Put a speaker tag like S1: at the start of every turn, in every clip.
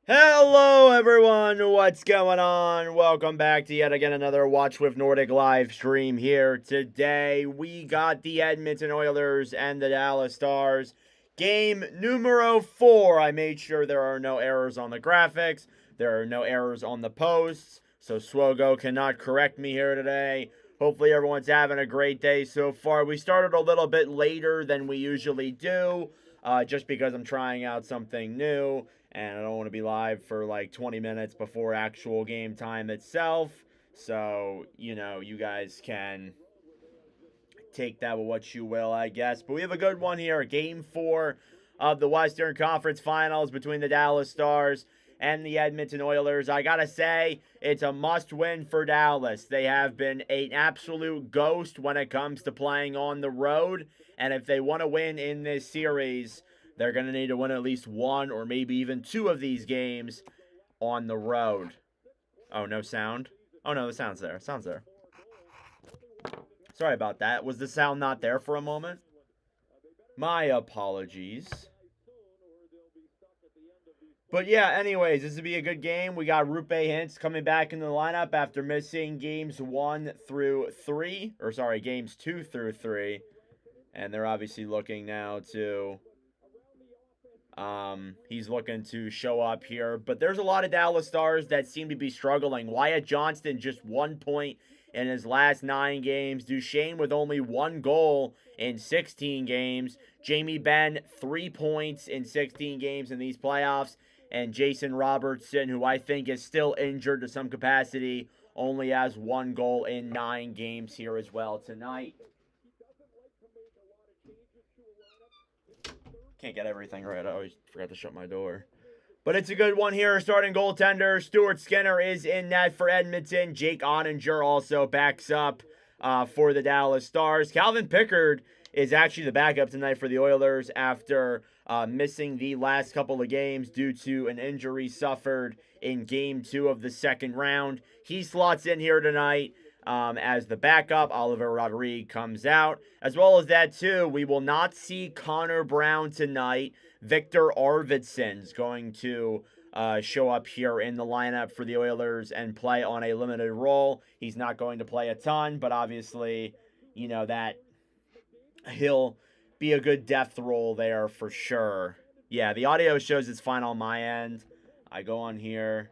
S1: Hello everyone, what's going on? Welcome back to yet again another Watch With Nordic live stream here. Today we got the Edmonton Oilers and the Dallas Stars. Game numero 4. I made sure there are no errors on the graphics. There are no errors on the posts. So Swogo cannot correct me here today. Hopefully everyone's having a great day so far. We started a little bit later than we usually do. Just because I'm trying out something new and I don't want to be live for like 20 minutes before actual game time itself. So, you guys can take that with what you will, I guess. But we have a good one here. Game 4 of the Western Conference Finals between the Dallas Stars and the Edmonton Oilers. I gotta say, it's a must-win for Dallas. They have been an absolute ghost when it comes to playing on the road. And if they want to win in this series, they're going to need to win at least one or maybe even two of these games on the road. Oh, no sound? Oh, no, the sound's there. Sound's there. Sorry about that. Was the sound not there for a moment? My apologies. But yeah, anyways, this would be a good game. We got Rupe Hintz coming back into the lineup after missing games 1 through 3. Or sorry, games 2 through 3. And they're obviously looking now to... he's looking to show up here. But there's a lot of Dallas Stars that seem to be struggling. Wyatt Johnston, just 1 point in his last 9 games. Duchesne with only 1 goal in 16 games. Jamie Benn, 3 points in 16 games in these playoffs. And Jason Robertson, who I think is still injured to some capacity, only has 1 goal in 9 games here as well tonight. Can't get everything right. I always forgot to shut my door. But it's a good one here. Starting goaltender Stuart Skinner is in net for Edmonton. Jake Ottinger also backs up for the Dallas Stars. Calvin Pickard is actually the backup tonight for the Oilers after missing the last couple of games due to an injury suffered in Game 2 of the second round. He slots in here tonight as the backup. Oliver Rodrigue comes out. As well as that, too, we will not see Connor Brown tonight. Victor Arvidsson's going to show up here in the lineup for the Oilers and play on a limited role. He's not going to play a ton, but obviously, that he'll be a good depth role there for sure. Yeah, the audio shows it's fine on my end. I go on here.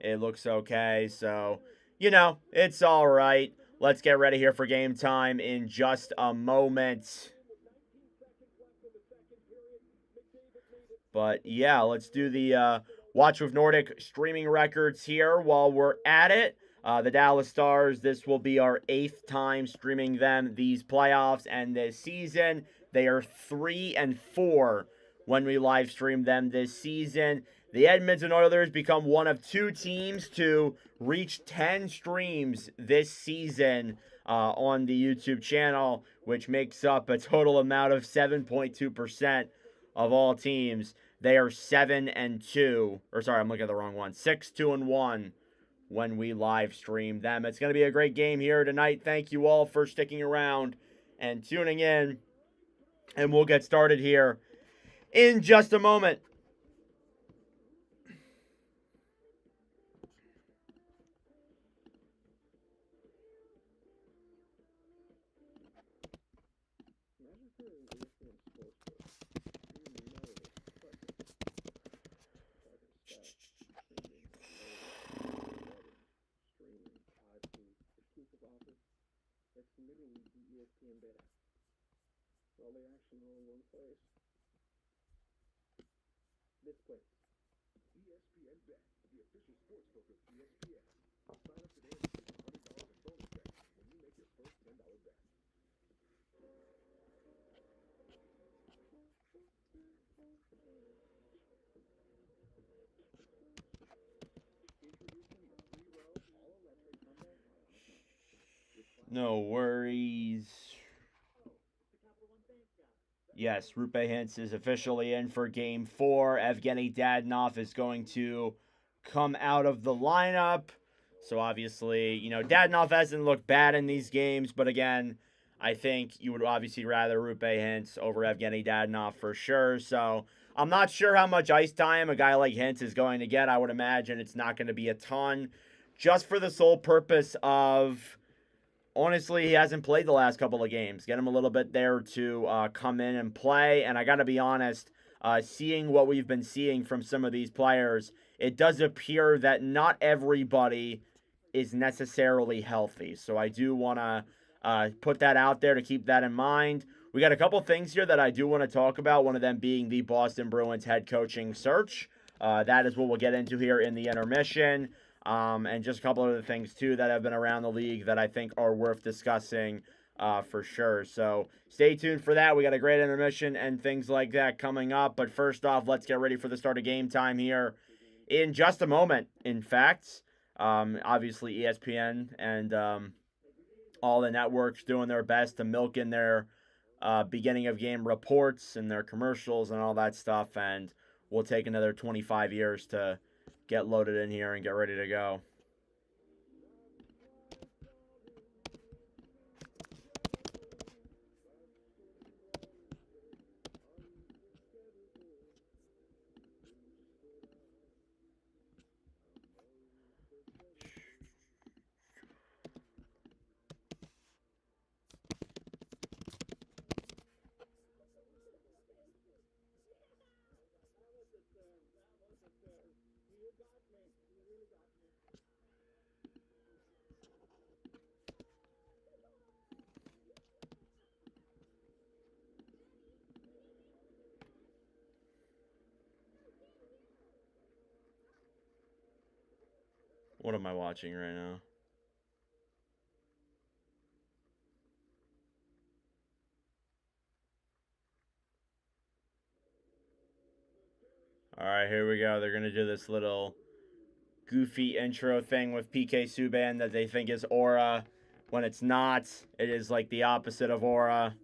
S1: It looks okay, so, it's all right. Let's get ready here for game time in just a moment. But yeah, let's do the Watch With Nordic streaming records here while we're at it. The Dallas Stars, this will be our 8th time streaming them these playoffs and this season. They are 3-4 when we live stream them this season. The Edmonton Oilers become one of 2 teams to reach 10 streams this season on the YouTube channel, which makes up a total amount of 7.2% of all teams. They are 7-2. Or sorry, I'm looking at the wrong one. 6-2-1 when we live stream them. It's going to be a great game here tonight. Thank you all for sticking around and tuning in. And we'll get started here in just a moment. All the action all in one place. This place. ESPN Bet, the official sportsbook of ESPN. Sign up today and receive $100 in bonus bets when you make your first $10 bet. No worries. Yes, Rupe Hintz is officially in for Game 4. Evgeny Dadonov is going to come out of the lineup. So obviously, Dadonov hasn't looked bad in these games. But again, I think you would obviously rather Rupe Hintz over Evgeny Dadonov for sure. So I'm not sure how much ice time a guy like Hintz is going to get. I would imagine it's not going to be a ton, just for the sole purpose of, honestly, he hasn't played the last couple of games. Get him a little bit there to come in and play. And I got to be honest, seeing what we've been seeing from some of these players, it does appear that not everybody is necessarily healthy. So I do want to put that out there to keep that in mind. We got a couple things here that I do want to talk about, one of them being the Boston Bruins head coaching search. That is what we'll get into here in the intermission. And just a couple other things, too, that have been around the league that I think are worth discussing for sure. So stay tuned for that. We got a great intermission and things like that coming up. But first off, let's get ready for the start of game time here in just a moment. In fact, obviously ESPN and all the networks doing their best to milk in their beginning of game reports and their commercials and all that stuff. And we'll take another 25 years to get loaded in here and get ready to go. What am I watching right now? All right, here we go. They're going to do this little goofy intro thing with PK Subban that they think is aura. When it's not, it is like the opposite of aura.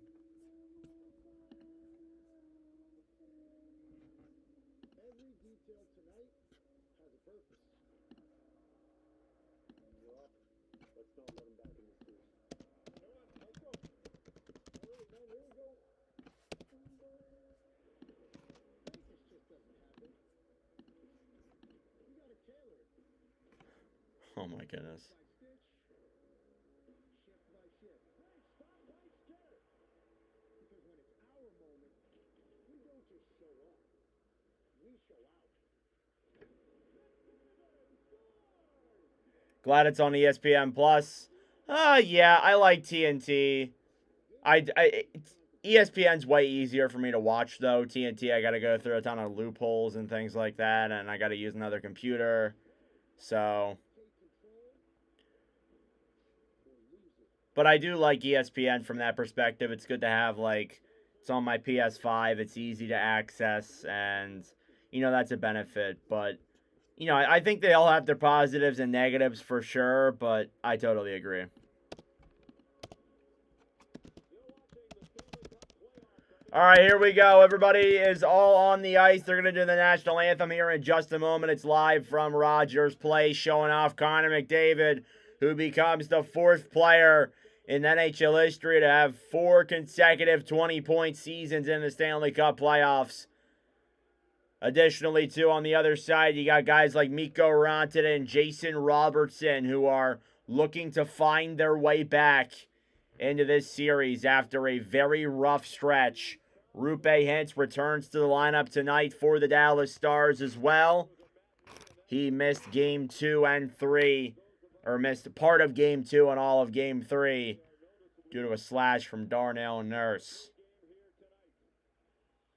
S1: Oh my goodness. Glad it's on ESPN Plus. Yeah, I like TNT. ESPN's way easier for me to watch though. TNT, I got to go through a ton of loopholes and things like that, and I got to use another computer. So, but I do like ESPN from that perspective. It's good to have, like, it's on my PS5. It's easy to access, and that's a benefit. But I think they all have their positives and negatives for sure. But I totally agree. All right, here we go. Everybody is all on the ice. They're going to do the national anthem here in just a moment. It's live from Rogers Place, showing off Connor McDavid, who becomes the fourth player in NHL history to have 4 consecutive 20-point seasons in the Stanley Cup playoffs. Additionally, too, on the other side, you got guys like Mikko Rantanen and Jason Robertson, who are looking to find their way back into this series after a very rough stretch. Roope Hintz returns to the lineup tonight for the Dallas Stars as well. He missed Game 2 and 3, or missed part of Game 2 and all of Game 3 due to a slash from Darnell Nurse.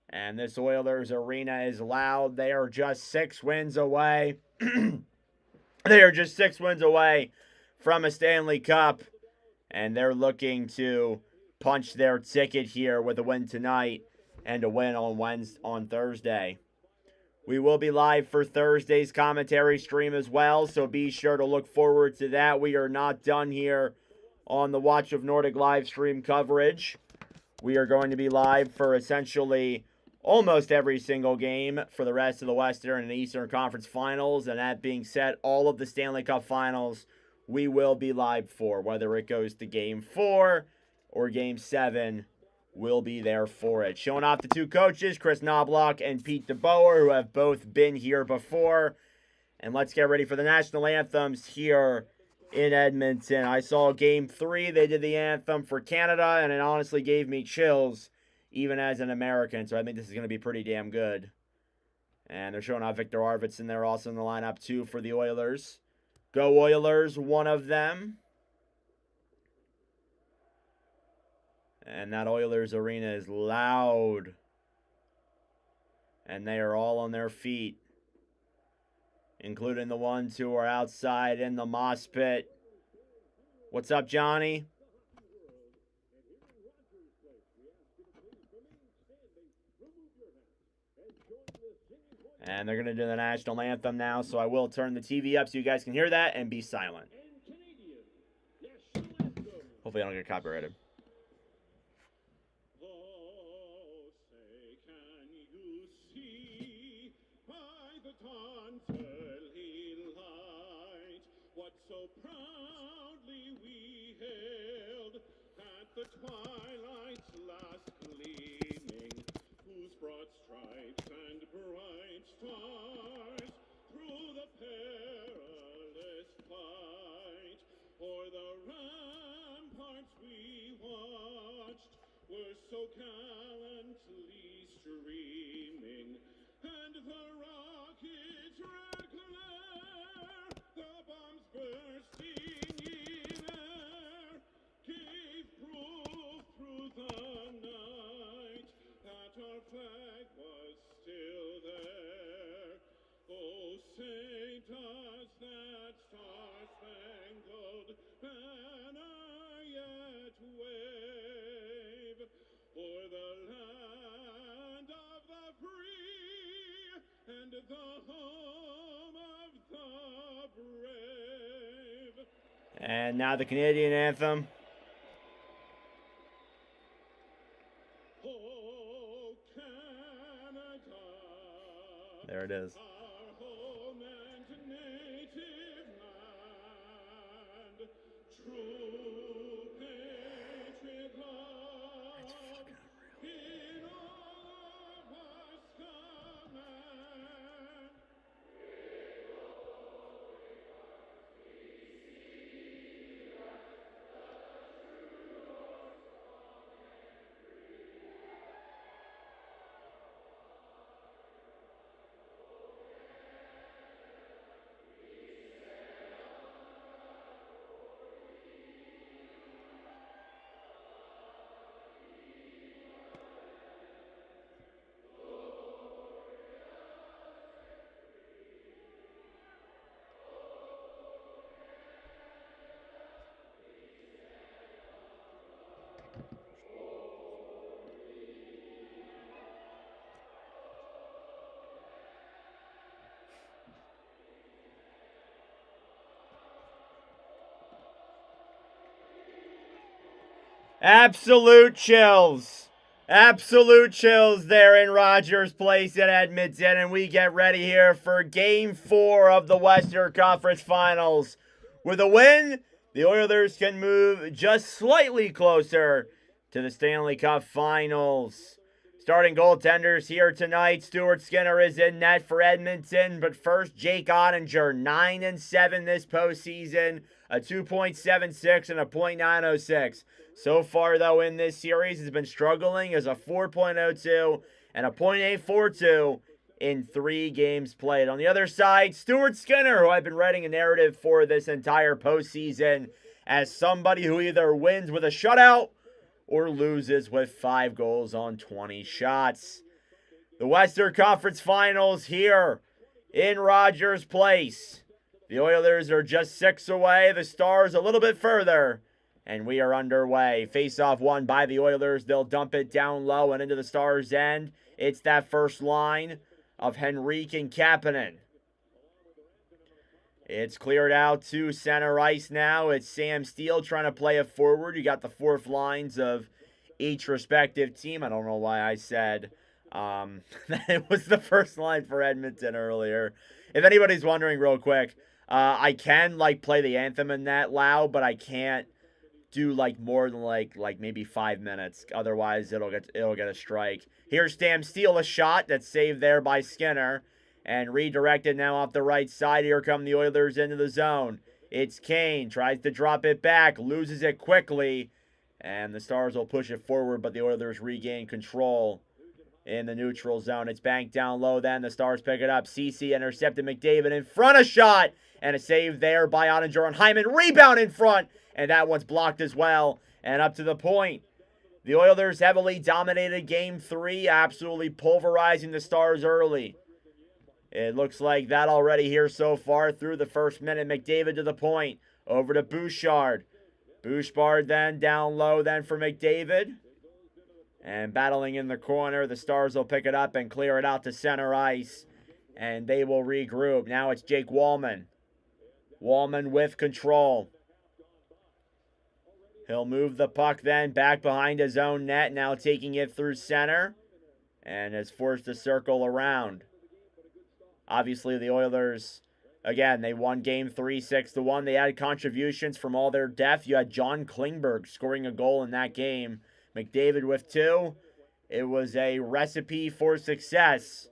S1: And this Oilers arena is loud. They are just 6 wins away. They are just 6 wins away from a Stanley Cup. And they're looking to punch their ticket here with a win tonight and a win on Thursday. We will be live for Thursday's commentary stream as well, so be sure to look forward to that. We are not done here on the Watch of Nordic live stream coverage. We are going to be live for essentially almost every single game for the rest of the Western and Eastern Conference Finals. And that being said, all of the Stanley Cup Finals we will be live for. Whether it goes to Game 4 or Game 7, will be there for it. Showing off the two coaches, Chris Knobloch and Pete DeBoer, who have both been here before. And let's get ready for the national anthems here in Edmonton. I saw Game 3. They did the anthem for Canada, and it honestly gave me chills, even as an American. So I think this is going to be pretty damn good. And they're showing off Victor Arvidsson there also in the lineup, too, for the Oilers. Go Oilers, one of them. And that Oilers arena is loud. And they are all on their feet, including the ones who are outside in the mosh pit. What's up, Johnny? And they're going to do the national anthem now, so I will turn the TV up so you guys can hear that and be silent. Hopefully I don't get copyrighted.
S2: So proudly we hailed at the twilight's last gleaming, whose broad stripes and bright stars through the perilous fight o'er the ramparts we watched were so gallantly streaming, and the rocket's red glare, the bombs bursting in air, gave proof through the night that our flag was still there. Oh, say does that star-spangled banner yet wave o'er the land of the free and the home of the brave.
S1: And now the Canadian anthem.
S2: Oh, Canada.
S1: There it is.
S2: Our home and native land. True patriot love. In all of us command.
S1: Absolute chills. Absolute chills there in Rogers Place in Edmonton. And we get ready here for Game 4 of the Western Conference Finals. With a win, the Oilers can move just slightly closer to the Stanley Cup Finals. Starting goaltenders here tonight. Stuart Skinner is in net for Edmonton. But first, Jake Ottinger, 9-7 this postseason. A 2.76 and a .906. So far, though, in this series, has been struggling as a 4.02 and a .842 in 3 games played. On the other side, Stuart Skinner, who I've been writing a narrative for this entire postseason as somebody who either wins with a shutout or loses with 5 goals on 20 shots. The Western Conference Finals here in Rogers Place. The Oilers are just 6 away. The Stars a little bit further. And we are underway. Face-off won by the Oilers. They'll dump it down low and into the Stars' end. It's that first line of Henrique and Kapanen. It's cleared out to center ice now. It's Sam Steele trying to play it forward. You got the fourth lines of each respective team. I don't know why I said that it was the first line for Edmonton earlier. If anybody's wondering real quick, I can play the anthem in that loud, but I can't do like more than like maybe 5 minutes. Otherwise, it'll get a strike. Here's Stam Steele, a shot that's saved there by Skinner. And redirected now off the right side. Here come the Oilers into the zone. It's Kane. Tries to drop it back. Loses it quickly. And the Stars will push it forward, but the Oilers regain control in the neutral zone. It's banked down low then. The Stars pick it up. CeCe intercepted McDavid in front. A shot. And a save there by Ottinger on Hyman. Rebound in front. And that one's blocked as well. And up to the point. The Oilers heavily dominated Game 3. Absolutely pulverizing the Stars early. It looks like that already here so far through the first minute. McDavid to the point. Over to Bouchard. Bouchard then down low then for McDavid. And battling in the corner. The Stars will pick it up and clear it out to center ice. And they will regroup. Now it's Jake Wallman. Wallman with control. He'll move the puck then back behind his own net. Now taking it through center. And is forced to circle around. Obviously, the Oilers, again, they won Game 3, 6-1. They had contributions from all their depth. You had John Klingberg scoring a goal in that game. McDavid with 2. It was a recipe for success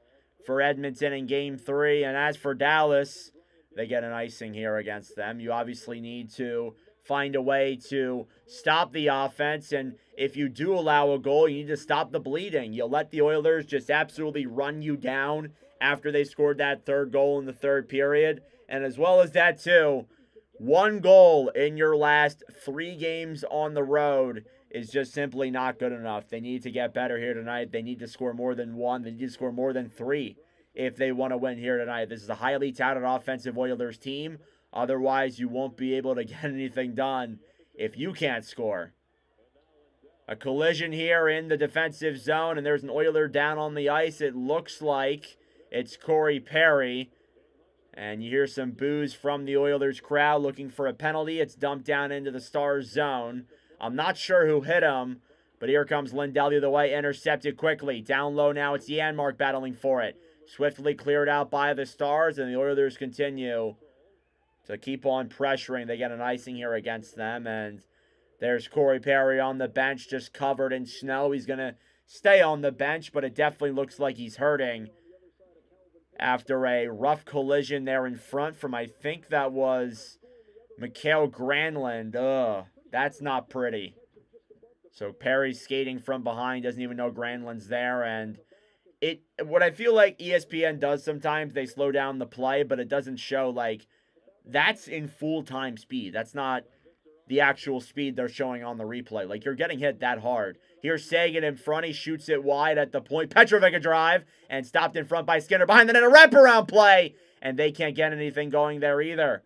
S1: for Edmonton in Game 3. And as for Dallas, they get an icing here against them. You obviously need to find a way to stop the offense. And if you do allow a goal, you need to stop the bleeding. You let the Oilers just absolutely run you down after they scored that third goal in the third period. And as well as that too, 1 goal in your last 3 games on the road is just simply not good enough. They need to get better here tonight. They need to score more than 1. They need to score more than 3 if they want to win here tonight. This is a highly touted offensive Oilers team. Otherwise, you won't be able to get anything done if you can't score. A collision here in the defensive zone, and there's an Oiler down on the ice. It looks like it's Corey Perry. And you hear some boos from the Oilers crowd looking for a penalty. It's dumped down into the Stars zone. I'm not sure who hit him, but here comes Lindell the other way. Intercepted quickly. Down low now, it's Janmark battling for it. Swiftly cleared out by the Stars, and the Oilers continue to keep on pressuring. They get an icing here against them, and there's Corey Perry on the bench, just covered in snow. He's going to stay on the bench, but it definitely looks like he's hurting after a rough collision there in front from, I think that was Mikael Granlund. Ugh, that's not pretty. So Perry's skating from behind, doesn't even know Granlund's there, and what I feel like ESPN does sometimes, they slow down the play, but it doesn't show, like, that's in full-time speed. That's not the actual speed they're showing on the replay. Like, you're getting hit that hard. Here's Sagan in front. He shoots it wide at the point. Petrovic a drive, and stopped in front by Skinner. Behind the net, a wraparound play, and they can't get anything going there either.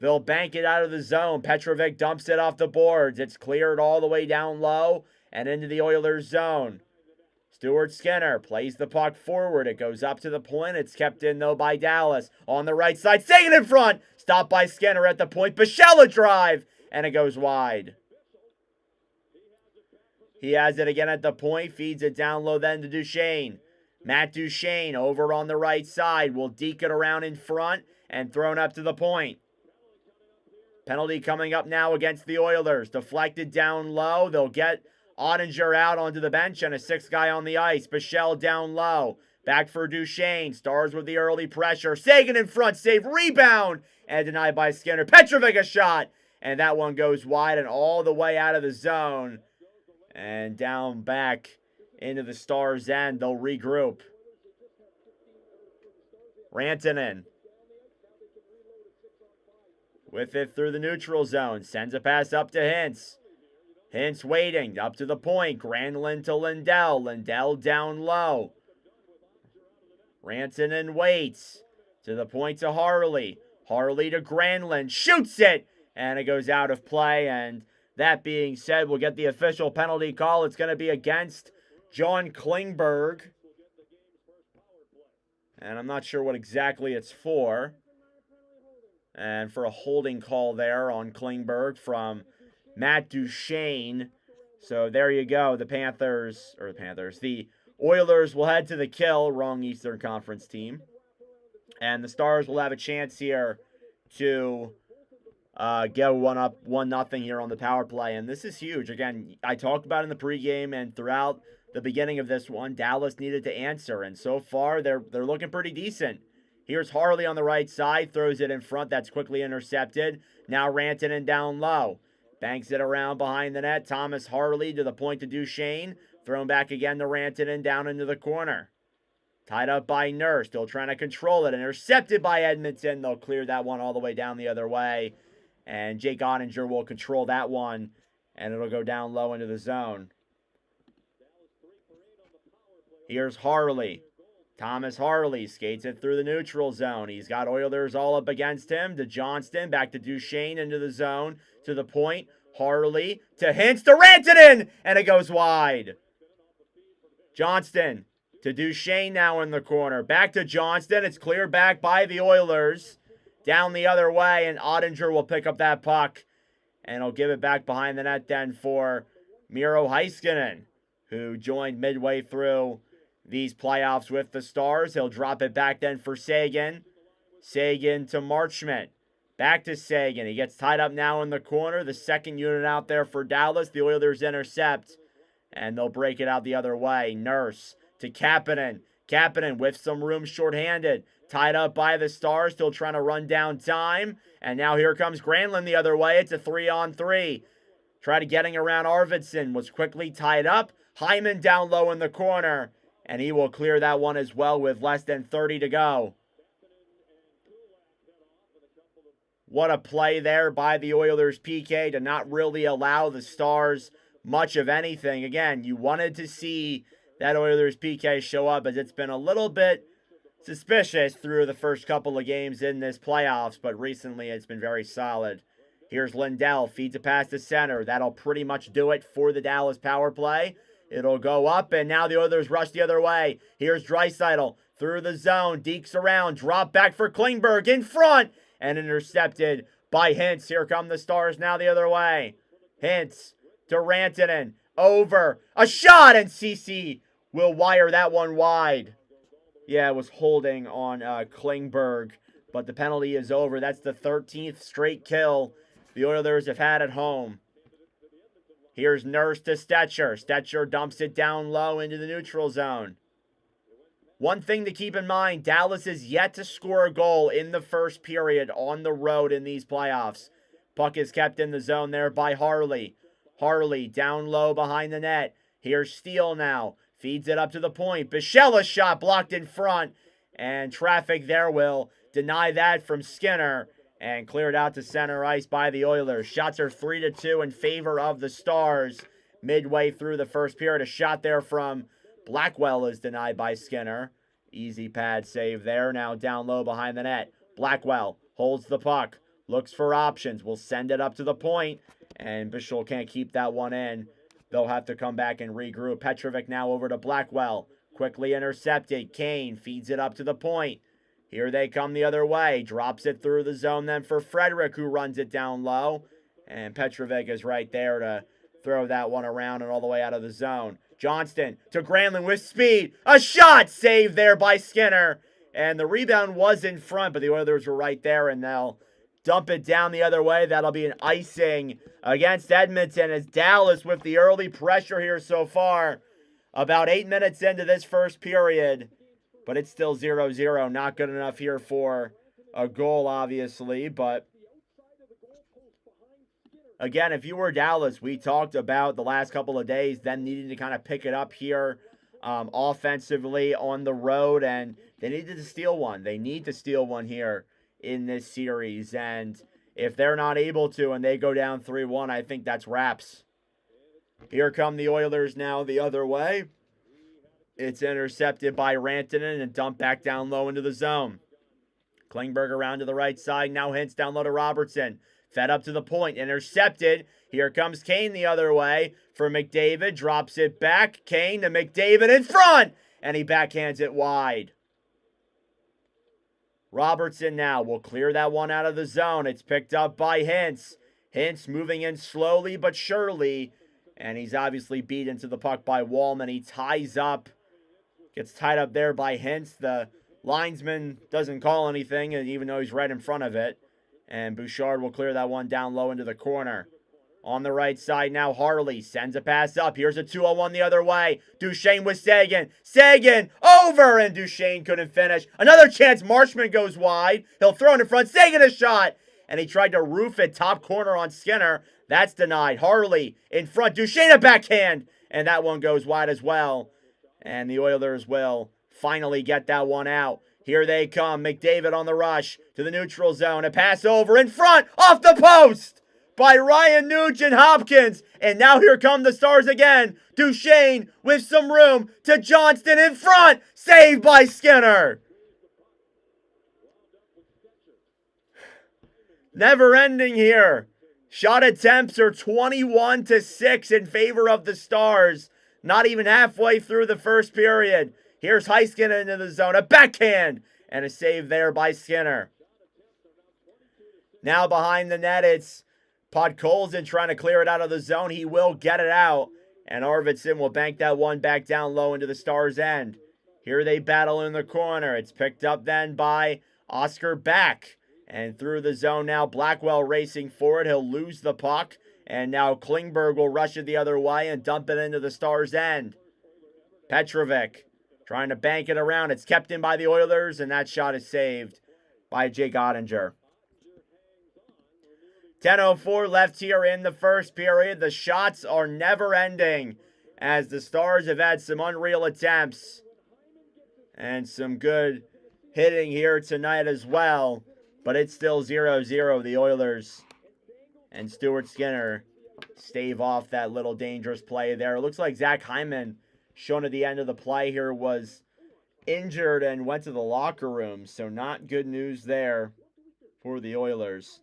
S1: They'll bank it out of the zone. Petrovic dumps it off the boards. It's cleared all the way down low and into the Oilers zone. Stuart Skinner plays the puck forward. It goes up to the point. It's kept in, though, by Dallas. On the right side, Sagan in front. Stopped by Skinner at the point. Bichelle a drive, and it goes wide. He has it again at the point. Feeds it down low then to Duchesne. Matt Duchesne over on the right side. Will deke it around in front and thrown up to the point. Penalty coming up now against the Oilers. Deflected down low. They'll get Ottinger out onto the bench and a 6th guy on the ice. Bichelle down low. Back for Duchesne. Stars with the early pressure. Sagan in front. Save. Rebound. And denied by Skinner. Petrovic a shot. And that one goes wide and all the way out of the zone. And down back into the Stars' end. They'll regroup. Rantanen with it through the neutral zone. Sends a pass up to Hintz. Hintz waiting. Up to the point. Granlund to Lindell. Lindell down low. Rantanen waits. To the point to Harley. Harley to Granlund. Shoots it. And it goes out of play. And that being said, we'll get the official penalty call. It's going to be against John Klingberg. And I'm not sure what exactly it's for. And for a holding call there on Klingberg from Matt Duchesne. So there you go. The Oilers will head to the kill. Wrong Eastern Conference team. And the Stars will have a chance here to go 1-0 here on the power play. And this is huge. Again, I talked about in the pregame and throughout the beginning of this one, Dallas needed to answer. And so far, they're looking pretty decent. Here's Harley on the right side, throws it in front. That's quickly intercepted. Now Rantanen down low. Banks it around behind the net. Thomas Harley to the point to Duchesne. Thrown back again to Rantanen down into the corner. Tied up by Nurse. Still trying to control it. Intercepted by Edmonton. They'll clear that one all the way down the other way. And Jake Ottinger will control that one. And it'll go down low into the zone. Here's Harley. Thomas Harley skates it through the neutral zone. He's got Oilers all up against him. To Johnston. Back to Duchesne into the zone. To the point. Harley to Hintz to Rantanen. And it goes wide. Johnston to Duchesne now in the corner. Back to Johnston. It's cleared back by the Oilers. Down the other way. And Ottinger will pick up that puck. And he'll give it back behind the net then for Miro Heiskanen, who joined midway through these playoffs with the Stars. He'll drop it back then for Sagan. Sagan to Marchment. Back to Sagan. He gets tied up now in the corner. The second unit out there for Dallas. The Oilers intercept. And they'll break it out the other way. Nurse to Kapanen. Kapanen with some room shorthanded. Tied up by the Stars. Still trying to run down time. And now here comes Granlund the other way. It's a 3-on-3. Try to getting around Arvidsson. Was quickly tied up. Hyman down low in the corner. And he will clear that one as well with less than 30 to go. What a play there by the Oilers PK to not really allow the Stars much of anything. Again, you wanted to see that Oilers PK show up, as it's been a little bit suspicious through the first couple of games in this playoffs, but recently it's been very solid. Here's Lindell, feeds a pass to center. That'll pretty much do it for the Dallas power play. It'll go up, and now the Oilers rush the other way. Here's Draisaitl through the zone, dekes around, drop back for Klingberg in front, and intercepted by Hintz. Here come the Stars now the other way. Hintz to Rantanen, over, a shot, and CC will wire that one wide. Yeah, it was holding on Klingberg, but the penalty is over. That's the 13th straight kill the Oilers have had at home. Here's Nurse to Stetcher. Stetcher dumps it down low into the neutral zone. One thing to keep in mind, Dallas is yet to score a goal in the first period on the road in these playoffs. Puck is kept in the zone there by Harley. Harley down low behind the net. Here's Steele now. Feeds it up to the point. Bichela's shot blocked in front. And traffic there will deny that from Skinner. And cleared out to center ice by the Oilers. Shots are 3-2 in favor of the Stars midway through the first period. A shot there from Blackwell is denied by Skinner. Easy pad save there. Now down low behind the net. Blackwell holds the puck. Looks for options. Will send it up to the point. And Bichel can't keep that one in. They'll have to come back and regroup. Petrovic now over to Blackwell. Quickly intercepted. Kane feeds it up to the point. Here they come the other way. Drops it through the zone then for Frederick, who runs it down low. And Petrovic is right there to throw that one around and all the way out of the zone. Johnston to Granlund with speed. A shot saved there by Skinner. And the rebound was in front, but the Oilers were right there, and they'll dump it down the other way. That'll be an icing against Edmonton, as Dallas with the early pressure here so far. About 8 minutes into this first period. But it's still 0-0. Not good enough here for a goal, obviously. But again, if you were Dallas, we talked about the last couple of days, them needing to kind of pick it up here offensively on the road. And they needed to steal one. They need to steal one here in this series. And if they're not able to and they go down 3-1, I think that's wraps. Here come the Oilers now the other way. It's intercepted by Rantanen and dumped back down low into the zone. Klingberg around to the right side. Now Hintz down low to Robertson. Fed up to the point. Intercepted. Here comes Kane the other way for McDavid. Drops it back. Kane to McDavid in front. And he backhands it wide. Robertson now will clear that one out of the zone. It's picked up by Hintz. Hintz moving in slowly but surely. And he's obviously beat into the puck by Wallman. He ties up. Gets tied up there by Hintz. The linesman doesn't call anything, even though he's right in front of it. And Bouchard will clear that one down low into the corner. On the right side now, Harley sends a pass up. Here's a 2-on-1 the other way. Duchesne with Sagan. Sagan over, and Duchesne couldn't finish. Another chance. Marshman goes wide. He'll throw it in front. Sagan a shot. And he tried to roof it top corner on Skinner. That's denied. Harley in front. Duchesne a backhand. And that one goes wide as well. And the Oilers will finally get that one out. Here they come. McDavid on the rush to the neutral zone. A pass over in front. Off the post by Ryan Nugent-Hopkins. And now here come the Stars again. Duchesne with some room to Johnston in front. Saved by Skinner. Never ending here. Shot attempts are 21-6 in favor of the Stars. Not even halfway through the first period. Here's Heiskanen into the zone. A backhand. And a save there by Skinner. Now behind the net, it's Podkolzin trying to clear it out of the zone. He will get it out. And Arvidsson will bank that one back down low into the Stars' end. Here they battle in the corner. It's picked up then by Oscar Beck. And through the zone now, Blackwell racing forward. He'll lose the puck. And now Klingberg will rush it the other way and dump it into the Stars' end. Petrovic trying to bank it around. It's kept in by the Oilers, and that shot is saved by Jake Ottinger. 10:04 left here in the first period. The shots are never ending as the Stars have had some unreal attempts and some good hitting here tonight as well. But it's still 0-0. The Oilers and Stuart Skinner stave off that little dangerous play there. It looks like Zach Hyman, shown at the end of the play here, was injured and went to the locker room. So not good news there for the Oilers.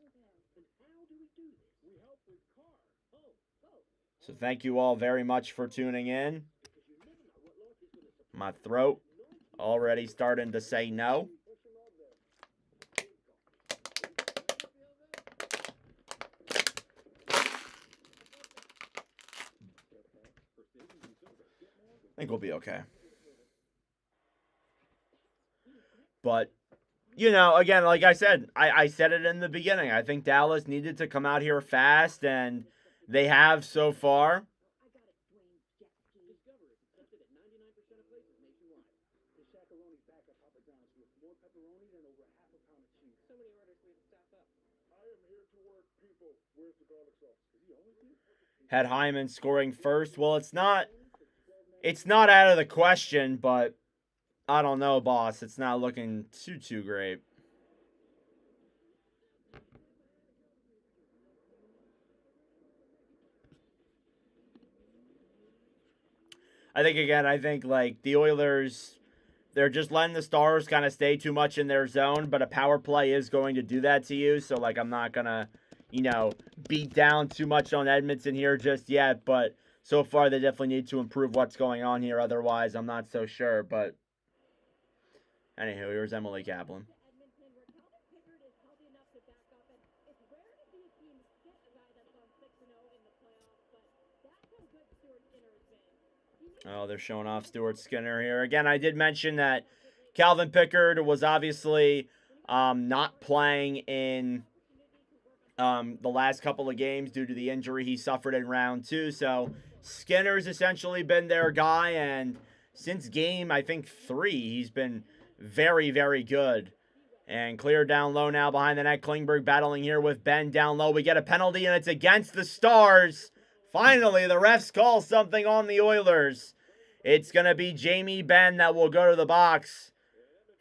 S1: So thank you all very much for tuning in. My throat already starting to say no. I think we'll be okay. But, you know, again, like I said, I said it in the beginning. I think Dallas needed to come out here fast, and they have so far. Had Hyman scoring first. Well, it's not out of the question, but I don't know, boss. It's not looking too great. I think like the Oilers, they're just letting the Stars kind of stay too much in their zone, but a power play is going to do that to you. So like I'm not gonna, beat down too much on Edmonton here just yet, but so far, they definitely need to improve what's going on here. Otherwise, I'm not so sure. But anywho, here's Emily Kaplan. Oh, they're showing off Stuart Skinner here. Again, I did mention that Calvin Pickard was obviously not playing in the last couple of games due to the injury he suffered in round 2. So Skinner's essentially been their guy, and since game, I think 3, he's been very, very good. And clear down low now behind the net. Klingberg battling here with Ben down low. We get a penalty, and it's against the Stars. Finally, the refs call something on the Oilers. It's going to be Jamie Benn that will go to the box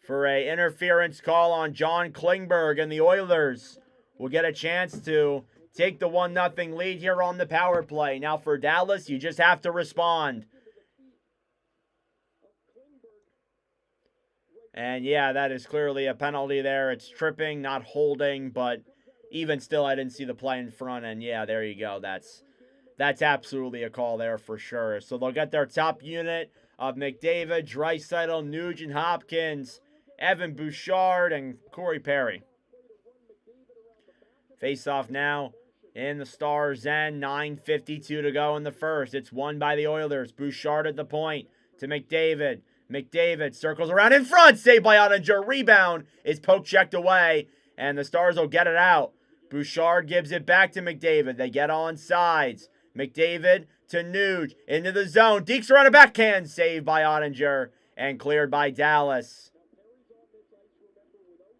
S1: for a interference call on John Klingberg, and the Oilers will get a chance to take the 1-0 lead here on the power play. Now for Dallas, you just have to respond. And yeah, that is clearly a penalty there. It's tripping, not holding, but even still, I didn't see the play in front. And yeah, there you go. That's absolutely a call there for sure. So they'll get their top unit of McDavid, Draisaitl, Nugent-Hopkins, Evan Bouchard, and Corey Perry. Face off now in the Stars' end. 9:52 to go in the first. It's won by the Oilers. Bouchard at the point to McDavid. McDavid circles around in front. Saved by Ottinger. Rebound is poke checked away. and the Stars will get it out. Bouchard gives it back to McDavid. They get on sides. McDavid to Nuge. Into the zone. Deeks around a backhand. Saved by Ottinger and cleared by Dallas.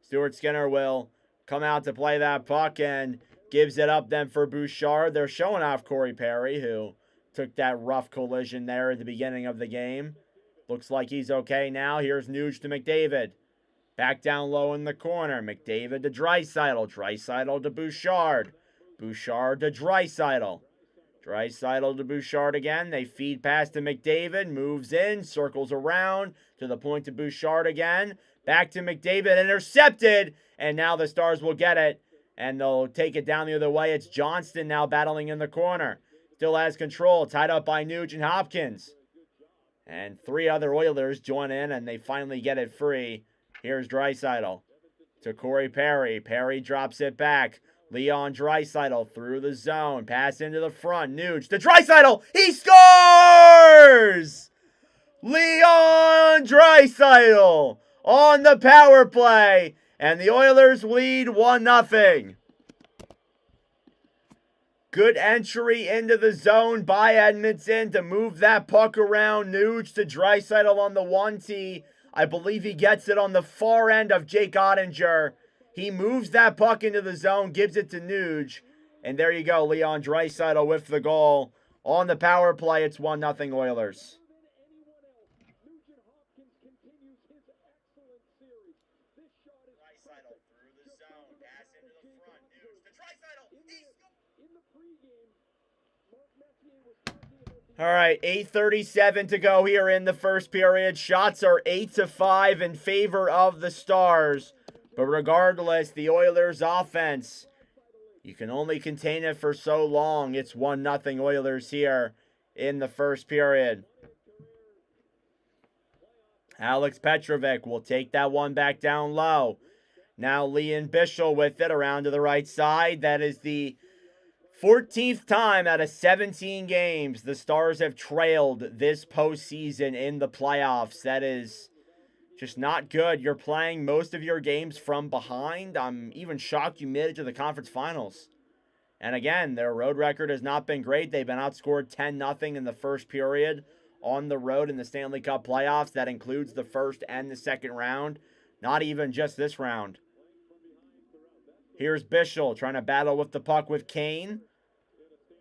S1: Stuart Skinner will come out to play that puck and gives it up then for Bouchard. They're showing off Corey Perry, who took that rough collision there at the beginning of the game. Looks like he's okay now. Here's Nuge to McDavid. Back down low in the corner. McDavid to Draisaitl. Draisaitl to Bouchard. Bouchard to Draisaitl. Draisaitl to Bouchard again. They feed past to McDavid. Moves in. Circles around. To the point to Bouchard again. Back to McDavid. Intercepted. And now the Stars will get it. And they'll take it down the other way. It's Johnston now battling in the corner. Still has control. Tied up by Nuge and Hopkins. And 3 other Oilers join in. And they finally get it free. Here's Draisaitl to Corey Perry. Perry drops it back. Leon Draisaitl through the zone. Pass into the front. Nuge to Draisaitl. He scores! Leon Draisaitl on the power play. And the Oilers lead 1-0. Good entry into the zone by Edmonton to move that puck around. Nuge to Draisaitl on the 1T. I believe he gets it on the far end of Jake Ottinger. He moves that puck into the zone, gives it to Nuge. And there you go, Leon Draisaitl with the goal. On the power play, it's 1-0 Oilers. Draisaitl through the zone, pass into the front. Nuge to Draisaitl. All right, 8:37 to go here in the first period. Shots are 8-5 in favor of the Stars. But regardless, the Oilers' offense, you can only contain it for so long. It's 1-0 Oilers here in the first period. Alex Petrovic will take that one back down low. Now Liam Bichsel with it around to the right side. That is the 14th time out of 17 games the Stars have trailed this postseason in the playoffs. That is just not good. You're playing most of your games from behind. I'm even shocked you made it to the conference finals. And again, their road record has not been great. They've been outscored 10-0 in the first period on the road in the Stanley Cup playoffs. That includes the first and the second round. Not even just this round. Here's Bichsel trying to battle with the puck with Kane.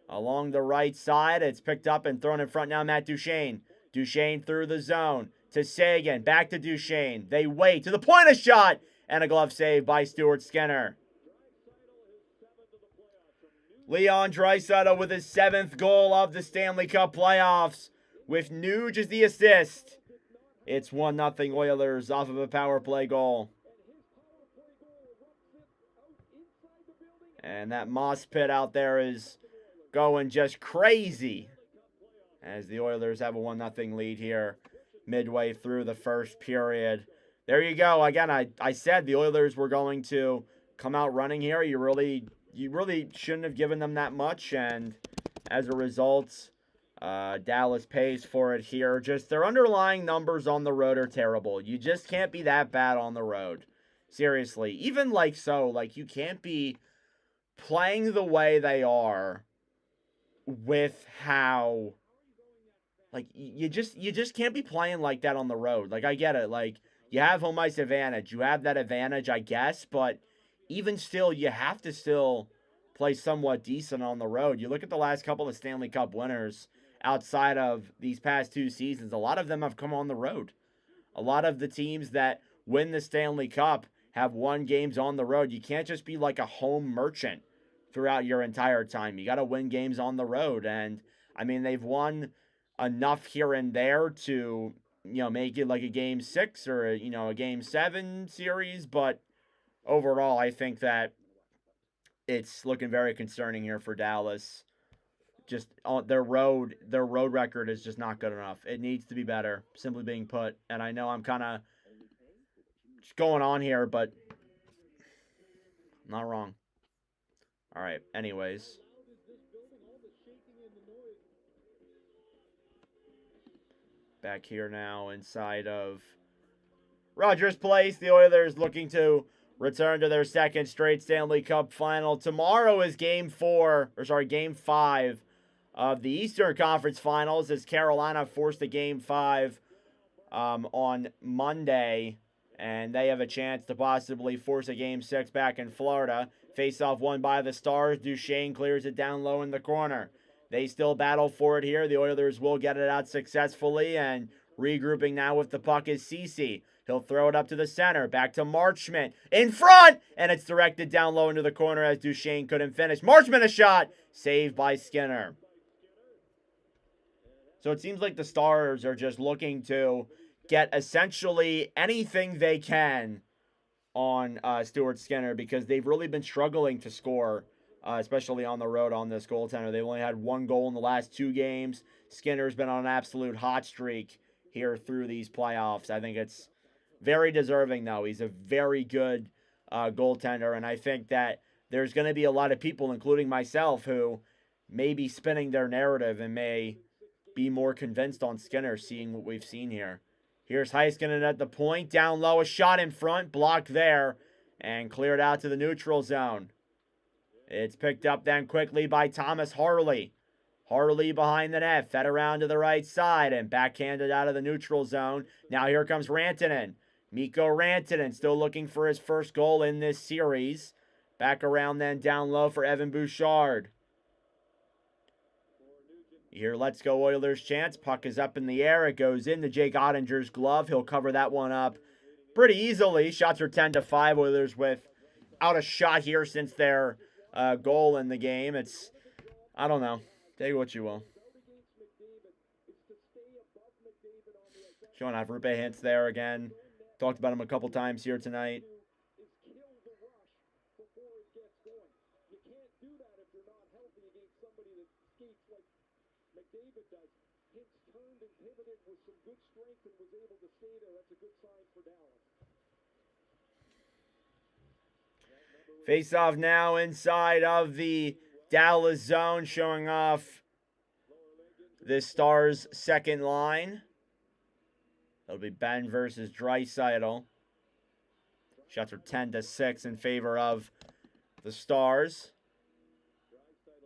S1: Along the right side, it's picked up and thrown in front now, Matt Duchene. Duchene through the zone to Sagan. Back to Duchene. They wait to the point of shot. And a glove save by Stuart Skinner. Leon Draisaitl with his 7th goal of the Stanley Cup playoffs. With Nuge as the assist. It's 1-0 Oilers off of a power play goal. And that moss pit out there is going just crazy as the Oilers have a 1-0 lead here midway through the first period. There you go. Again, I said the Oilers were going to come out running here. You really shouldn't have given them that much, and as a result, Dallas pays for it here. Just their underlying numbers on the road are terrible. You just can't be that bad on the road. Seriously. Even you can't be playing the way they are with how, you just can't be playing like that on the road. I get it. You have home ice advantage. You have that advantage, I guess, but even still, you have to still play somewhat decent on the road. You look at the last couple of Stanley Cup winners outside of these past 2 seasons, a lot of them have come on the road. A lot of the teams that win the Stanley Cup have won games on the road. You can't just be like a home merchant throughout your entire time. You got to win games on the road. And, they've won enough here and there to, make it like a Game 6 or, a Game 7 series. But overall, I think that it's looking very concerning here for Dallas. Just on their road record is just not good enough. It needs to be better, simply being put. And I know I'm kind of just going on here, but I'm not wrong. All right, anyways. Back here now inside of Rogers Place. The Oilers looking to return to their second straight Stanley Cup final. Tomorrow is game 5 of the Eastern Conference Finals as Carolina forced a game 5 on Monday, and they have a chance to possibly force a game 6 back in Florida. Face-off won by the Stars. Duchesne clears it down low in the corner. They still battle for it here. The Oilers will get it out successfully, and regrouping now with the puck is Ceci. He'll throw it up to the center. Back to Marchment. In front! And it's directed down low into the corner as Duchesne couldn't finish. Marchment a shot! Saved by Skinner. So it seems like the Stars are just looking to get essentially anything they can on Stuart Skinner because they've really been struggling to score, especially on the road on this goaltender. They've only had 1 goal in the last 2 games. Skinner's been on an absolute hot streak here through these playoffs. I think it's very deserving, though. He's a very good goaltender, and I think that there's going to be a lot of people, including myself, who may be spinning their narrative and may be more convinced on Skinner seeing what we've seen here. Here's Heiskanen at the point. Down low, a shot in front, blocked there, and cleared out to the neutral zone. It's picked up then quickly by Thomas Harley. Harley behind the net, fed around to the right side, and backhanded out of the neutral zone. Now here comes Rantanen. Mikko Rantanen still looking for his first goal in this series. Back around then down low for Evan Bouchard. Here, let's go Oilers chance. Puck is up in the air. It goes into Jake Ottinger's glove. He'll cover that one up pretty easily. Shots are 10-5. Oilers without a shot here since their goal in the game. It's, I don't know. Take what you will. Showing off Rupe Hintz there again. Talked about him a couple times here tonight.
S2: McDavid does. Hintz turned and pivoted with some good strength and was able to stay there. That's a good sign for Dallas.
S1: Face off now inside of the Dallas zone, showing off the Stars' second line. It'll be Ben versus Draisaitl. Shots are 10-6 in favor of the Stars.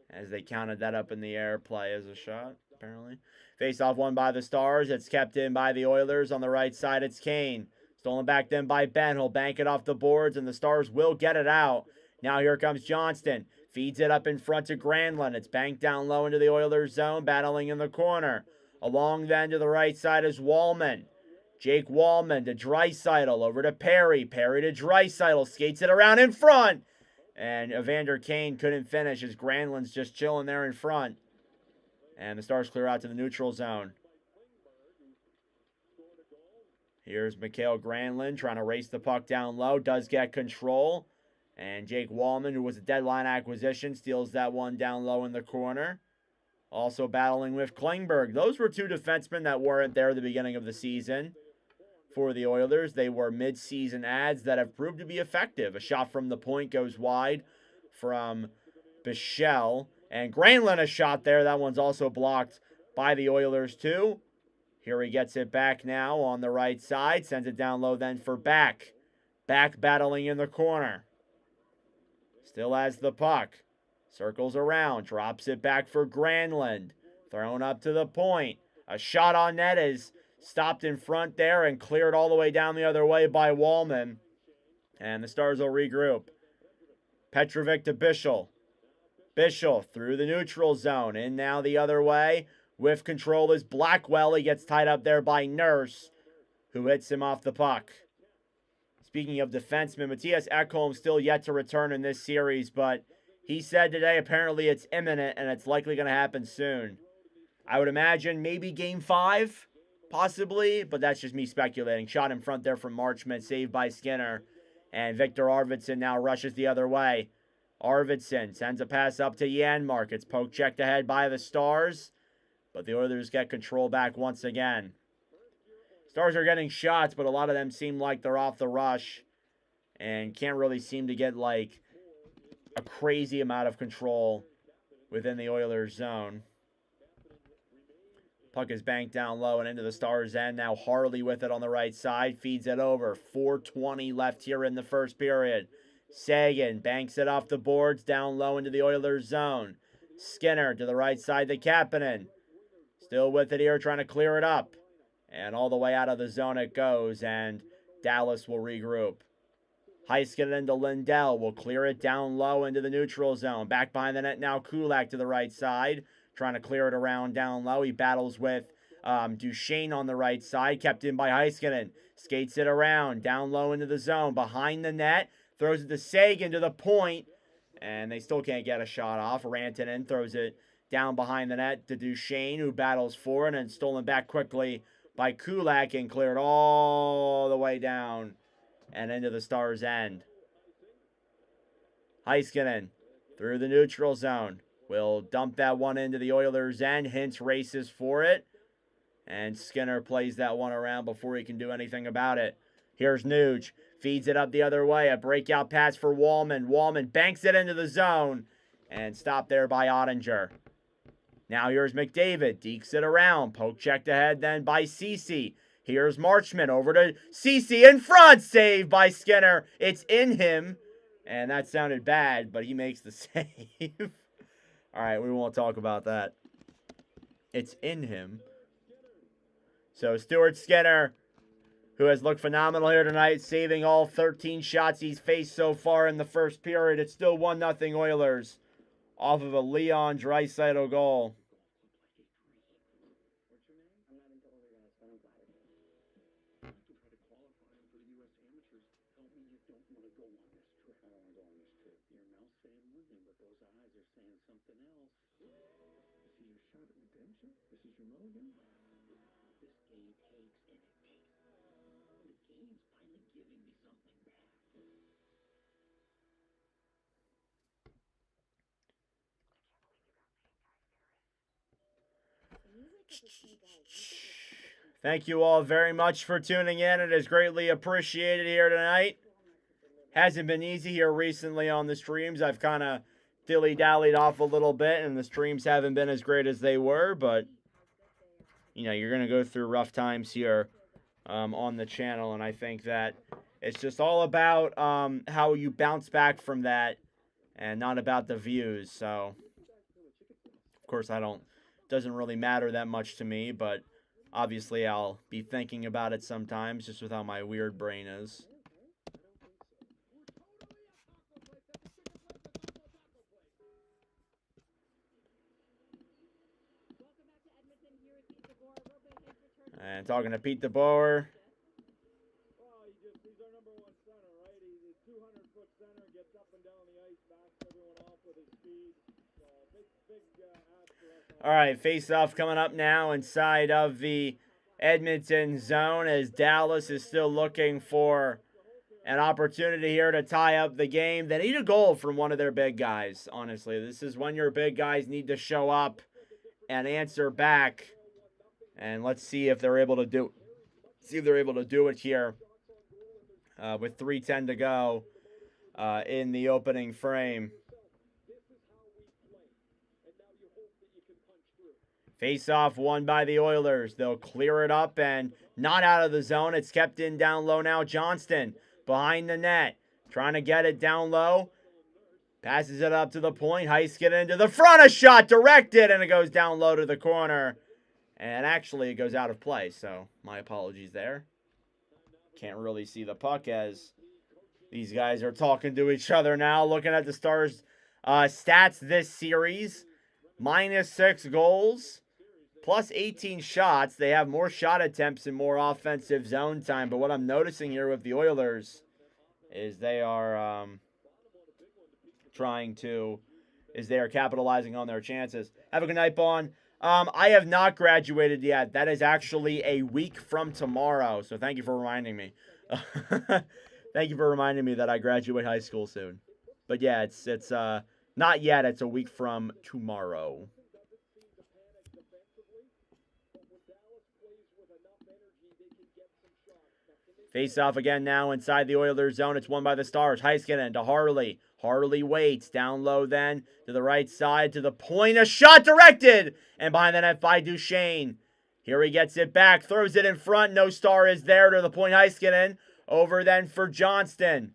S1: As they counted that up in the air, play as a shot, apparently. Face-off won by the Stars. It's kept in by the Oilers. On the right side, it's Kane. Stolen back then by Ben. He'll bank it off the boards, and the Stars will get it out. Now here comes Johnston. Feeds it up in front to Granlund. It's banked down low into the Oilers zone, battling in the corner. Along then to the right side is Wallman. Jake Wallman to Draisaitl. Over to Perry. Perry to Draisaitl. Skates it around in front. And Evander Kane couldn't finish as Granlund's just chilling there in front. And the Stars clear out to the neutral zone. Here's Mikael Granlund trying to race the puck down low. Does get control. And Jake Wallman, who was a deadline acquisition, steals that one down low in the corner. Also battling with Klingberg. Those were 2 defensemen that weren't there at the beginning of the season for the Oilers. They were mid-season adds that have proved to be effective. A shot from the point goes wide from Bichelle. And Granlund a shot there. That one's also blocked by the Oilers too. Here he gets it back now on the right side. Sends it down low then for Back. Back battling in the corner. Still has the puck. Circles around. Drops it back for Granlund. Thrown up to the point. A shot on net is stopped in front there and cleared all the way down the other way by Wallman. And the Stars will regroup. Petrovic to Bichel. Bichel through the neutral zone. In now the other way. With control is Blackwell. He gets tied up there by Nurse, who hits him off the puck. Speaking of defensemen, Matthias Ekholm still yet to return in this series, but he said today apparently it's imminent and it's likely going to happen soon. I would imagine maybe game 5, possibly, but that's just me speculating. Shot in front there from Marchment, saved by Skinner. And Victor Arvidsson now rushes the other way. Arvidsson sends a pass up to Janmark. It's poke checked ahead by the Stars, but the Oilers get control back once again. Stars are getting shots, but a lot of them seem like they're off the rush and can't really seem to get like a crazy amount of control within the Oilers zone. Puck is banked down low and into the Stars' end. Now Harley with it on the right side. Feeds it over. 4:20 left here in the first period. Sagan banks it off the boards down low into the Oilers' zone. Skinner to the right side to Kapanen. Still with it here, trying to clear it up. And all the way out of the zone it goes, and Dallas will regroup. Heiskanen into Lindell will clear it down low into the neutral zone. Back behind the net now, Kulak to the right side, trying to clear it around down low. He battles with Duchesne on the right side, kept in by Heiskanen. Skates it around, down low into the zone, behind the net, throws it to Sagan to the point, and they still can't get a shot off. Rantanen throws it down behind the net to Duchesne, who battles for it, and stolen back quickly by Kulak and cleared all the way down and into the Stars' end. Heiskanen through the neutral zone will dump that one into the Oilers' end. Hintz races for it, and Skinner plays that one around before he can do anything about it. Here's Nuge. Feeds it up the other way. A breakout pass for Wallman. Wallman banks it into the zone and stopped there by Ottinger. Now here's McDavid. Dekes it around. Poke checked ahead then by Ceci. Here's Marchment over to Ceci in front. Saved by Skinner. It's in him. And that sounded bad, but he makes the save. All right, we won't talk about that. It's in him. So Stuart Skinner, who has looked phenomenal here tonight, saving all 13 shots he's faced so far in the first period. It's still 1-0 Oilers off of a Leon Draisaitl goal. Thank you all very much for tuning in. It is greatly appreciated here tonight. Hasn't been easy here recently on the streams. I've kind of dilly-dallied off a little bit, and the streams haven't been as great as they were, but, you know, you're going to go through rough times here on the channel, and I think that it's just all about how you bounce back from that and not about the views. So, of course, doesn't really matter that much to me, but obviously I'll be thinking about it sometimes just with how my weird brain is. And talking to Pete DeBoer.
S2: Well, he's our number one center, right? He's a 200-foot center, gets up and down the ice, backs everyone off with his speed. So, big ask for us.
S1: All right, face-off coming up now inside of the Edmonton zone as Dallas is still looking for an opportunity here to tie up the game. They need a goal from one of their big guys, honestly. This is when your big guys need to show up and answer back. And let's see if they're able to do it here with 3:10 to go in the opening frame. Face-off won by the Oilers. They'll clear it up and not out of the zone. It's kept in down low now. Johnston behind the net, trying to get it down low. Passes it up to the point. Heiskanen into the front. A shot directed, and it goes down low to the corner. And actually, it goes out of play, so my apologies there. Can't really see the puck as these guys are talking to each other now. Looking at the Stars' stats this series. -6 goals, plus 18 shots. They have more shot attempts and more offensive zone time. But what I'm noticing here with the Oilers is they are capitalizing on their chances. Have a good night, Bon. I have not graduated yet. That is actually a week from tomorrow. So thank you for reminding me. Thank you for reminding me that I graduate high school soon. But yeah, it's not yet. It's a week from tomorrow. Face off again now inside the Oilers zone. It's won by the Stars. Heiskanen to Harley. Harley waits. Down low then to the right side to the point. A shot directed. And behind the net by Duchesne. Here he gets it back, throws it in front. No star is there to the point. Heiskanen over then for Johnston.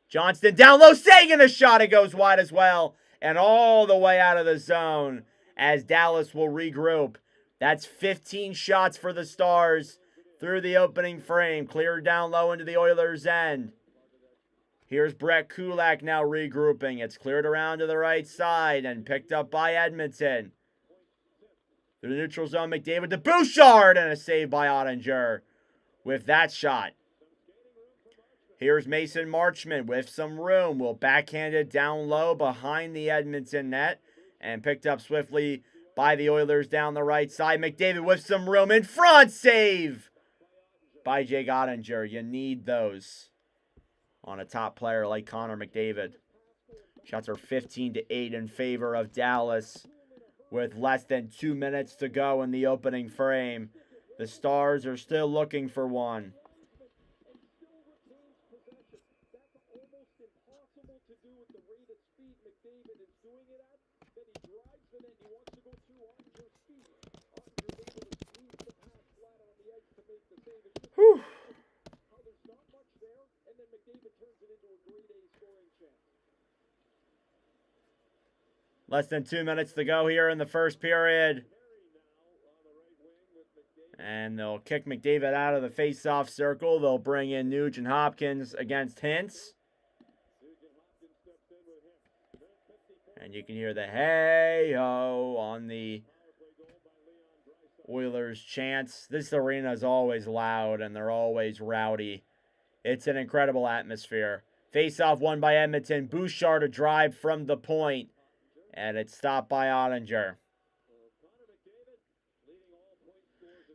S1: Johnston down low, Sagan a shot. It goes wide as well. And all the way out of the zone as Dallas will regroup. That's 15 shots for the Stars through the opening frame. Cleared down low into the Oilers' end. Here's Brett Kulak now regrouping. It's cleared around to the right side and picked up by Edmonton. Through the neutral zone, McDavid to Bouchard, and a save by Ottinger with that shot. Here's Mason Marchment with some room. Will backhand it down low behind the Edmonton net and picked up swiftly by the Oilers down the right side. McDavid with some room in front. Save by Jake Ottinger. You need those on a top player like Connor McDavid. Shots are 15-8 in favor of Dallas with less than 2 minutes to go in the opening frame. The Stars are still looking for one. Whew. Less than 2 minutes to go here in the first period. And they'll kick McDavid out of the face-off circle. They'll bring in Nugent Hopkins against Hintz. And you can hear the hey-ho on the Oilers chants. This arena is always loud and they're always rowdy. It's an incredible atmosphere. Face-off won by Edmonton. Bouchard a drive from the point. And it's stopped by Ottinger.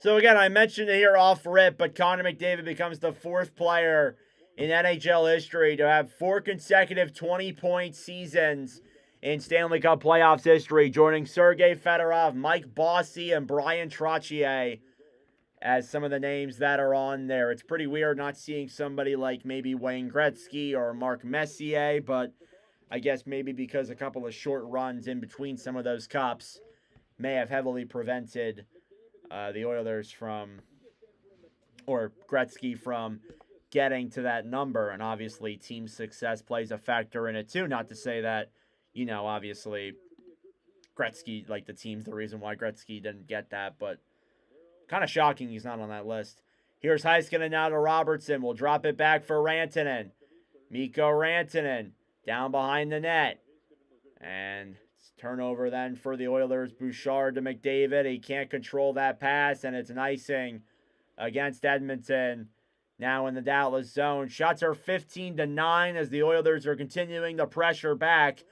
S1: So again, I mentioned it here off rip, but Connor McDavid becomes the 4th player in NHL history to have 4 consecutive 20-point seasons in Stanley Cup playoffs history, joining Sergei Fedorov, Mike Bossy, and Brian Trottier as some of the names that are on there. It's pretty weird not seeing somebody like maybe Wayne Gretzky or Mark Messier, but I guess maybe because a couple of short runs in between some of those cups may have heavily prevented the Oilers from, or Gretzky from, getting to that number. And obviously team success plays a factor in it too. Not to say that, you know, obviously Gretzky, like the team's the reason why Gretzky didn't get that, but kind of shocking he's not on that list. Here's Heiskanen now to Robertson. We'll drop it back for Rantanen. Mikko Rantanen down behind the net. And it's turnover then for the Oilers. Bouchard to McDavid. He can't control that pass, and it's an icing against Edmonton. Now in the Dallas zone. Shots are 15-9 as the Oilers are continuing to pressure back.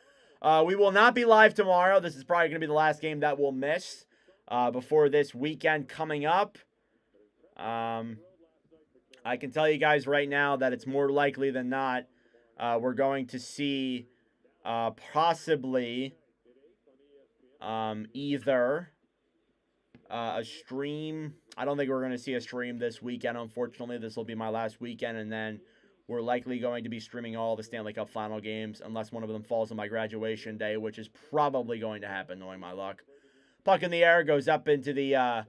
S1: We will not be live tomorrow. This is probably going to be the last game that we'll miss before this weekend coming up. I can tell you guys right now that it's more likely than not we're going to see possibly either a stream. I don't think we're going to see a stream this weekend. Unfortunately, this will be my last weekend, and then we're likely going to be streaming all the Stanley Cup final games unless one of them falls on my graduation day, which is probably going to happen, knowing my luck. Puck in the air goes up into the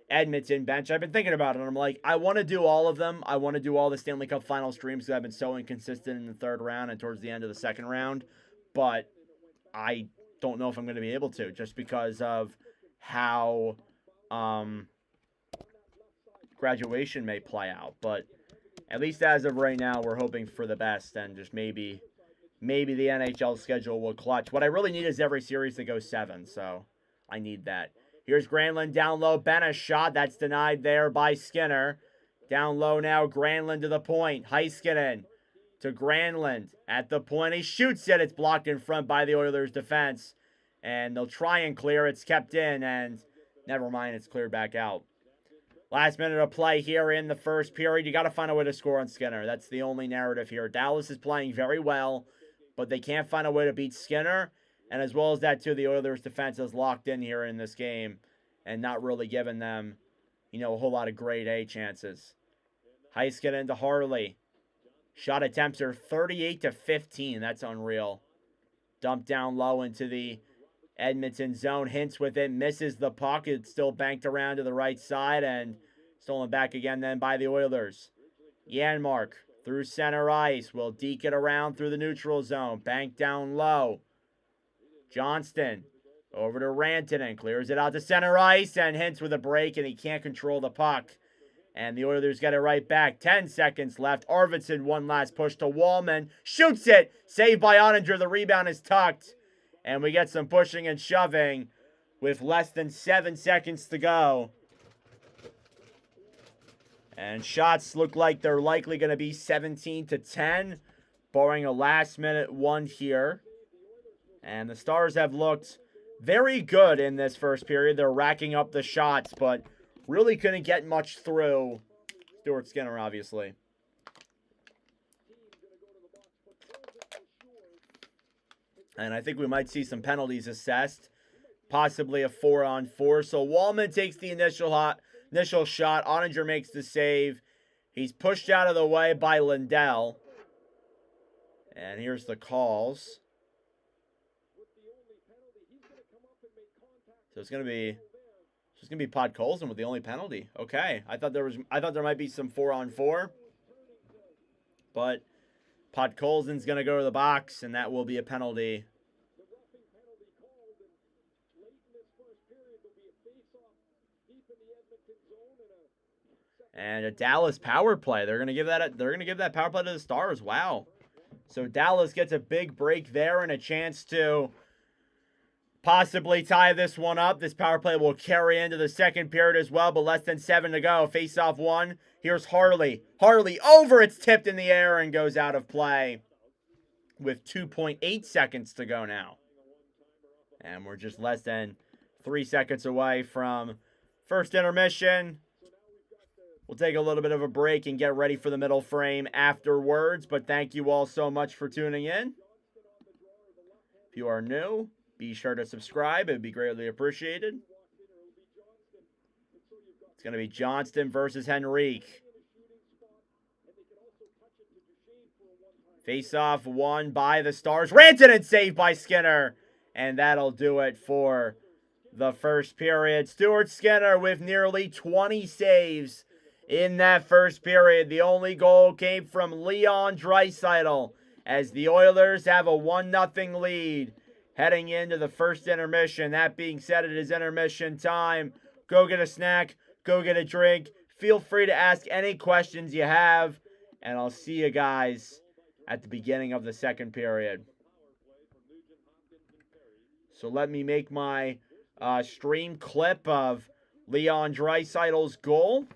S1: Edmonton bench. I've been thinking about it, and I'm like, I want to do all of them. I want to do all the Stanley Cup final streams because I've been so inconsistent in the 3rd round and towards the end of the 2nd round. But I don't know if I'm going to be able to, just because of how graduation may play out. But at least as of right now, we're hoping for the best, and just maybe the NHL schedule will clutch. What I really need is every series to go 7, so I need that. Here's Granlund down low. Benna shot. That's denied there by Skinner. Down low now. Granlund to the point. Heiskanen to Granlund at the point. He shoots it. It's blocked in front by the Oilers defense. And they'll try and clear. It's kept in, and never mind. It's cleared back out. Last minute of play here in the first period. You got to find a way to score on Skinner. That's the only narrative here. Dallas is playing very well, but they can't find a way to beat Skinner. And as well as that, too, the Oilers' defense is locked in here in this game and not really giving them, you know, a whole lot of grade A chances. Heiskanen to Harley. Shot attempts are 38-15. That's unreal. Dumped down low into the Edmonton zone, Hintz with it, misses the puck. It's still banked around to the right side and stolen back again then by the Oilers. Janmark through center ice, will deke it around through the neutral zone, banked down low. Johnston over to Rantanen, clears it out to center ice, and Hintz with a break, and he can't control the puck. And the Oilers get it right back. 10 seconds left. Arvidsson, one last push to Wallman. Shoots it. Saved by Ottinger. The rebound is tucked. And we get some pushing and shoving with less than 7 seconds to go. And shots look like they're likely going to be 17-10, barring a last-minute one here. And the Stars have looked very good in this first period. They're racking up the shots, but really couldn't get much through Stuart Skinner, obviously. And I think we might see some penalties assessed, possibly a 4-on-4. So Wallman takes the initial shot. Ottinger makes the save. He's pushed out of the way by Lindell. And here's the calls. So it's gonna be Podkolzin with the only penalty. Okay, I thought there might be some 4-on-4, but Podkolzin's gonna go to the box, and that will be a penalty. And a Dallas power play. They're gonna give that power play to the Stars. Wow. So Dallas gets a big break there and a chance to possibly tie this one up. This power play will carry into the second period as well, but less than 7 to go. Face-off one. Here's Harley. Harley over. It's tipped in the air and goes out of play with 2.8 seconds to go now. And we're just less than 3 seconds away from first intermission. We'll take a little bit of a break and get ready for the middle frame afterwards, but thank you all so much for tuning in. If you are new, be sure to subscribe. It would be greatly appreciated. It's going to be Johnston versus Henrique. Face-off won by the Stars. Rantanen saved by Skinner. And that'll do it for the first period. Stuart Skinner with nearly 20 saves in that first period. The only goal came from Leon Draisaitl as the Oilers have a 1-0 lead heading into the first intermission. That being said, it is intermission time. Go get a snack. Go get a drink. Feel free to ask any questions you have. And I'll see you guys at the beginning of the second period. So let me make my stream clip of Leon Draisaitl's goal.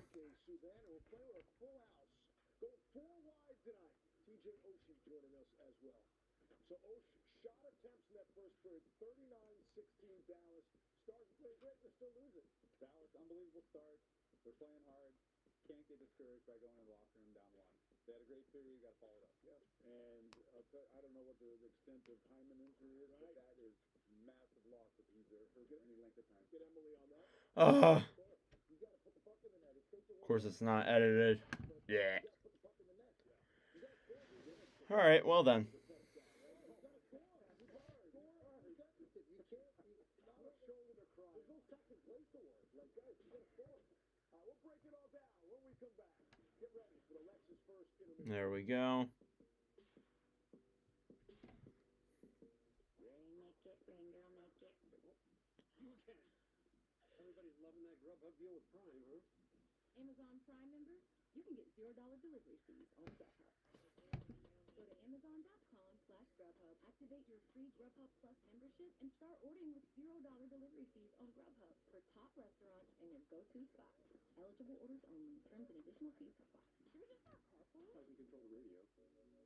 S2: Dallas, unbelievable start. They're playing hard. Can't get discouraged by going in the locker room down 1. They had a great period. You got to follow it up. Yeah. And I don't know what the extent of Hyman injury is, but that is massive loss if he's there for any length of time. Get Emily on that.
S1: Of course, it's not edited. Yeah. All right. Well then. There we go.
S2: Everybody's loving that Grubhub deal with Prime, huh?
S3: Amazon Prime members, you can get $0 delivery fees on Grubhub. Go to Amazon.com/Grubhub, activate your free Grubhub Plus membership, and start ordering with $0 delivery fees on Grubhub for top restaurants and your go-to spots. Eligible orders only. Terms and additional fees apply. Should we just start carpooling?
S2: I can control the radio.
S3: Never mind.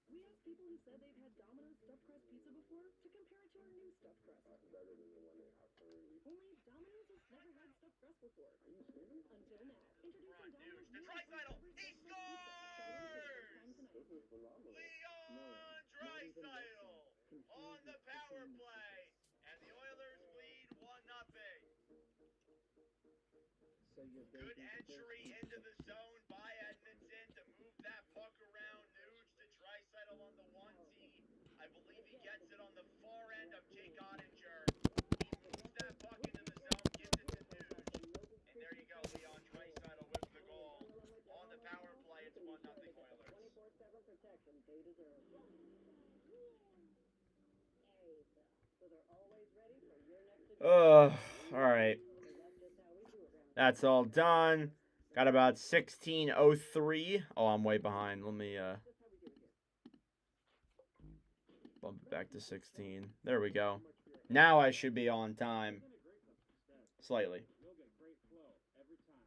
S3: We asked people who said they've had Domino's stuffed crust pizza before to compare it to our new stuffed crust.
S2: That's better than the one they have currently.
S3: Only Domino's has never had stuffed crust before.
S2: Are you serious?
S3: Until now. Introducing
S1: Front, dude.
S3: Domino's
S1: The
S3: new
S1: Draisaitl.
S3: flavor
S1: He
S3: stuffed crust pizza.
S2: This is phenomenal.
S1: Leon Draisaitl on the power play, and the Oilers lead 1-0. Good entry into the zone by Edmonton to move that puck around. Nuge to Draisaitl on the 1-T. I believe he gets it on the far end of Jake Ottinger. He moves that puck into the zone, gives it to Nuge. And there you go, Leon Draisaitl with the goal. On the power play, it's 1-0 Oilers.
S4: 24/7 protection they deserve. So they're always ready for your next
S1: All right. That's all done. Got about 16:03. Oh, I'm way behind. Let me bump it back to 16. There we go. Now I should be on time. Slightly.
S2: You'll get great flow every time.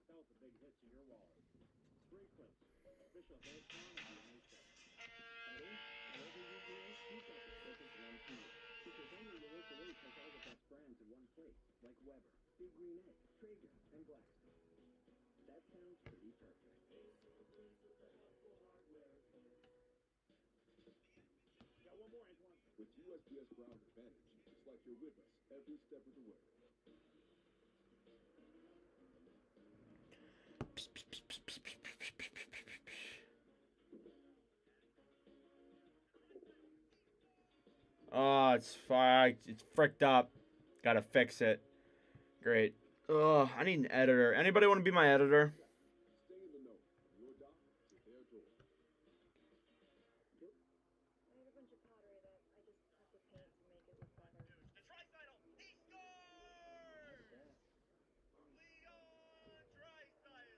S2: Tell it's a big hit to your wallet. Free clips. Official hair salon of the NHL. Whatever you do, keep up the perfect one for you. Because then you work away check all the best brands in one place, like Weber, Big Green Egg, Traeger, and Blackstone. That sounds pretty perfect. Got one more, Antoine.
S5: With USPS Ground Advantage, it's like you're with us every step of the way.
S1: Oh, it's fucked. It's fricked up. Gotta fix it. Great. Ugh, I need an editor. Anybody want to be my editor?
S5: Stay in the know. Your dock is their door.
S3: I had a bunch of pottery that I just have to paint to make it look better.
S1: The Draisaitl, he scores! Leon Draisaitl.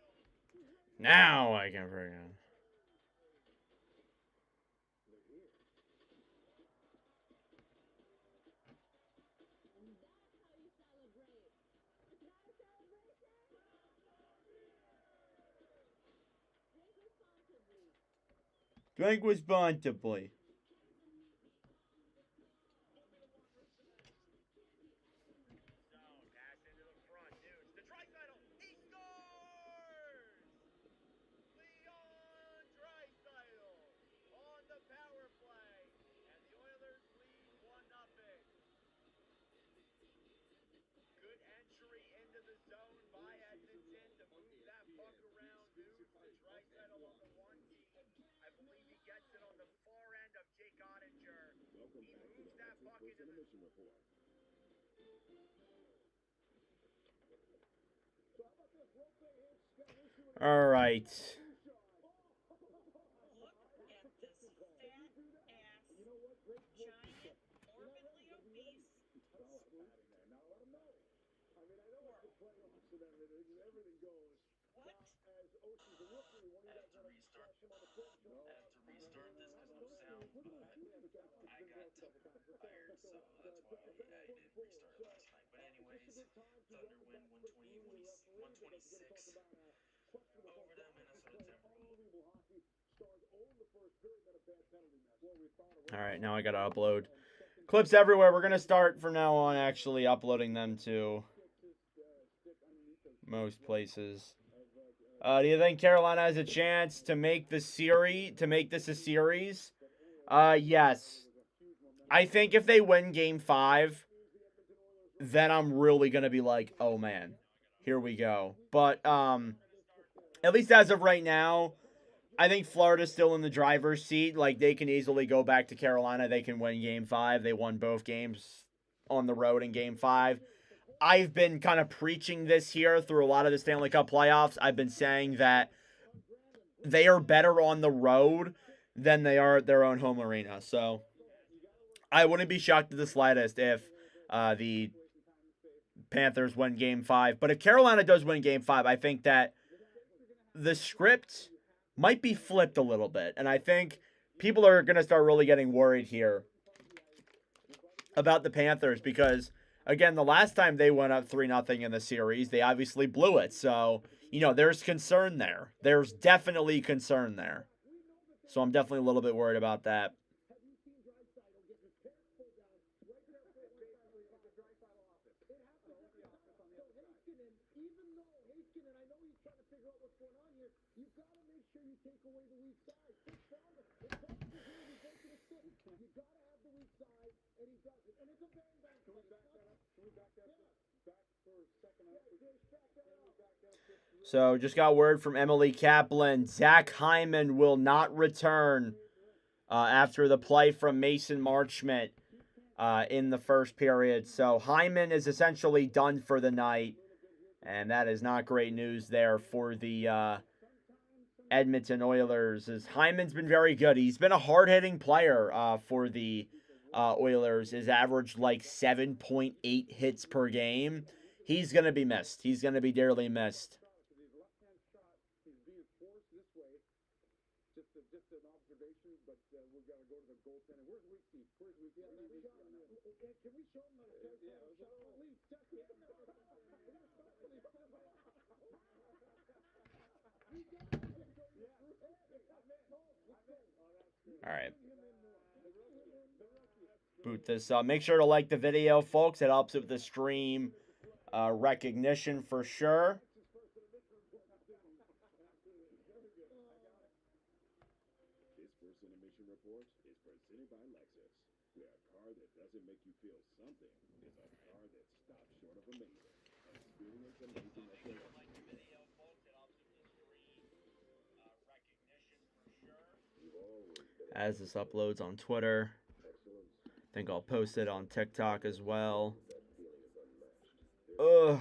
S1: Now I can friggin'. Drink responsibly. Pass into the front, dudes. The Draisaitl, he scores! Leon Draisaitl on the power play, and the Oilers lead 1-0. Good entry into the zone by Edmonton to move that puck around. Moves the Draisaitl on the 1-D. I believe he gets it on the far end of Jake Ottinger.
S5: Welcome
S1: He
S5: back to
S1: moves
S5: the
S1: that puck
S5: First
S1: into the
S5: Intermission Report.
S1: All right.
S6: Look at this fat ass, giant, morbidly obese
S2: Now let them know. I mean, I know it's the playoffs and everything goes.
S6: what?
S2: As Ocean's a rookie, when you guys want to splash him on the court,
S7: I have to restart this because of sound, but I got tired, so that's why I didn't restart it last night. But anyways, Thunder win 126 over the Minnesota Timberwolves.
S1: All right, now I got to upload clips everywhere. We're going to start from now on actually uploading them to most places. Do you think Carolina has a chance to make the series, to make this a series? Yes. I think if they win game 5, then I'm really going to be like, "Oh man, here we go." But at least as of right now, I think Florida's still in the driver's seat. Like, they can easily go back to Carolina. They can win game 5. They won both games on the road in game 5. I've been kind of preaching this here through a lot of the Stanley Cup playoffs. I've been saying that they are better on the road than they are at their own home arena. So I wouldn't be shocked to the slightest if the Panthers win game 5. But if Carolina does win game 5, I think that the script might be flipped a little bit. And I think people are going to start really getting worried here about the Panthers because, again, the last time they went up 3-0 in the series, they obviously blew it. So, there's concern there. There's definitely concern there. So I'm definitely a little bit worried about that. So just got word from Emily Kaplan. Zach Hyman will not return after the play from Mason Marchment in the first period. So Hyman is essentially done for the night, and that is not great news there for the Edmonton Oilers. As Hyman's been very good. He's been a hard-hitting player for the Oilers. His averaged like 7.8 hits per game. He's going to be missed. He's going to be dearly missed.
S2: Just an observation, but we've got to go to the goaltender. Where's Weeksy? Where's Weeksy? Yeah, we got him. Can we show him the
S1: All right. Boot this up. Make sure to like the video, folks. It helps with the stream recognition for sure.
S5: This first intermission report is presented by Lexus, where a car that doesn't make you feel something is a car that stops short of amazing. Experience amazing at your
S1: As this uploads on Twitter, I think I'll post it on TikTok as well. Ugh.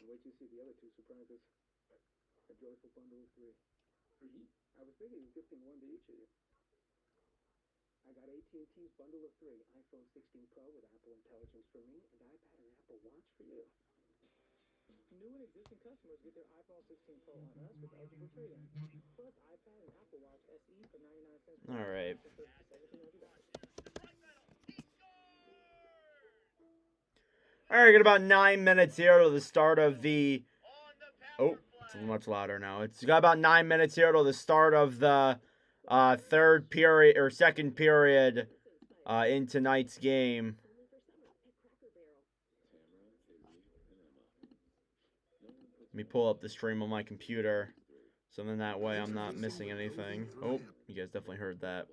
S2: Wait till you see the other two surprises. A joyful bundle of 3. I was thinking of gifting one to each of you. I got AT&T's bundle of 3, iPhone 16 Pro with Apple Intelligence for me, and iPad and Apple Watch for you. New and existing customers get their iPhone 16 Pro on us with eligible trade-in. Plus iPad and Apple Watch SE for 99 cents.
S1: All right. All right, got about 9 minutes here to the start of the... Oh, it's much louder now. It's got about 9 minutes here to the start of the third period or second period in tonight's game. Let me pull up the stream on my computer, so then that way I'm not missing anything. Oh, you guys definitely heard that.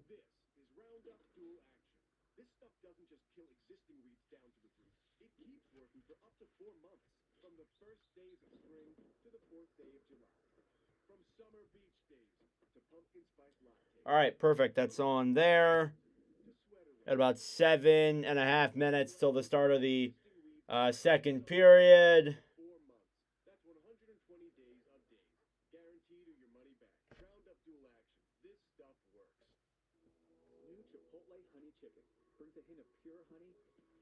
S5: This is Roundup Dual Action. This stuff doesn't just kill existing weeds down to the root. It keeps working for up to 4 months, from the first days of spring to the 4th day of July. From summer beach days to pumpkin spice latte.
S1: All right, perfect. That's on there. At about 7.5 minutes till the start of the second period.
S5: 4 months. That's 120 days of days. Guaranteed or your money back. Roundup Dual Action. This stuff works.
S2: New Chipotle honey chicken brings a hint of pure honey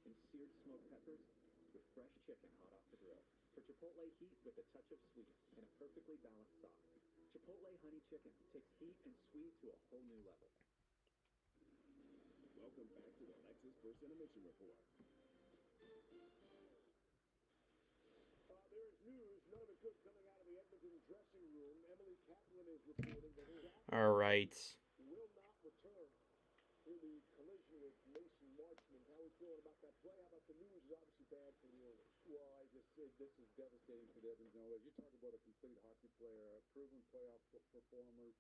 S2: and seared smoked peppers with fresh chicken hot off the grill. For Chipotle heat with a touch of sweet and a perfectly balanced sauce. Chipotle honey chicken takes heat and sweet to a whole new level.
S5: Welcome back to the Lexus First Intermission Report.
S2: There is news, none of it good coming out of the Edmonton dressing room. Emily Kaplan is reporting that
S1: All right.
S2: will not return in the collision with Mason Marchman. How are we feeling about that play? How about the news is obviously bad for the Oilers? Well, I just said this is devastating for the Edmonton Oilers. You talk about a complete hockey player, a proven playoff performer,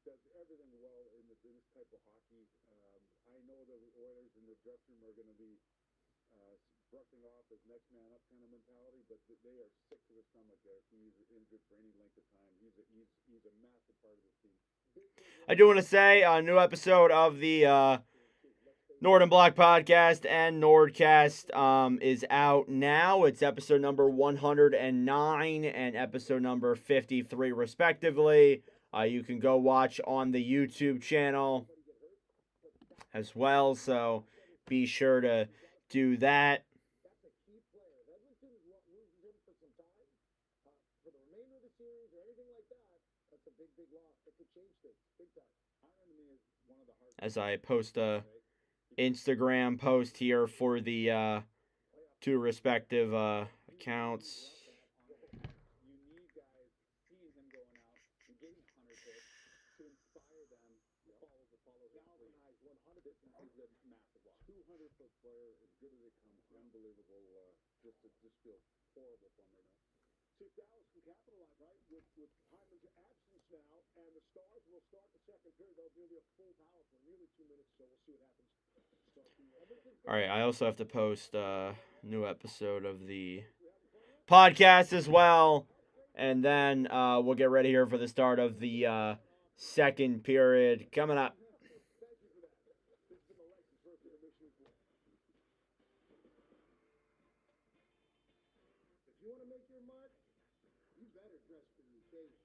S2: does everything well in this type of hockey. I know the Oilers in the dressing room are going to be brushing off as next man up kind of mentality, but they are sick to the stomach if he's injured for any length of time. He's a massive part of this team.
S1: I do want to say a new episode of the Nord and Block podcast and Nordcast is out now. It's episode number 109 and episode number 53, respectively. You can go watch on the YouTube channel as well, so be sure to do that.
S2: That's a key player. If Edmonton loses him for some time, for the remainder of the series or anything like that, that's a big, big loss. That could change things big time. Iron to me is one of the hardest.
S1: As I post a Instagram post here for the two respective accounts.
S2: You need guys seeing him going out and getting 100 hits to inspire them to follow his galvanize 100. This is a massive loss. 200-foot player, as good as it comes, unbelievable. Just feel horrible from right now. See if Dallas can capitalize, right? With Hyman's absence now, and the Stars will start the second period. They'll be a full power for nearly 2 minutes, so we'll see what happens.
S1: All right, I also have to post a new episode of the podcast as well, and then we'll get ready here for the start of the second period coming up.
S2: If you want to make your mark, you better dress for the occasion.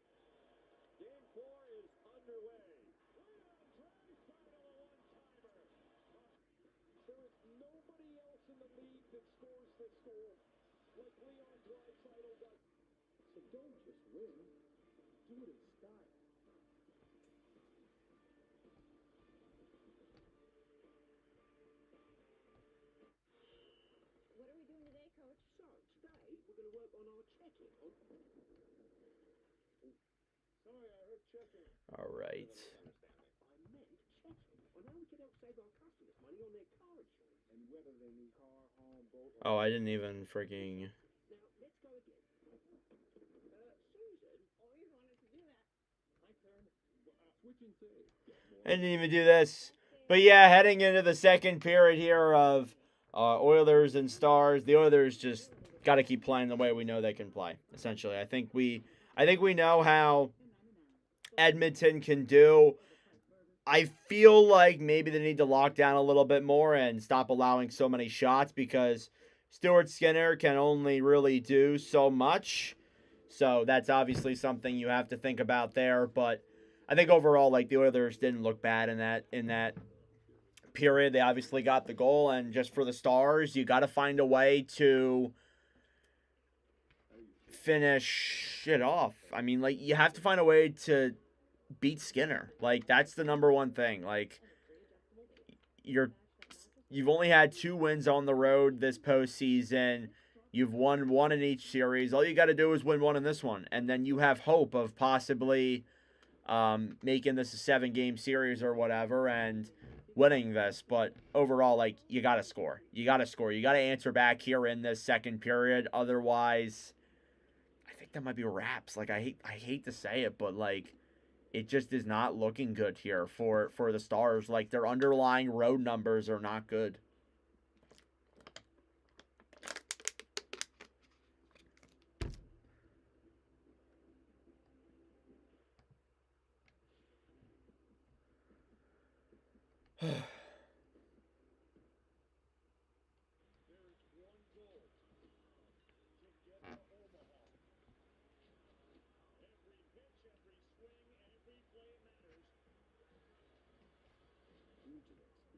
S2: Game 4 is underway. There is nobody else in the league that scores this goal like Leon Draisaitl does. So don't just win, do it in style.
S3: What are we doing today, Coach?
S5: So, today we're going to work on our check-in.
S2: Sorry, I heard checking.
S1: All right.
S5: I meant check-in on how we can help save our customers money on their car insurance.
S2: And whether they need car, home, boat,
S1: Oh, I didn't even freaking.
S5: Now, let's go again. Susan.
S3: Always wanted to do that.
S2: my turn. Switching saves.
S1: I didn't even do this. But yeah, heading into the second period here of Oilers and Stars, the Oilers just got to keep playing the way we know they can play. Essentially, I think we know how Edmonton can do. I feel like maybe they need to lock down a little bit more and stop allowing so many shots because Stuart Skinner can only really do so much. So that's obviously something you have to think about there. But I think overall, like, the Oilers didn't look bad in that period. They obviously got the goal, and just for the Stars, you got to find a way to finish it off. I mean, like, you have to find a way to beat Skinner. Like, that's the number one thing. Like, you've only had 2 wins on the road this postseason. You've won 1 in each series. All you got to do is win 1 in this one, and then you have hope of possibly making this a 7-game series or whatever and winning this. But overall, like, you got to score. You got to score. You got to answer back here in this second period. Otherwise, I think that might be wraps. Like, I hate to say it, but, like, it just is not looking good here for the Stars. Like, their underlying road numbers are not good.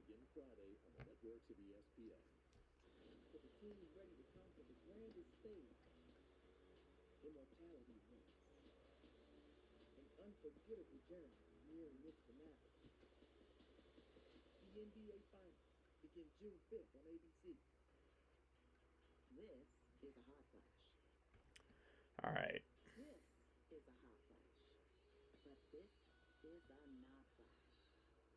S5: Begin Friday on the networks of ESPN.
S4: For the team ready to conquer the grandest stage, immortality wins. An unforgettable journey nearing its finale. The NBA Finals begin June 5th on ABC. This is a hot flash.
S1: All right.
S4: This is a hot flash. But this is a not flash.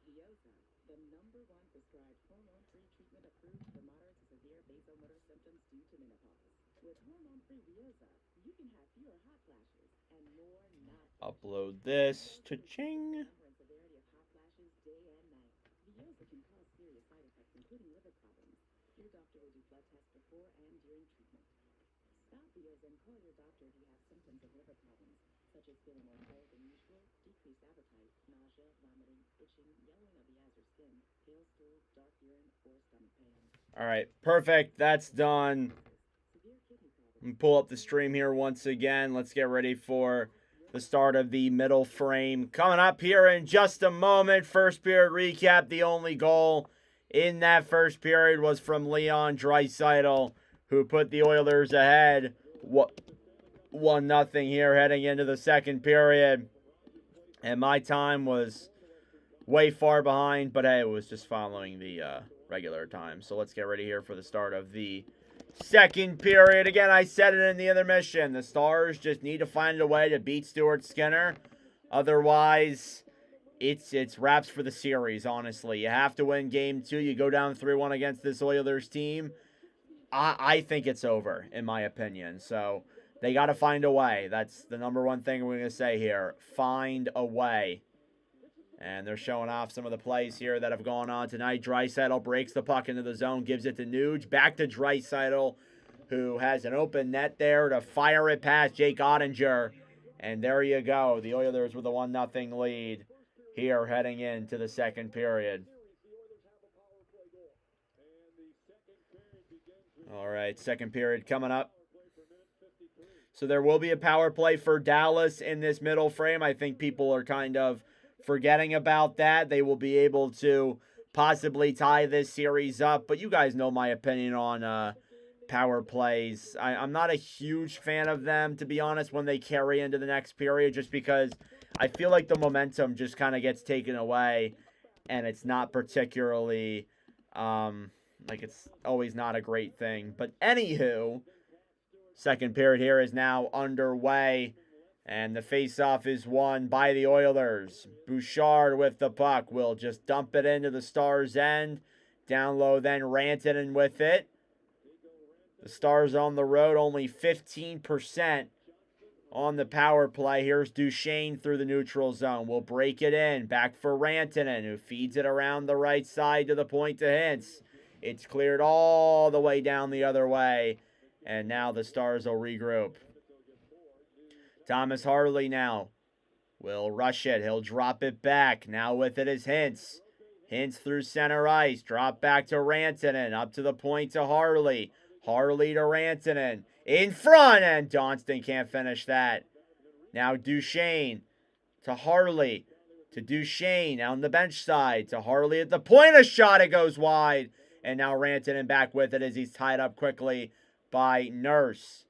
S4: Vioza, the #1 prescribed hormone-free treatment approved for moderate to severe vasomotor symptoms due to menopause. With hormone-free Vioza, you can have fewer hot flashes and more not flashes.
S1: Upload this to Ching.
S4: Number and severity of hot flashes day and night. Vioza can cause serious side effects, including liver problems. Your doctor will do blood tests before and during treatment. Stop Vioza and call your doctor if you have symptoms of liver problems, such as feeling more tired than usual, decreased appetite, nausea, vomiting, itching, yellowing of the eyes or skin, pale stool, dark urine, or stomach pain.
S1: All right, perfect. That's done.
S4: Severe kidney problems.
S1: Let me pull up the stream here once again. Let's get ready for the start of the middle frame. Coming up here in just a moment. First period recap. The only goal in that first period was from Leon Draisaitl, who put the Oilers ahead 1-0 here heading into the second period. And my time was way far behind, but hey, it was just following the regular time. So let's get ready here for the start of the second period. Again, I said it in the intermission. The Stars just need to find a way to beat Stuart Skinner. Otherwise, it's wraps for the series, honestly. You have to win game 2. You go down 3-1 against this Oilers team. I think it's over, in my opinion. So they got to find a way. That's the number one thing we're going to say here. Find a way. And they're showing off some of the plays here that have gone on tonight. Draisaitl breaks the puck into the zone, gives it to Nuge. Back to Draisaitl, who has an open net there to fire it past Jake Ottinger. And there you go. The Oilers with a 1-0 lead here heading into the second period. All right, second period coming up. So there will be a power play for Dallas in this middle frame. I think people are kind of forgetting about that. They will be able to possibly tie this series up. But you guys know my opinion on power plays. I'm not a huge fan of them, to be honest, when they carry into the next period, just because I feel like the momentum just kind of gets taken away, and it's not particularly, it's always not a great thing. But anywho, second period here is now underway. And the faceoff is won by the Oilers. Bouchard with the puck will just dump it into the Stars' end. Down low then Rantanen with it. The Stars on the road, only 15% on the power play. Here's Duchesne through the neutral zone. Will break it in. Back for Rantanen, who feeds it around the right side to the point to Hintz. It's cleared all the way down the other way. And now the Stars will regroup. Thomas Harley now will rush it. He'll drop it back. Now with it is Hintz. Hintz through center ice. Drop back to Rantanen. Up to the point to Harley. Harley to Rantanen. In front, and Johnston can't finish that. Now Duchesne to Harley. To Duchesne on the bench side. To Harley at the point. A shot. It goes wide. And now Rantanen back with it as he's tied up quickly by Nurse.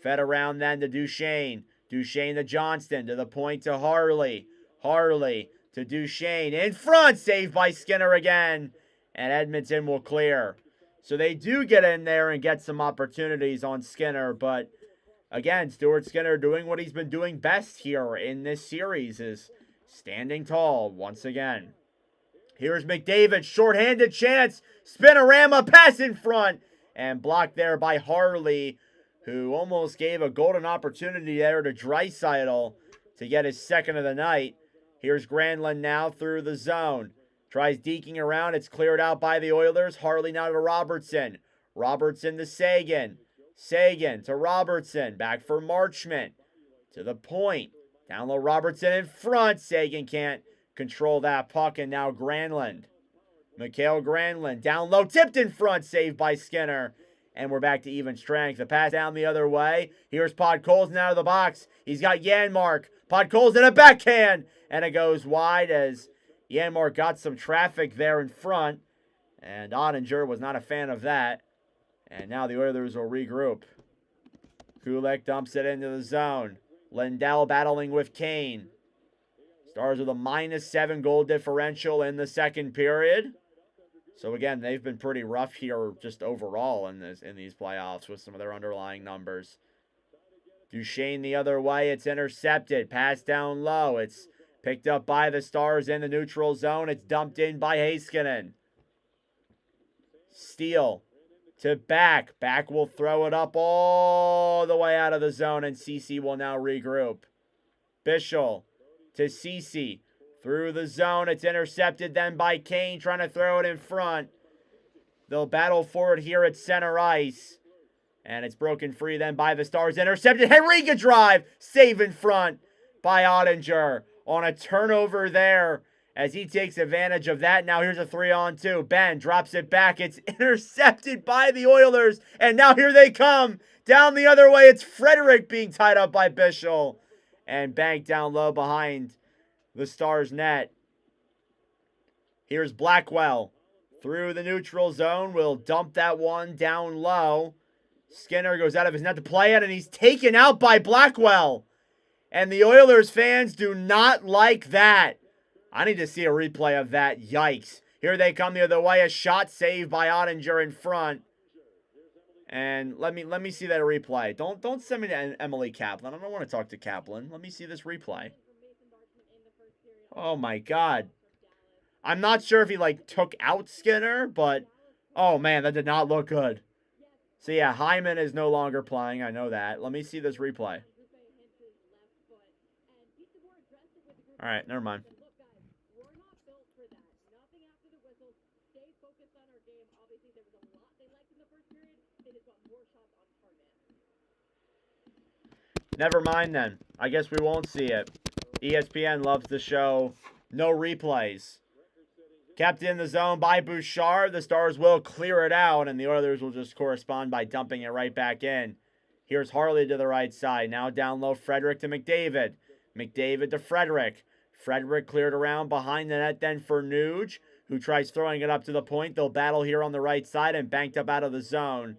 S1: Fed around then to Duchesne. Duchesne to Johnston. To the point to Harley. Harley to Duchesne. In front. Saved by Skinner again. And Edmonton will clear. So they do get in there and get some opportunities on Skinner. But again, Stuart Skinner doing what he's been doing best here in this series is standing tall once again. Here's McDavid. Shorthanded chance. Spinorama. Pass in front. And blocked there by Harley, who almost gave a golden opportunity there to Draisaitl to get his second of the night. Here's Granlund now through the zone. Tries deking around. It's cleared out by the Oilers. Harley now to Robertson. Robertson to Sagan. Sagan to Robertson. Back for Marchment. To the point. Down low, Robertson in front. Sagan can't control that puck. And now Granlund. Mikael Granlund down low. Tipped in front. Saved by Skinner. And we're back to even strength. The pass down the other way. Here's Podkolzin out of the box. He's got Janmark. Podkolzin a backhand. And it goes wide as Janmark got some traffic there in front. And Ottinger was not a fan of that. And now the Oilers will regroup. Kulak dumps it into the zone. Lindell battling with Kane. Stars with a -7 goal differential in the second period. So again, they've been pretty rough here just overall in these playoffs with some of their underlying numbers. Duchesne the other way. It's intercepted. Pass down low. It's picked up by the Stars in the neutral zone. It's dumped in by Heiskanen. Steele to Back. Back will throw it up all the way out of the zone, and Ceci will now regroup. Bischel to Ceci. Through the zone, it's intercepted then by Kane, trying to throw it in front. They'll battle for it here at center ice. And it's broken free then by the Stars. Intercepted. Henrique drive. Save in front by Ottinger on a turnover there. as he takes advantage of that. Now here's a 3-on-2. Ben drops it back. It's intercepted by the Oilers. And now here they come. Down the other way, it's Frederick being tied up by Bischel. And banked down low behind the Stars net. Here's Blackwell. Through the neutral zone. Will dump that one down low. Skinner goes out of his net to play it, and he's taken out by Blackwell. And the Oilers fans do not like that. I need to see a replay of that. Yikes. Here they come the other way. A shot saved by Ottinger in front. And let me see that replay. Don't send me to Emily Kaplan. I don't want to talk to Kaplan. Let me see this replay. Oh my God. I'm not sure if he took out Skinner, but oh man, that did not look good. So yeah, Hyman is no longer playing. I know that. Let me see this replay. All right, never mind. Never mind then. I guess we won't see it. ESPN loves the show. No replays. Kept in the zone by Bouchard. The Stars will clear it out, and the Oilers will just correspond by dumping it right back in. Here's Harley to the right side. Now down low, Frederick to McDavid. McDavid to Frederick. Frederick cleared around behind the net then for Nuge, who tries throwing it up to the point. They'll battle here on the right side and banked up out of the zone.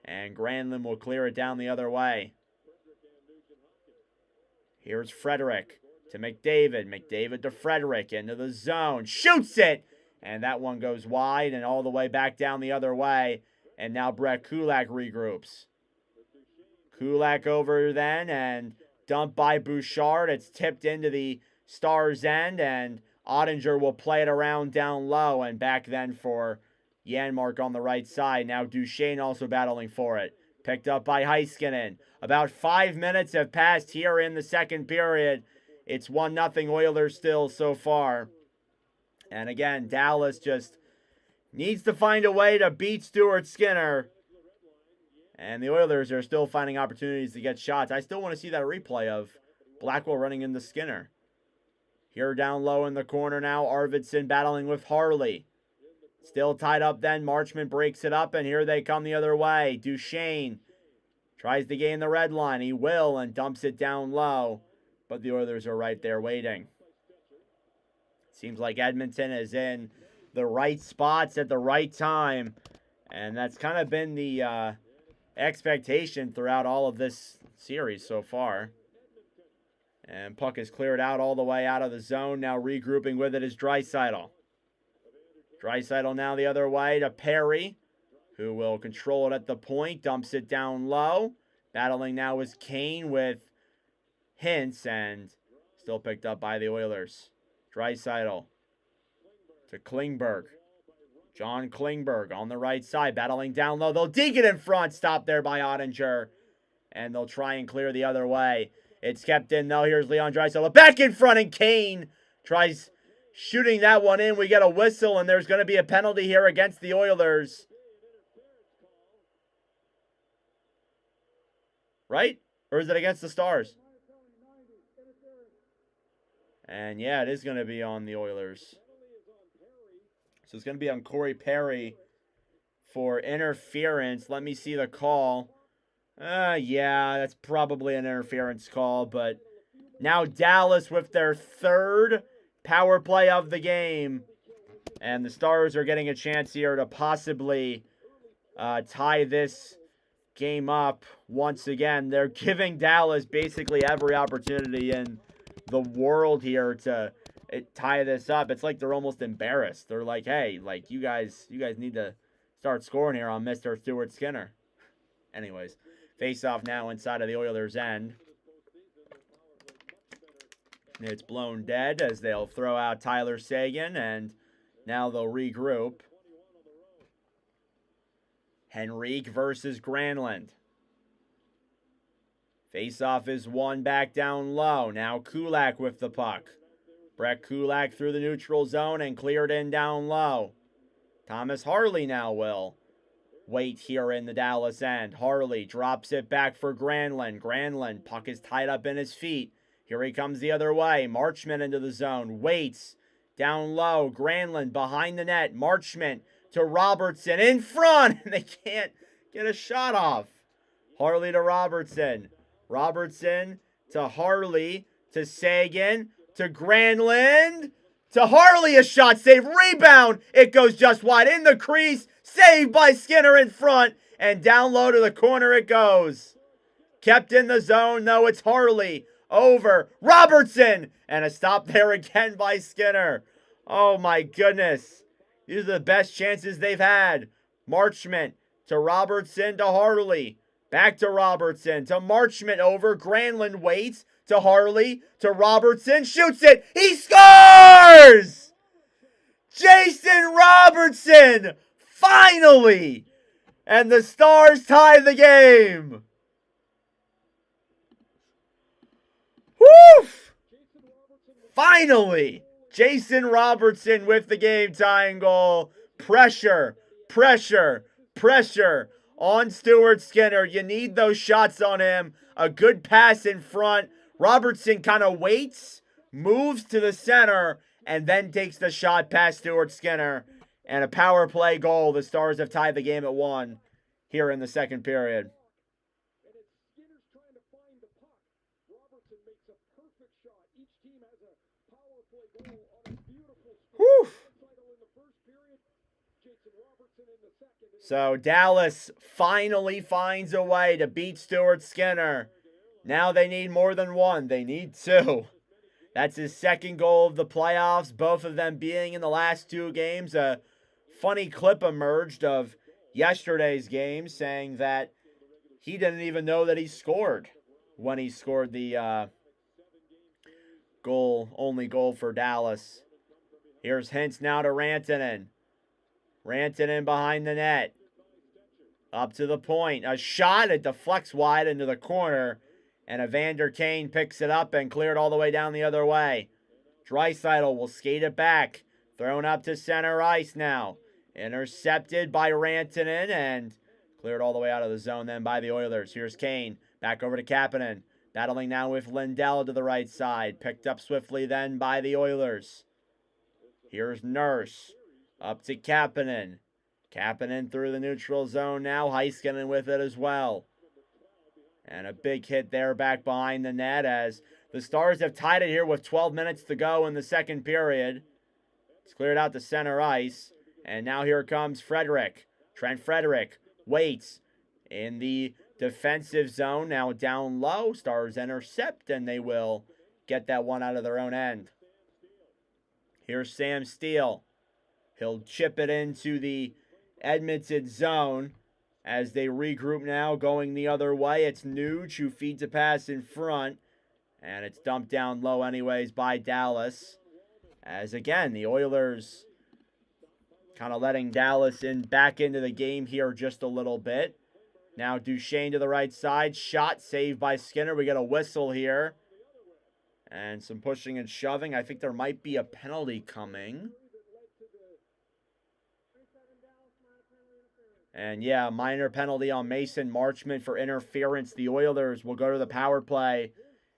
S1: And Granlund will clear it down the other way. Here's Frederick to McDavid. McDavid to Frederick into the zone. Shoots it! And that one goes wide and all the way back down the other way. And now Brett Kulak regroups. Kulak over then and dumped by Bouchard. It's tipped into the Stars' end, and Ottinger will play it around down low and back then for Janmark on the right side. Now Duchesne also battling for it. Picked up by Heiskanen. About 5 minutes have passed here in the second period. It's 1-0 Oilers still so far. And again, Dallas just needs to find a way to beat Stuart Skinner. And the Oilers are still finding opportunities to get shots. I still want to see that replay of Blackwell running into Skinner. Here down low in the corner now, Arvidsson battling with Harley. Still tied up then, Marchment breaks it up, and here they come the other way. Duchesne tries to gain the red line. He will and dumps it down low. But the Oilers are right there waiting. Seems like Edmonton is in the right spots at the right time. And that's kind of been the expectation throughout all of this series so far. And puck is cleared out all the way out of the zone. Now regrouping with it is Draisaitl. Draisaitl now the other way to Perry, who will control it at the point. Dumps it down low. Battling now is Kane with Hintz, and still picked up by the Oilers. Draisaitl to Klingberg. John Klingberg on the right side, battling down low. They'll dig it in front. Stopped there by Ottinger. And they'll try and clear the other way. It's kept in, though. Here's Leon Draisaitl back in front, and Kane tries shooting that one in. We get a whistle, and there's going to be a penalty here against the Oilers. Right? Or is it against the Stars? And yeah, it is going to be on the Oilers. So it's going to be on Corey Perry for interference. Let me see the call. Yeah, that's probably an interference call. But now Dallas with their third power play of the game. And the Stars are getting a chance here to possibly tie this game up once again. They're giving Dallas basically every opportunity in the world here to tie this up. It's like they're almost embarrassed. They're like, hey, like you guys need to start scoring here on Mr. Stuart Skinner. Anyways, face off now inside of the Oilers' end. It's blown dead as they'll throw out Tyler Seguin, and now they'll regroup. Henrique versus Granlund. Face-off is won back down low. Now Kulak with the puck. Brett Kulak through the neutral zone and cleared in down low. Thomas Harley now will wait here in the Dallas end. Harley drops it back for Granlund. Granlund, puck is tied up in his feet. Here he comes the other way. Marchment into the zone. Waits. Down low, Granlund behind the net. Marchment to Robertson in front. And they can't get a shot off. Harley to Robertson. Robertson to Harley to Sagan to Granlund to Harley. A shot save. Rebound. It goes just wide in the crease. Saved by Skinner in front. And down low to the corner it goes. Kept in the zone, though. It's Harley over Robertson. And a stop there again by Skinner. Oh, my goodness. These are the best chances they've had. Marchment to Robertson to Harley. Back to Robertson to Marchment over. Granlund waits to Harley to Robertson. Shoots it. He scores! Jason Robertson! Finally! And the Stars tie the game. Woof! Finally! Jason Robertson with the game-tying goal. Pressure, pressure, pressure on Stuart Skinner. You need those shots on him. A good pass in front. Robertson kind of waits, moves to the center, and then takes the shot past Stuart Skinner. And a power play goal. The Stars have tied the game at 1 here in the second period.
S2: And it's Skinner's trying to find the puck. Robertson makes a perfect shot. Each team has a power play goal on a beautiful
S1: Whew.
S2: cycle in the first period. Jason Robertson in the second.
S1: So Dallas finally finds a way to beat Stuart Skinner. Now they need more than one. They need 2. That's his second goal of the playoffs, both of them being in the last 2 games. A funny clip emerged of yesterday's game saying that he didn't even know that he scored when he scored the only goal for Dallas. Here's Hintz now to Rantanen. Rantanen behind the net. Up to the point. A shot. It deflects wide into the corner. And Evander Kane picks it up and cleared all the way down the other way. Draisaitl will skate it back. Thrown up to center ice now. Intercepted by Rantanen and cleared all the way out of the zone then by the Oilers. Here's Kane. Back over to Kapanen. Battling now with Lindell to the right side. Picked up swiftly then by the Oilers. Here's Nurse. Up to Kapanen. Kapanen through the neutral zone now. Heiskanen with it as well. And a big hit there back behind the net as the Stars have tied it here with 12 minutes to go in the second period. It's cleared out to center ice. And now here comes Frederick. Trent Frederick waits in the defensive zone. Now down low. Stars intercept and they will get that one out of their own end. Here's Sam Steele. He'll chip it into the Edmonton zone as they regroup now going the other way. It's Nuge who feeds a pass in front. And it's dumped down low anyways by Dallas. As again, the Oilers kind of letting Dallas back into the game here just a little bit. Now Duchesne to the right side. Shot saved by Skinner. We get a whistle here. And some pushing and shoving. I think there might be a penalty coming. And yeah, minor penalty on Mason Marchment for interference. The Oilers will go to the power play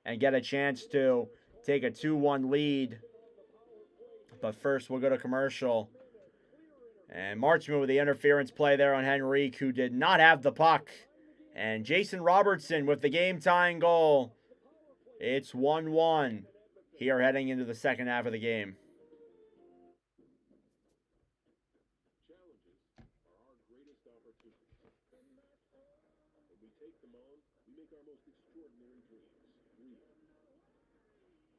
S1: and get a chance to take a 2-1 lead. But first we'll go to commercial. And Marchment with the interference play there on Henrique, who did not have the puck. And Jason Robertson with the game-tying goal. It's 1-1 here heading into the second half of the game.
S5: Challenges are our greatest opportunities. When we take them on, we make our most extraordinary dreams real.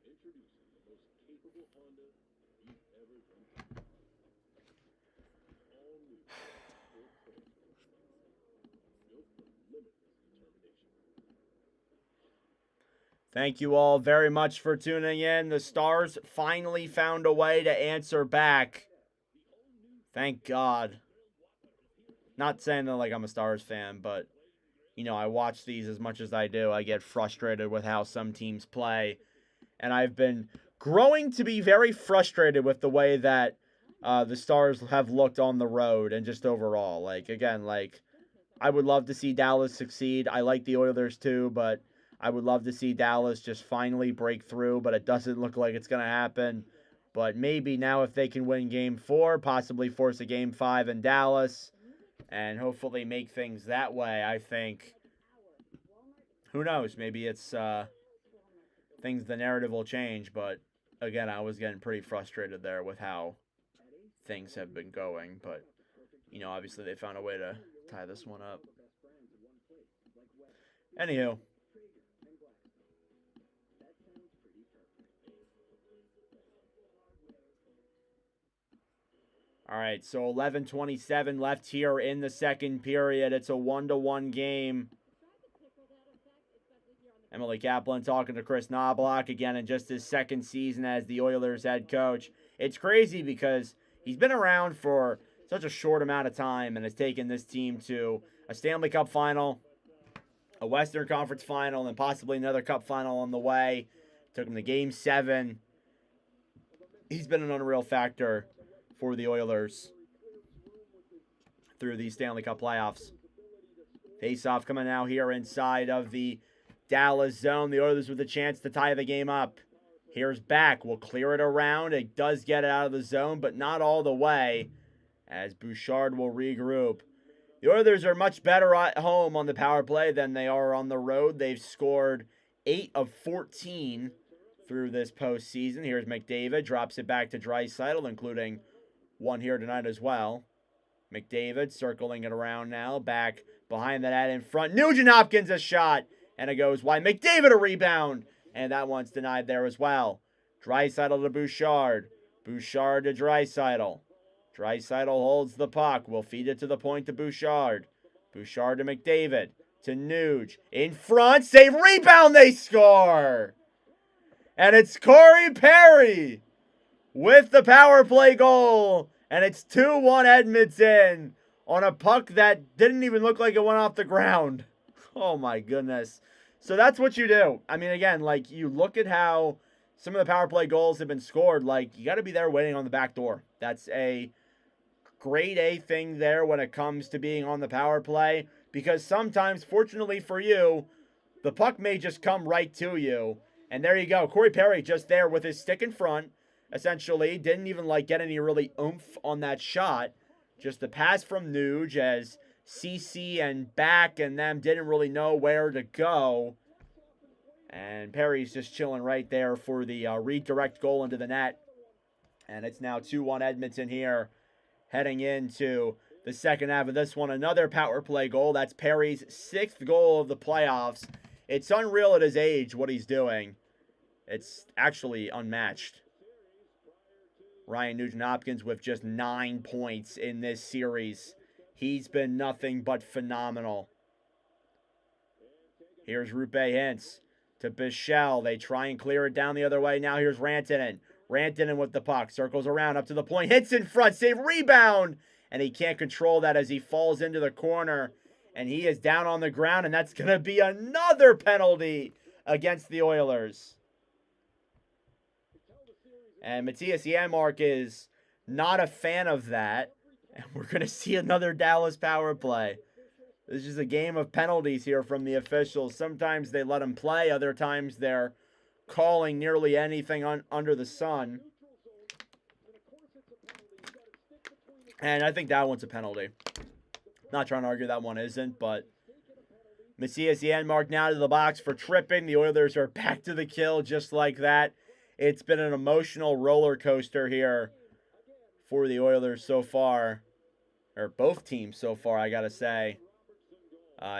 S5: Introducing the most capable Honda you've ever done. All new Sport Transport. Built for limitless determination.
S1: Thank you all very much for tuning in. The Stars finally found a way to answer back. Thank God. Not saying that like I'm a Stars fan, but, you know, I watch these as much as I do. I get frustrated with how some teams play. And I've been growing to be very frustrated with the way that the Stars have looked on the road and just overall. Like, again, like, I would love to see Dallas succeed. I like the Oilers too, but I would love to see Dallas just finally break through, but it doesn't look like it's going to happen. But maybe now if they can win Game 4, possibly force a Game 5 in Dallas, and hopefully make things that way, I think, who knows, maybe it's the narrative will change. But again, I was getting pretty frustrated there with how things have been going. But, obviously they found a way to tie this one up. Anywho. All right, so 11:27 left here in the second period. It's a 1-1 game. Emily Kaplan talking to Chris Knobloch again in just his second season as the Oilers head coach. It's crazy because he's been around for such a short amount of time and has taken this team to a Stanley Cup final, a Western Conference final, and possibly another Cup final on the way. Took him to Game 7. He's been an unreal factor for the Oilers through the Stanley Cup playoffs. Face-off coming out here inside of the Dallas zone. The Oilers with a chance to tie the game up. Here's back. Will clear it around. It does get it out of the zone, but not all the way, as Bouchard will regroup. The Oilers are much better at home on the power play than they are on the road. They've scored 8 of 14 through this postseason. Here's McDavid. Drops it back to Draisaitl, including one here tonight as well. McDavid circling it around now. Back behind the net in front. Nugent Hopkins a shot. And it goes wide. McDavid a rebound. And that one's denied there as well. Draisaitl to Bouchard. Bouchard to Draisaitl. Draisaitl holds the puck. Will feed it to the point to Bouchard. Bouchard to McDavid. To Nuge. In front. Save. Rebound. They score. And it's Corey Perry with the power play goal. And it's 2-1 Edmonton on a puck that didn't even look like it went off the ground. Oh my goodness. So that's what you do. I mean, again, like, you look at how some of the power play goals have been scored. Like, you got to be there waiting on the back door. That's a grade A thing there when it comes to being on the power play. Because sometimes, fortunately for you, the puck may just come right to you. And there you go. Corey Perry just there with his stick in front. Essentially, didn't even get any really oomph on that shot. Just the pass from Nuge as CC and Back and them didn't really know where to go. And Perry's just chilling right there for the redirect goal into the net. And it's now 2-1 Edmonton here, heading into the second half of this one. Another power play goal. That's Perry's 6th goal of the playoffs. It's unreal at his age what he's doing. It's actually unmatched. Ryan Nugent-Hopkins with just 9 points in this series. He's been nothing but phenomenal. Here's Rupe Hintz to Bichelle. They try and clear it down the other way. Now here's Rantanen. Rantanen with the puck. Circles around up to the point. Hits in front. Save. Rebound. And he can't control that as he falls into the corner. And he is down on the ground. And that's going to be another penalty against the Oilers. And Matthias Janmark is not a fan of that. And we're going to see another Dallas power play. This is a game of penalties here from the officials. Sometimes they let them play. Other times they're calling nearly anything under the sun. And I think that one's a penalty. Not trying to argue that one isn't, but Matthias Janmark now to the box for tripping. The Oilers are back to the kill just like that. It's been an emotional roller coaster here for the Oilers so far, or both teams so far, I gotta say,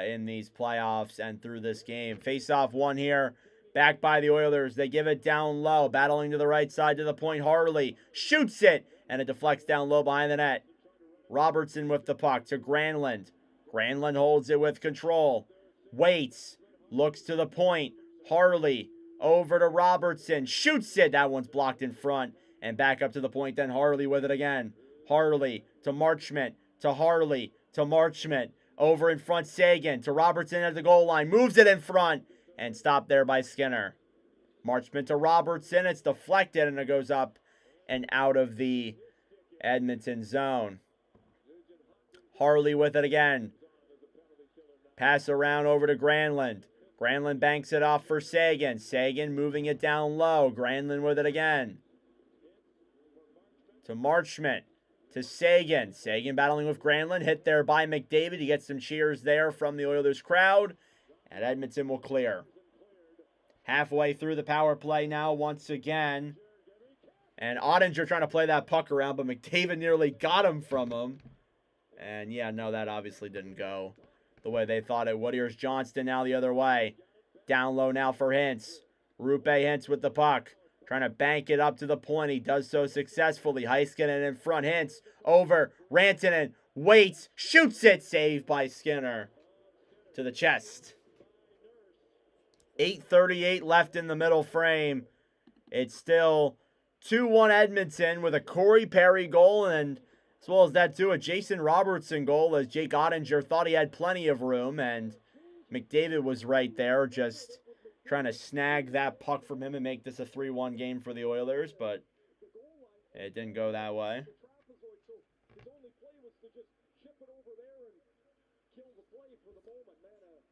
S1: in these playoffs and through this game. Face-off one here, back by the Oilers. They give it down low, battling to the right side to the point. Harley shoots it, and it deflects down low behind the net. Robertson with the puck to Granlund. Granlund holds it with control. Waits, looks to the point. Harley over to Robertson, shoots it. That one's blocked in front. And back up to the point, then Harley with it again. Harley to Marchment, to Harley, to Marchment. Over in front, Sagan to Robertson at the goal line. Moves it in front and stopped there by Skinner. Marchment to Robertson. It's deflected and it goes up and out of the Edmonton zone. Harley with it again. Pass around over to Granlund. Granlund banks it off for Sagan. Sagan moving it down low. Granlund with it again. to Marchment. To Sagan. Sagan battling with Granlund. Hit there by McDavid. He gets some cheers there from the Oilers crowd. And Edmonton will clear. Halfway through the power play now once again. And Ottinger trying to play that puck around, but McDavid nearly got him from him. And yeah, no, that obviously didn't go the way they thought it would. Here's Johnston now the other way. Down low now for Hintz. Rupe Hintz with the puck. Trying to bank it up to the point. He does so successfully. Heiskanen in front. Hintz over. Rantanen waits. Shoots it. Saved by Skinner. To the chest. 8:38 left in the middle frame. It's still 2-1 Edmonton with a Corey Perry goal, and as well as that too, a Jason Robertson goal, as Jake Ottinger thought he had plenty of room, and McDavid was right there just trying to snag that puck from him and make this a 3-1 game for the Oilers, but it didn't go that way.
S2: His only play was to just chip it over there and kill the play for the moment, man.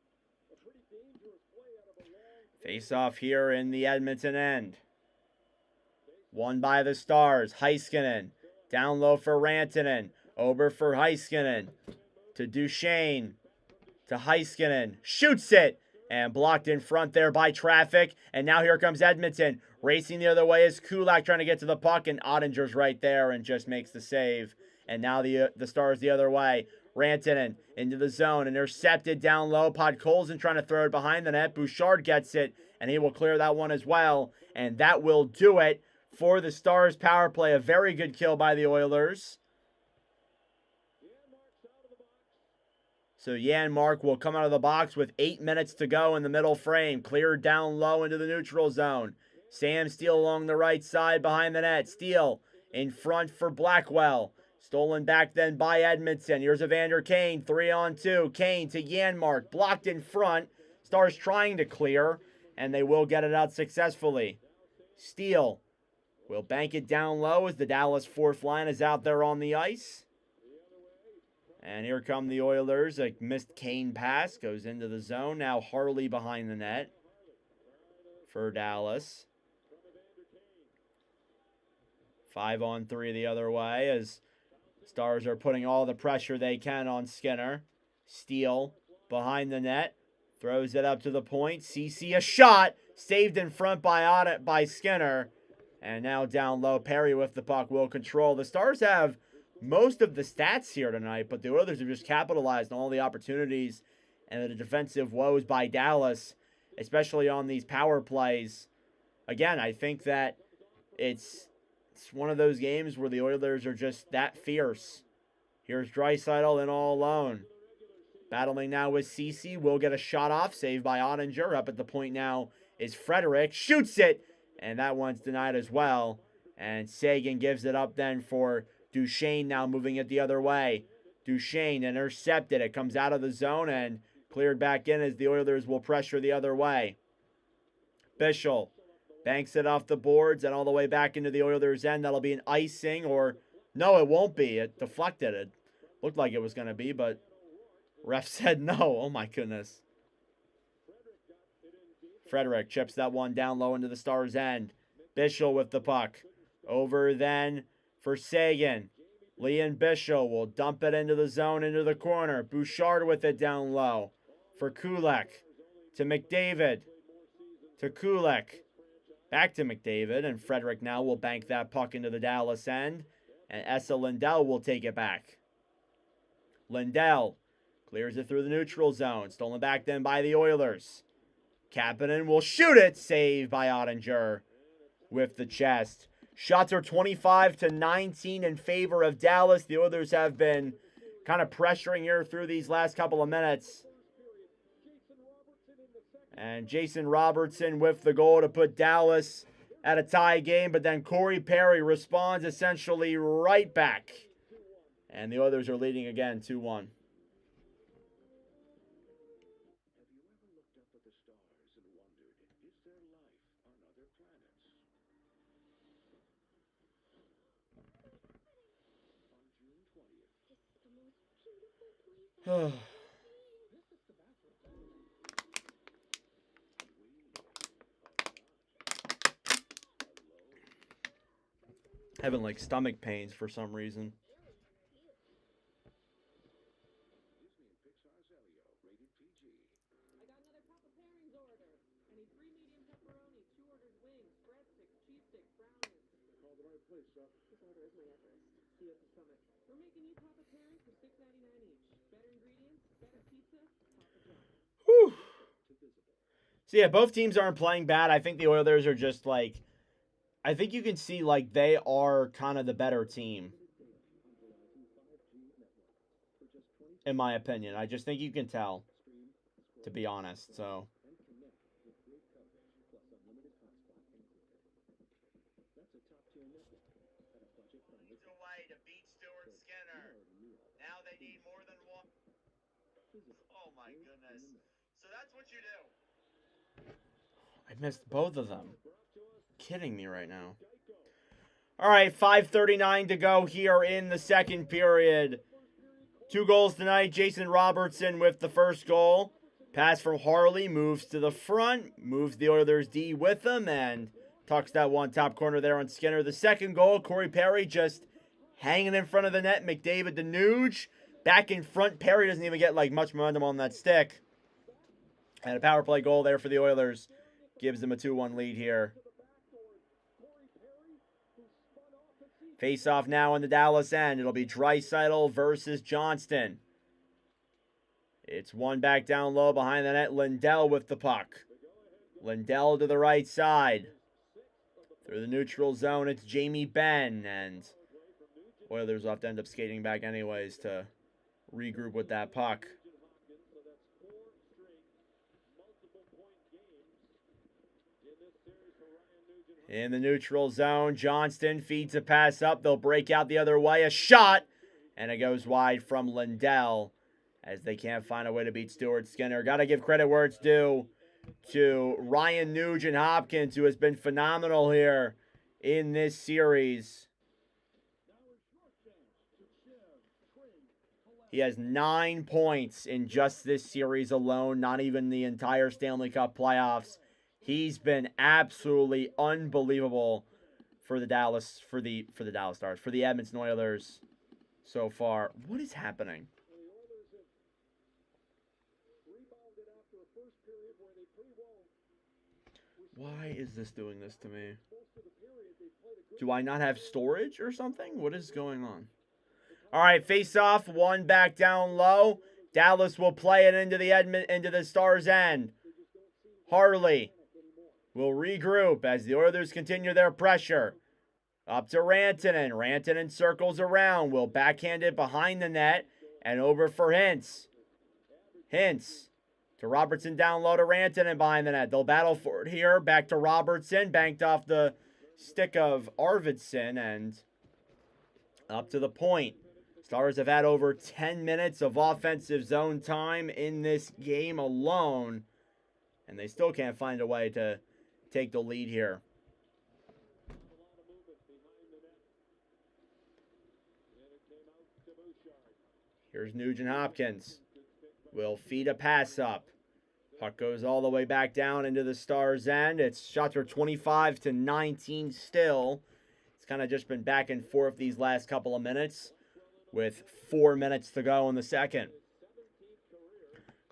S2: A pretty dangerous play out of a long...
S1: Face off here in the Edmonton end. Won by the Stars. Heiskanen. Down low for Rantanen. Over for Heiskanen. To Duchesne. To Heiskanen. Shoots it. And blocked in front there by traffic. And now here comes Edmonton. Racing the other way is Kulak trying to get to the puck. And Ottinger's right there and just makes the save. And now the Stars the other way. Rantanen into the zone. Intercepted down low. Podkolzin trying to throw it behind the net. Bouchard gets it. And he will clear that one as well. And that will do it for the Stars power play. A very good kill by the Oilers. So Janmark will come out of the box with 8 minutes to go in the middle frame. Cleared down low into the neutral zone. Sam Steele along the right side behind the net. Steele in front for Blackwell. Stolen back then by Edmonton. Here's Evander Kane. 3-on-2. Kane to Janmark. Blocked in front. Stars trying to clear. And they will get it out successfully. Steele will bank it down low as the Dallas fourth line is out there on the ice. And here come the Oilers. A missed Kane pass. Goes into the zone. Now Harley behind the net for Dallas. 5-on-3 the other way as Stars are putting all the pressure they can on Skinner. Steele behind the net. Throws it up to the point. CC a shot. Saved in front by Skinner. And now down low, Perry with the puck will control. The Stars have most of the stats here tonight, but the Oilers have just capitalized on all the opportunities and the defensive woes by Dallas, especially on these power plays. Again, I think that it's one of those games where the Oilers are just that fierce. Here's Draisaitl in all alone. Battling now with CC. Will get a shot off. Saved by Ottinger. Up at the point now is Frederick. Shoots it. And that one's denied as well. And Sagan gives it up then for Duchesne now moving it the other way. Duchesne intercepted. It comes out of the zone and cleared back in as the Oilers will pressure the other way. Bischel banks it off the boards and all the way back into the Oilers' end. That'll be an icing or... No, it won't be. It deflected. It looked like it was going to be, but ref said no. Oh, my goodness. Frederick chips that one down low into the Stars' end. Bischel with the puck. Over then for Sagan. Leon Bischel will dump it into the zone, into the corner. Bouchard with it down low for Kulak. To McDavid. To Kulak. Back to McDavid. And Frederick now will bank that puck into the Dallas end. And Esa Lindell will take it back. Lindell clears it through the neutral zone. Stolen back then by the Oilers. Kapanen will shoot it. Saved by Ottinger with the chest. Shots are 25-19 in favor of Dallas. The Oilers have been kind of pressuring here through these last couple of minutes. And Jason Robertson with the goal to put Dallas at a tie game. But then Corey Perry responds essentially right back. And the Oilers are leading again 2-1. Having like stomach pains for some reason.
S2: Disney and Pixar's Elio, rated PG.
S4: I got another Papa Pairings order. I need 3 medium pepperoni, 2 ordered wings, breadsticks, cheese sticks, brownies.
S2: Call the right place, Chuck.
S4: This order is my Everest. See you at the summit. We're making you Papa Pairings for $6.99 each. Better ingredients, better pizza, Papa John's.
S1: Whew.
S2: To visible.
S1: So yeah, both teams aren't playing bad. I think the Oilers are just like, I think you can see like they are kind of the better team. In my opinion, I just think you can tell, to be honest. So away to beat Stuart Skinner. Now they need more than one. Oh my goodness. So that's what you do. I missed both of them. Kidding me right now. All right, 5:39 to go here in the second period. 2 goals tonight. Jason Robertson with the first goal. Pass from Harley, moves to the front, moves the Oilers D with him, and tucks that one top corner there on Skinner. The second goal, Corey Perry just hanging in front of the net. McDavid to Nuge. Back in front, Perry doesn't even get like much momentum on that stick. And a power play goal there for the Oilers. Gives them a 2-1 lead here. Face off now in the Dallas end. It'll be Draisaitl versus Johnston. It's one back down low behind the net. Lindell with the puck. Lindell to the right side. Through the neutral zone, it's Jamie Benn. And Oilers will have to end up skating back anyways to regroup with that puck. In the neutral zone, Johnston feeds a pass up. They'll break out the other way. A shot, and it goes wide from Lindell as they can't find a way to beat Stuart Skinner. Got to give credit where it's due to Ryan Nugent-Hopkins, who has been phenomenal here in this series. He has 9 points in just this series alone, not even the entire Stanley Cup playoffs. He's been absolutely unbelievable for the Dallas Stars, for the Edmonton Oilers so far. What is happening? Why is this doing this to me? Do I not have storage or something? What is going on? All right, face off, one back down low. Dallas will play it into the Stars' end. Harley will regroup as the Oilers continue their pressure. Up to Rantanen. Rantanen circles around. Will backhand it behind the net. And over for Hintz. Hintz to Robertson down low to Rantanen behind the net. They'll battle for it here. Back to Robertson. Banked off the stick of Arvidsson. And up to the point. Stars have had over 10 minutes of offensive zone time in this game alone. And they still can't find a way to take the lead here. Here's Nugent-Hopkins. Will feed a pass up. Puck goes all the way back down into the Stars' end. It's shots are 25-19 still. It's kind of just been back and forth these last couple of minutes with 4 minutes to go in the second.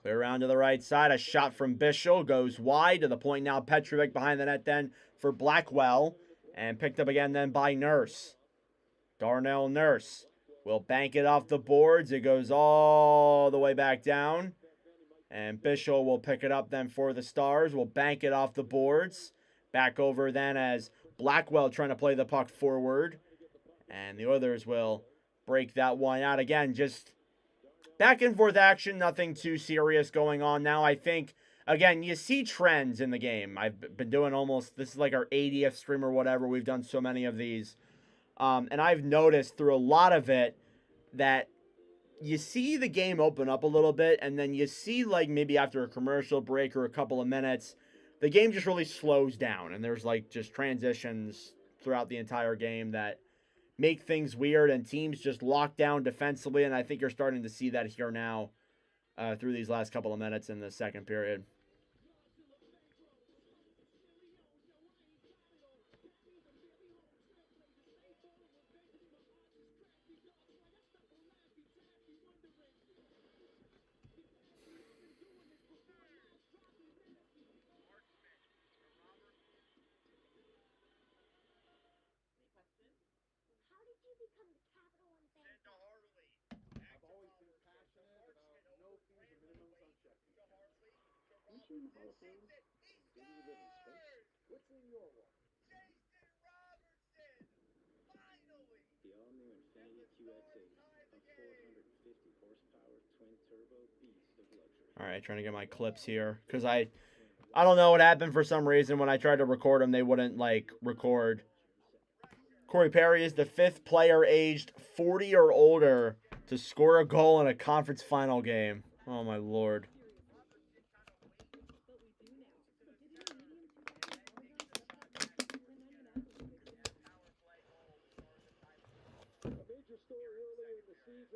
S1: Clear around to the right side. A shot from Bischel goes wide to the point now. Petrovic behind the net then for Blackwell. And picked up again then by Nurse. Darnell Nurse will bank it off the boards. It goes all the way back down. And Bischel will pick it up then for the Stars. Will bank it off the boards. Back over then as Blackwell trying to play the puck forward. And the Oilers will break that one out again. Just back and forth action, nothing too serious going on now. I think, again, you see trends in the game. I've been doing this is like our 80th stream or whatever. We've done so many of these. And I've noticed through a lot of it that you see the game open up a little bit, and then you see, like, maybe after a commercial break or a couple of minutes, the game just really slows down, and there's, like, just transitions throughout the entire game that make things weird, and teams just lock down defensively, and I think you're starting to see that here now through these last couple of minutes in the second period.
S3: in the Hall of Fame?
S2: What's in your one?
S8: The all-new Infiniti QX80, a 450 horsepower twin-turbo beast of luxury.
S1: All right, trying to get my clips here because I don't know what happened for some reason when I tried to record them, they wouldn't like record. Corey Perry is the 5th player aged 40 or older to score a goal in a conference final game. Oh my lord.
S2: A major story earlier in the series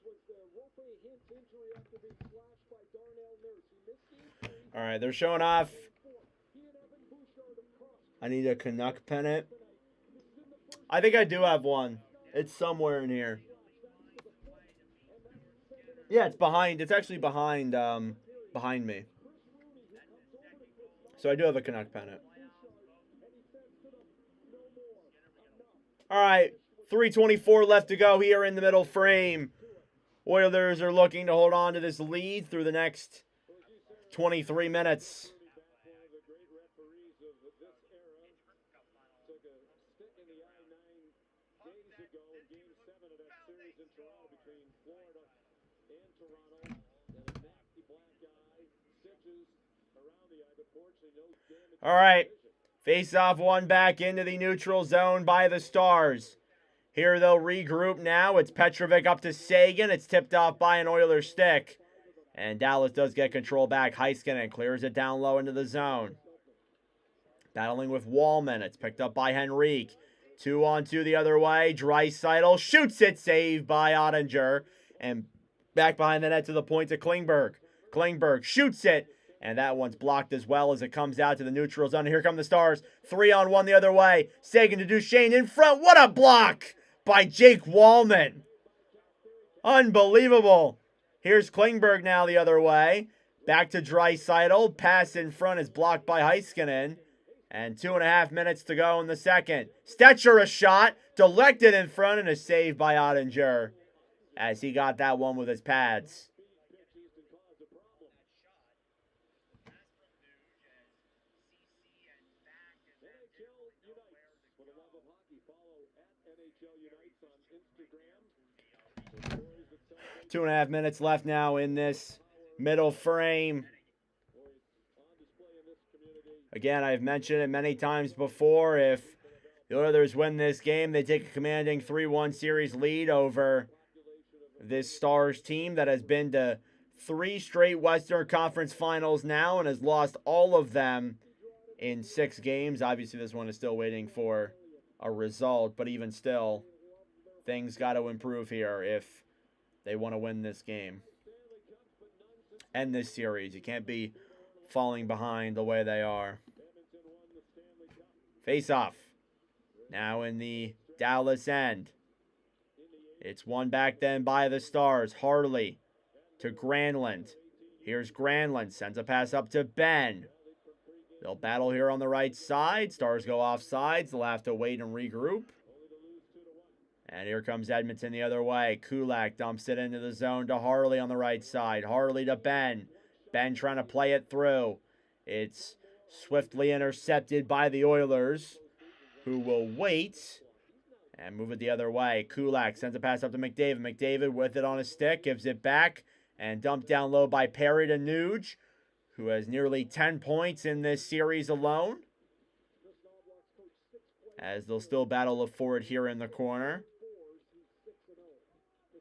S2: was the Wolfe Hintz injury after being slashed by Darnell Nurse. He missed game 3.
S1: All right, they're showing off.
S2: He and Evan Bouchard have crossed.
S1: I need a Canuck pennant. I think I do have one. It's somewhere in here. Yeah, it's behind. It's actually behind behind me. So I do have a Canuck pennant. All right, 3:24 left to go here in the middle frame. Oilers are looking to hold on to this lead through the next 23 minutes.
S2: One of the great referees of this era took a stick in the eye 9 days ago in Game 7 of that series in Toronto between Florida and Toronto. And a nasty black eye, stitches around the eye, but fortunately no damage.
S1: All right, face-off one back into the neutral zone by the Stars. Here they'll regroup now. It's Petrovic up to Sagan. It's tipped off by an Oilers stick. And Dallas does get control back. Heiskanen clears it down low into the zone. Battling with Wallman. It's picked up by Henrique. 2-on-2 the other way. Draisaitl shoots it. Saved by Ottinger. And back behind the net to the point to Klingberg. Klingberg shoots it. And that one's blocked as well as it comes out to the neutral zone. Here come the Stars. 3-on-1 the other way. Sagan to Duchesne in front. What a block by Jake Wallman. Unbelievable. Here's Klingberg now the other way. Back to Draisaitl. Pass in front is blocked by Heiskanen. And 2.5 minutes to go in the second. Stetcher a shot. Deflected in front and a save by Ottinger. As he got that one with his pads.
S2: For the love of hockey, follow at NHL Unites on Instagram.
S1: 2.5 minutes left now in this middle frame. Again, I've mentioned it many times before. If the Oilers win this game, they take a commanding 3-1 series lead over this Stars team that has been to 3 straight Western Conference Finals now and has lost all of them in 6 games. Obviously, this one is still waiting for a result, but even still, things got to improve here if they want to win this game and this series. You can't be falling behind the way they are. Face off. Now in the Dallas end. It's one back then by the Stars. Harley to Granlund. Here's Granlund. Sends a pass up to Ben. They'll battle here on the right side. Stars go off sides. They'll have to wait and regroup. And here comes Edmonton the other way. Kulak dumps it into the zone to Harley on the right side. Harley to Ben. Ben trying to play it through. It's swiftly intercepted by the Oilers, who will wait and move it the other way. Kulak sends a pass up to McDavid. McDavid with it on a stick, gives it back, and dumped down low by Perry to Nuge, who has nearly 10 points in this series alone. As they'll still battle for it here in the corner.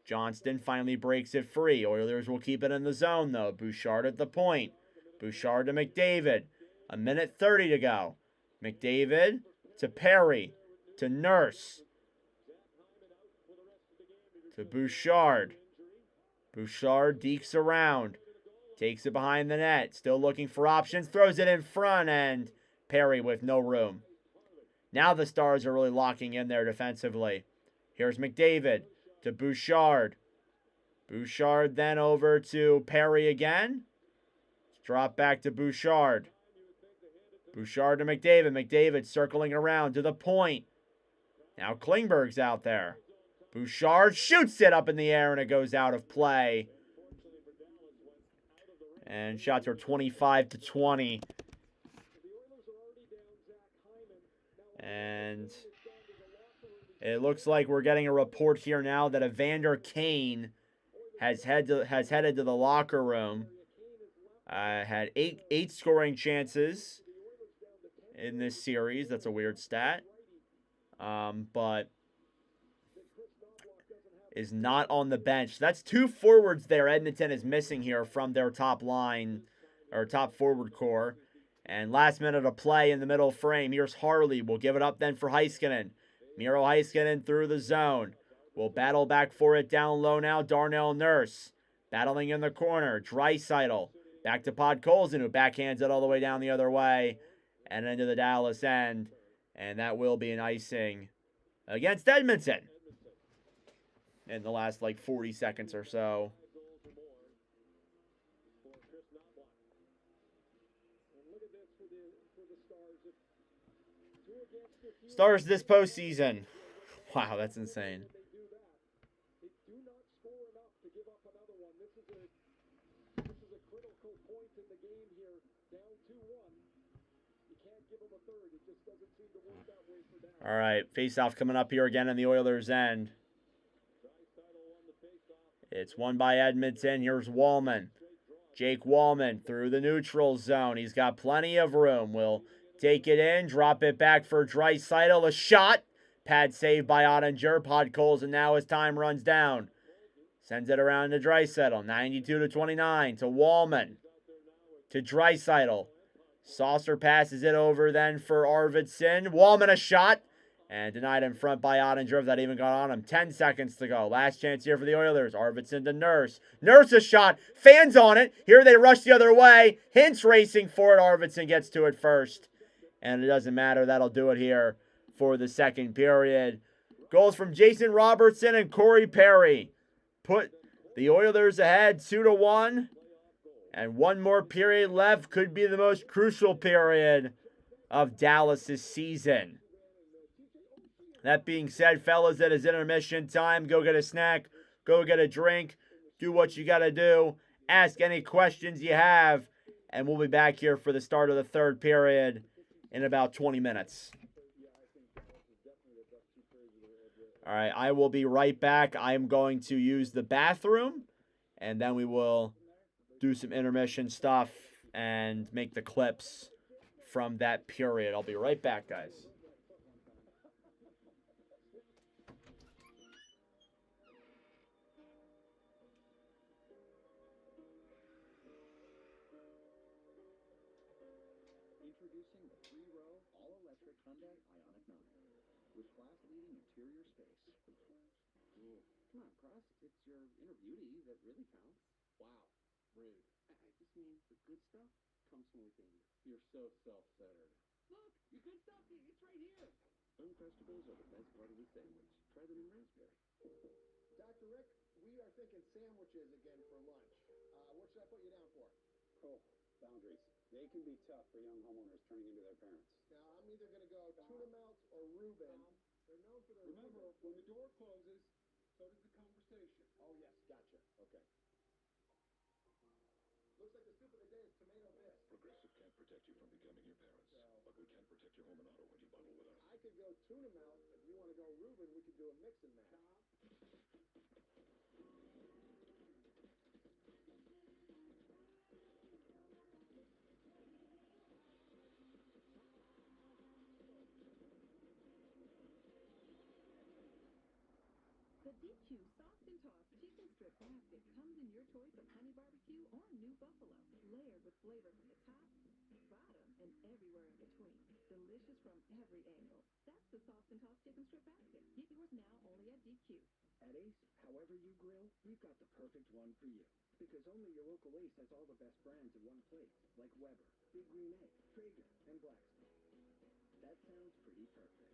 S1: Johnston finally breaks it free. Oilers will keep it in the zone, though. Bouchard at the point. Bouchard to McDavid. 1:30 to go. McDavid to Perry. To Nurse. To Bouchard. Bouchard dekes around. Takes it behind the net. Still looking for options. Throws it in front, and Perry with no room. Now the Stars are really locking in there defensively. Here's McDavid to Bouchard. Bouchard then over to Perry again. Drop back to Bouchard. Bouchard to McDavid. McDavid circling around to the point. Now Klingberg's out there. Bouchard shoots it up in the air and it goes out of play. And shots are 25-20. And it looks like we're getting a report here now that Evander Kane has headed to the locker room. Had eight scoring chances in this series. That's a weird stat. But is not on the bench. That's two forwards there Edmonton is missing here from their top line, or top forward core. And last minute of play in the middle frame. Here's Harley. We'll give it up then for Heiskanen. Miro Heiskanen through the zone. We'll battle back for it down low now. Darnell Nurse battling in the corner. Draisaitl back to Podkolzin, who backhands it all the way down the other way and into the Dallas end. And that will be an icing against Edmonton in the last 40 seconds or so. Stars this postseason. Wow, that's insane.
S2: They do not score enough to give up another one. This is a critical point in the game here. Down 2-1. You can't give them a third. It just doesn't seem to work that way for Dallas.
S1: All right, face-off coming up here again in the Oilers' end. It's won by Edmonton. Here's Wallman. Jake Wallman through the neutral zone. He's got plenty of room. Will take it in, drop it back for Draisaitl. A shot. Pad saved by Ottinger. Podkolzin, and now as time runs down, sends it around to Draisaitl. 92-29 to Wallman. To Draisaitl. Saucer passes it over then for Arvidsson. Wallman a shot. And denied in front by Ottinger. If that even got on him. 10 seconds to go. Last chance here for the Oilers. Arvidsson to Nurse. Nurse a shot. Fans on it. Here they rush the other way. Hintz racing for it. Arvidsson gets to it first. And it doesn't matter. That'll do it here for the second period. Goals from Jason Robertson and Corey Perry put the Oilers ahead 2-1. And one more period left. Could be the most crucial period of Dallas' season. That being said, fellas, it is intermission time. Go get a snack. Go get a drink. Do what you got to do. Ask any questions you have. And we'll be back here for the start of the third period in about 20 minutes. All right, I will be right back. I am going to use the bathroom. And then we will do some intermission stuff and make the clips from that period. I'll be right back, guys.
S2: Introducing the 3-row, all-electric Hyundai Ioniq 9 with class-leading interior space. Come on, Cross. It's your inner beauty that really counts. Wow. Rude. I just mean the good stuff comes from within you. You're so self-centered. Look! Your good stuff, it's right here.
S8: Uncrustables are the best part of the sandwich. Try them in raspberry.
S2: Dr. Rick, we are thinking sandwiches again for lunch. What should I put you down for?
S8: Oh, boundaries. They can be tough for young homeowners turning into their parents.
S2: Now, I'm either going to go tuna melts or Reuben. They're known for their...
S5: Remember, when the door closes, so does the conversation.
S2: Oh, yes, gotcha. Okay. Looks like the soup of the day is tomato bisque.
S5: Progressive can't protect you from becoming your parents, but we can protect your home and auto when you bundle with us.
S2: I could go tuna melt. If you want to go Reuben, we could do a mix and match.
S4: The DQ Soft and Tossed Chicken Strip Basket comes in your choice of honey barbecue or new buffalo, layered with flavor from the top, bottom, and everywhere in between. Delicious from every angle. That's the Soft and Tossed Chicken Strip Basket. Get yours now only at DQ.
S8: At Ace, however you grill, we've got the perfect one for you. Because only your local Ace has all the best brands in one place, like Weber, Big Green Egg, Traeger, and Blackstone. That sounds pretty perfect.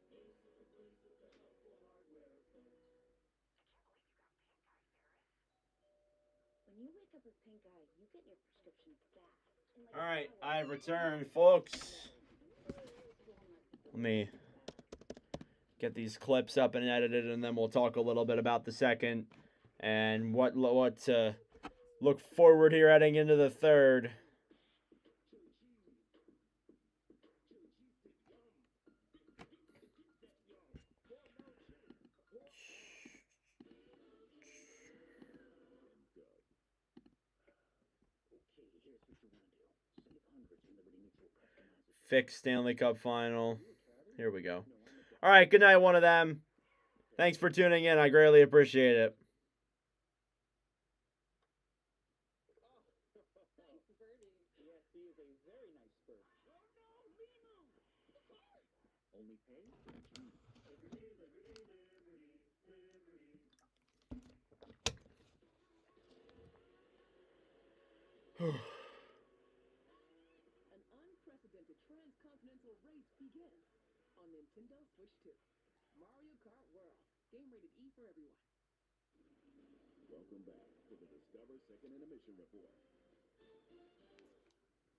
S3: When you wake up with pink eye, you get your prescription fast.
S1: All right, I've returned, folks. Let me get these clips up and edited, and then we'll talk a little bit about the second and what look forward here heading into the third. Fixed Stanley Cup final. Here we go. All right, good night, one of them. Thanks for tuning in. I greatly appreciate it.
S8: Only pay?
S4: An unprecedented transcontinental race begins on Nintendo Switch 2. Mario Kart World. Game rated E for everyone.
S5: Welcome back to the Discover Second Intermission Report.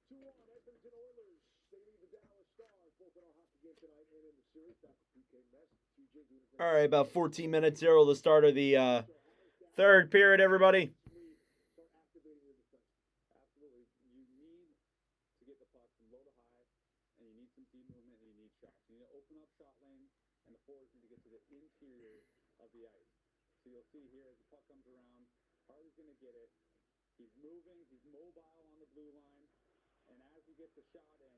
S2: 2-1 Edmonton Oilers. They lead the Dallas Stars. Both in our hockey game tonight and in the series. Back to PK Mess. TJ doing a great
S1: All right, about 14 minutes here till the start of the third period, everybody.
S2: start activating your defense. Absolutely. You need to get the puck from low to high, and you need some deep movement, and you need shots. You need to open up shot lanes, and the forwards need to get to the interior of the ice. So you'll see here as the puck comes around, Harley's going to get it. He's moving. He's mobile on the blue line. And as he gets the shot in,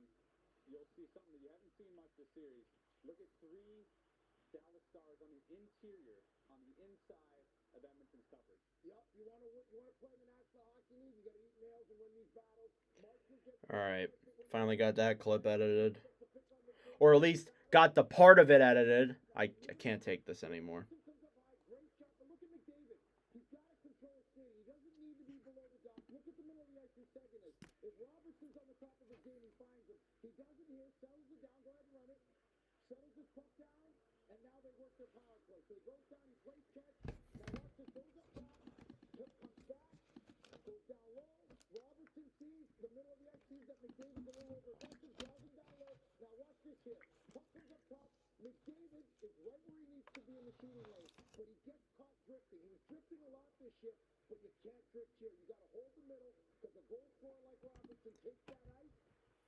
S2: you'll see something that you haven't seen much this series. Look at 3 Dallas Stars on the interior, on the inside of Edmonton's coverage. Yep, you want to play in the National Hockey League, you got to eat nails and win these battles.
S1: All right, finally got that clip edited. Or at least got the part of it edited. I can't take this anymore.
S2: Great shot, but look at McDavid. He's got to control his skating. He doesn't need to be below the dock. Look at the middle of the ice who's taking this. If Robertson's on the top of his game, he finds him. He does it here, settles it down, go ahead and run it. Settles his puck down, and now they work their power play. So he goes down, he plays catch. Now watch this, goes up top. Puck comes back, goes down low. Robertson sees the middle of the ice, sees that McDavid's a little over aggressive, draws him down low. Now watch this here. Puck comes up top. McDavid is right where he needs to be in the shooting lane, but he gets caught drifting. He was drifting a lot this shift, but you can't drift here. You got to hold the middle because a goal scorer like Robertson takes that ice,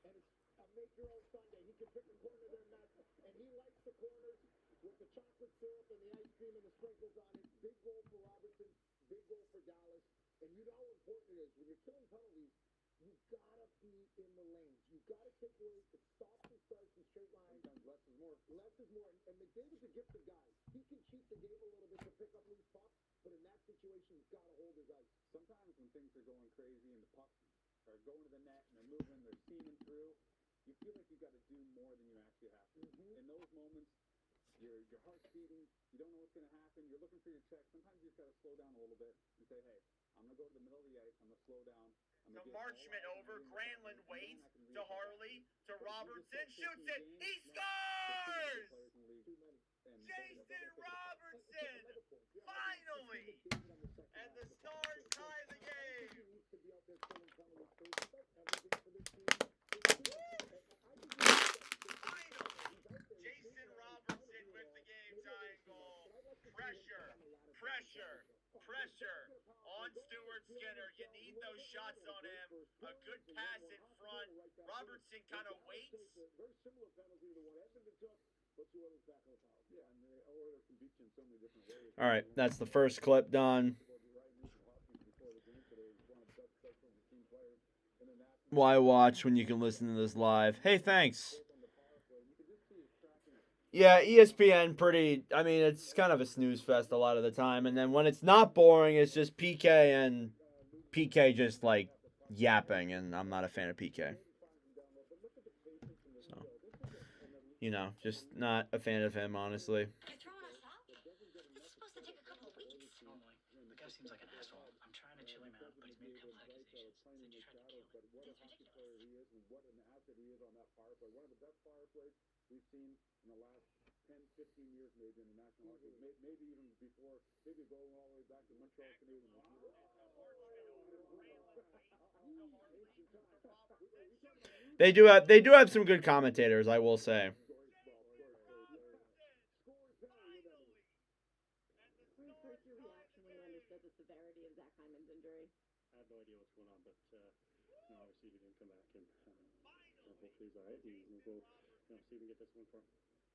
S2: and it's a make your own Sunday. He can pick a corner there, Matt, and he likes the corners with the chocolate syrup and the ice cream and the sprinkles on it. Big goal for Robertson, big goal for Dallas, and you know how important it is when you're killing penalties. You gotta be in the lanes. You gotta take away the stops and starts and straight lines. Sometimes less is more. Less is more. And McDavid's a gifted guy. He can cheat the game a little bit to pick up loose pucks, but in that situation, he's gotta hold his ice. Sometimes when things are going crazy and the pucks are going to the net and they're moving, they're seaming through, you feel like you got to do more than you actually have to. In those moments, your heart's beating. You don't know what's going to happen. You're looking for your check. Sometimes you just got to slow down a little bit and say, hey, I'm going to go to the middle of the ice. I'm going to slow down.
S1: The Marchment over. Granlund waits to Harley, to Robertson, shoots it. He scores! Jason Robertson! Finally! And the Stars tie the game. Jason Robertson with the game-tying goal. Pressure, pressure, pressure on Stuart Skinner. You need those shots on him. A good pass in front. Robertson kind of waits.
S2: Very similar penalty to the one Edmonton took, but two others back on the power. Yeah, and the Oilers can beat you in so many different ways.
S1: All right, that's the first clip done. Why watch when you can listen to this live? Hey, thanks. Yeah, ESPN pretty, I mean, it's kind of a snooze fest a lot of the time. And then when it's not boring, it's just PK and PK just like yapping. And I'm not a fan of PK. So, you know, just not a fan of him, honestly.
S9: You're throwing us off? This is supposed to take a couple of weeks.
S7: Normally, the guy seems like an asshole. I'm trying to chill him out, but he's made a couple accusations. Said you tried to kill him.
S9: That's ridiculous.
S2: What an asset he is on that power play. One of the best power plays we've seen in the last 10, 15 years maybe in the National Hockey League. Maybe even before, maybe going all the way back to Montreal Canadiens.
S1: They do have some good commentators, I will say.
S4: Please search your reaction when you understood the severity of Zach Hyman's injury.
S2: I have no idea what's going on, but obviously he didn't come back, and hopefully he's all right, and we'll go, see if we can get this one for him.